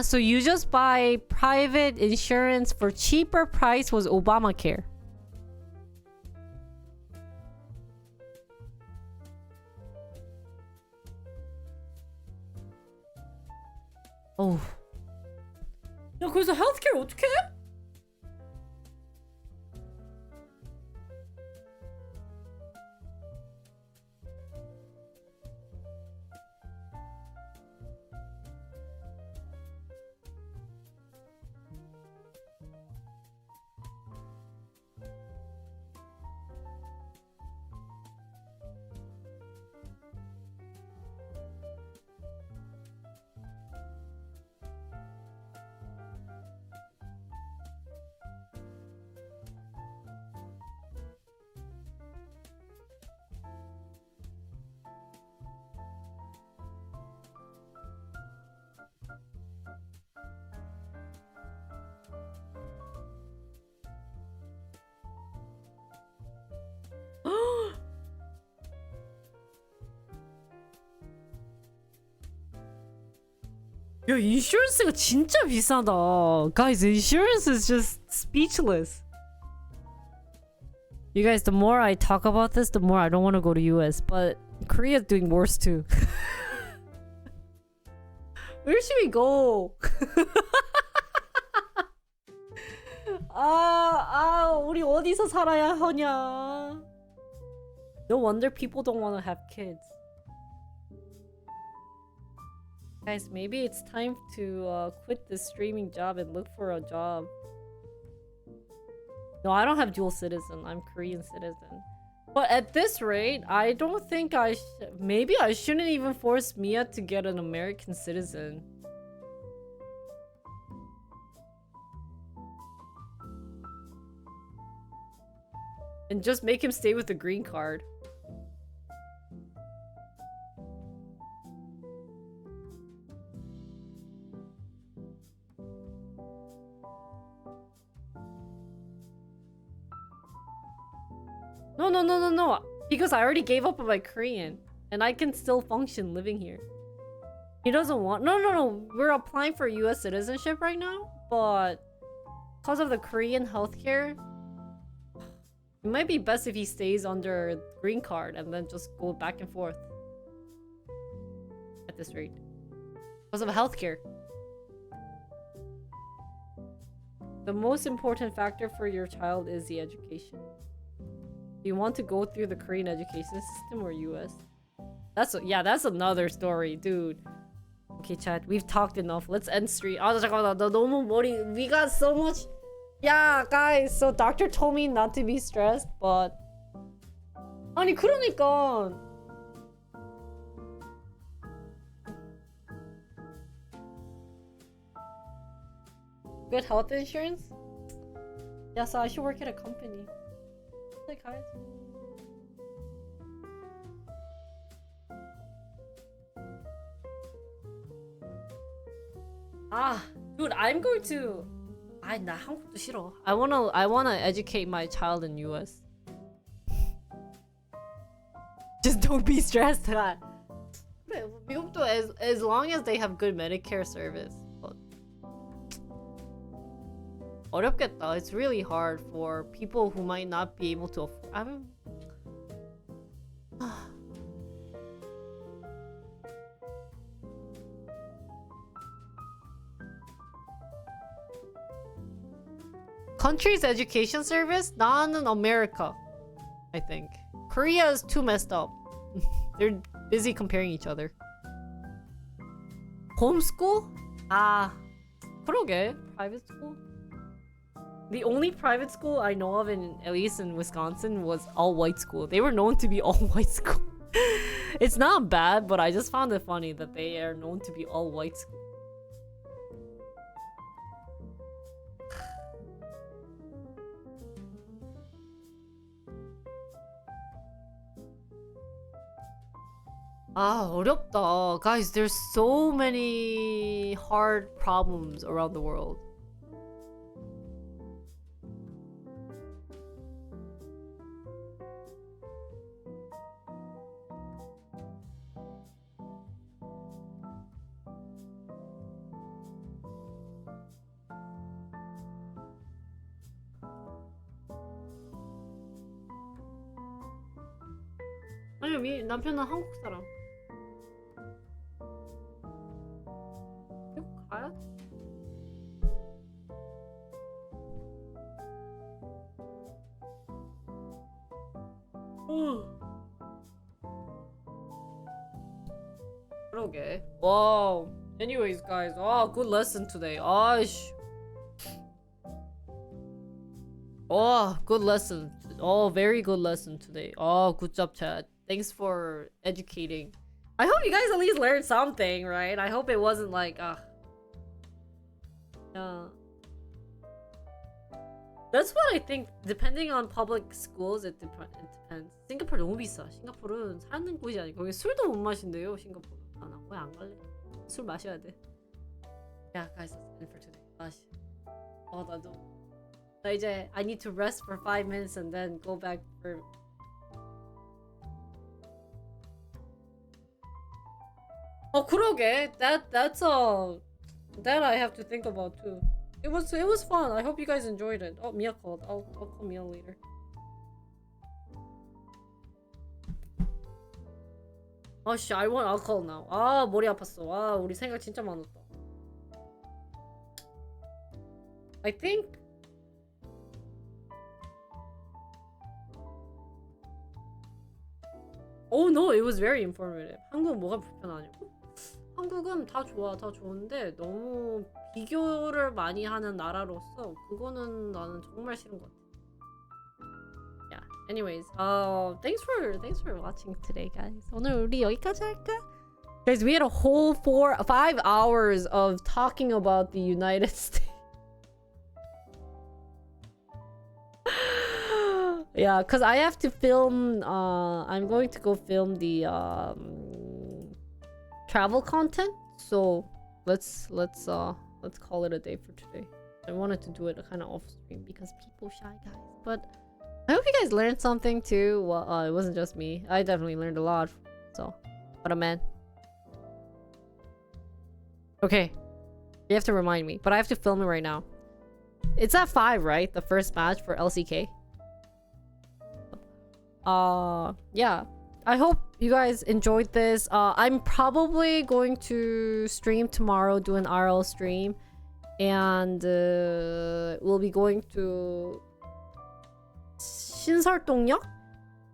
So you just buy private insurance for cheaper price was Obamacare. Oh. 야, 그래서 헬스케어 어떻게 해? 야, 인슈런스가 진짜 비싸다. Guys, insurance is just speechless. You guys, the more I talk about this, the more I don't want to go to US. But Korea's doing worse too. Where should we go? 우리 어디서 살아야 하냐? No wonder people don't want to have kids. Guys, maybe it's time to quit this streaming job and look for a job. No, I don't have dual citizen. I'm Korean citizen. But at this rate, I don't think maybe I shouldn't even force Mia to get an American citizen. And just make him stay with the green card. No. Because I already gave up on my Korean. And I can still function living here. He doesn't want... No. We're applying for US citizenship right now. But because of the Korean healthcare, it might be best if he stays under green card and then just go back and forth. At this rate. Because of healthcare. The most important factor for your child is the education. Do you want to go through the Korean education system or US? That's another story, dude. Okay, chat, we've talked enough. Let's end stream. 잠깐만, 나 너무 머리. We got so much. Yeah, guys. So doctor told me not to be stressed, but 아니 그러니까. Good health insurance? Yeah, so I should work at a company. Like hard. Dude, I'm going to. 나 한국도 싫어. I wanna educate my child in US. Just don't be stressed. 그래, 미국도 as long as they have good Medicare service. But 어렵겠다. It's really hard for people who might not be able to afford. I mean, country's education service? 나는 America. I think. Korea is too messed up. They're busy comparing each other. Homeschool? 그러게. Private school? The only private school I know of at least in Wisconsin was all-white school. They were known to be all-white school. It's not bad, but I just found it funny that they are known to be all-white school. 어렵다. Guys, there's so many hard problems around the world. 남편은 한국 사람. 미국 가야 돼? 그러게. Wow. Anyways, guys. Oh, good lesson today. Oh, good lesson. Oh, very good lesson today. Oh, good job, chat. Thanks for educating. I hope you guys at least learned something, right? I hope it wasn't like, yeah. That's what I think. Depending on public schools, it depends. 싱가포르 너무 비싸. 싱가포르는 사는 곳이 아니고 거기 술도 못 마신대요. 싱가포르. 아, 나 거기 안 갈래. 술 마셔야 돼. Yeah, guys, that's it for today. 아씨. 나도. 나 이제 I need to rest for 5 minutes and then go back for. 그러게. That I have to think about too. It was fun. I hope you guys enjoyed it. Oh, Mia called. I'll call Mia later. 씨, I want alcohol now. 머리 아팠어. 우리 생각 진짜 많았다. I think Oh no, it was very informative. 한국은 뭐가 불편하냐고? 한국은 다 좋아, 다 좋은데 너무 비교를 많이 하는 나라로서 그거는 나는 정말 싫은 것 같아. Yeah. Anyways, thanks for watching today, guys. 오늘 우리 여기까지 할까? Guys, we had a whole 5 hours of talking about the United States. Yeah, cause I have to film. I'm going to go film the travel content. So let's call it a day for today. I wanted to do it kind of off stream because people shy, guys. But I hope you guys learned something too. Well, it wasn't just me. I definitely learned a lot. So, what a man. Okay, you have to remind me, but I have to film it right now. It's at 5, right? The first match for LCK. Yeah, I hope you guys enjoyed this. I'm probably going to stream tomorrow, do an RL stream, and we'll be going to 신설동역,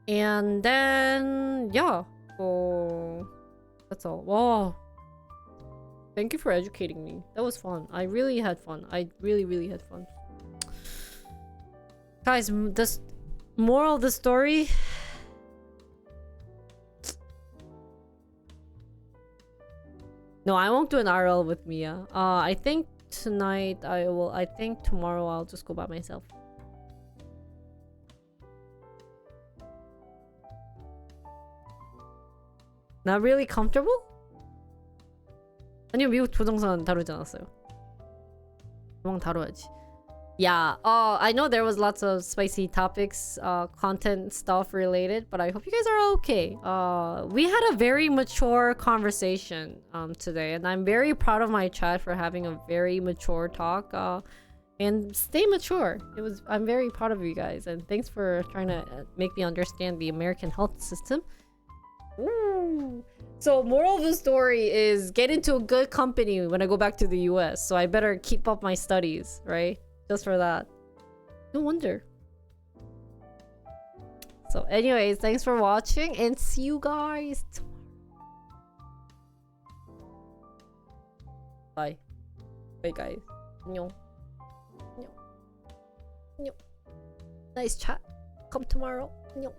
and then yeah, that's all. Wow, thank you for educating me. That was fun. I really had fun. I really had fun, guys. This moral of the story, no, I won't do an RL with Mia. I think tonight I will. I think tomorrow I'll just go by myself. Not really comfortable? 아니요, 미국 조정선 다루지 않았어요. 도망 다뤄야지. Yeah, I know there was lots of spicy topics, content stuff related, but I hope you guys are okay. We had a very mature conversation today, and I'm very proud of my chat for having a very mature talk. And stay mature. I'm very proud of you guys, and thanks for trying to make me understand the American health system. Ooh. So moral of the story is get into a good company when I go back to the US. So I better keep up my studies, right? Just for that. No wonder. So anyways, thanks for watching and see you guys tomorrow. Bye. Bye guys. 안녕. 안녕. 안녕. Nice chat. Come tomorrow. 안녕.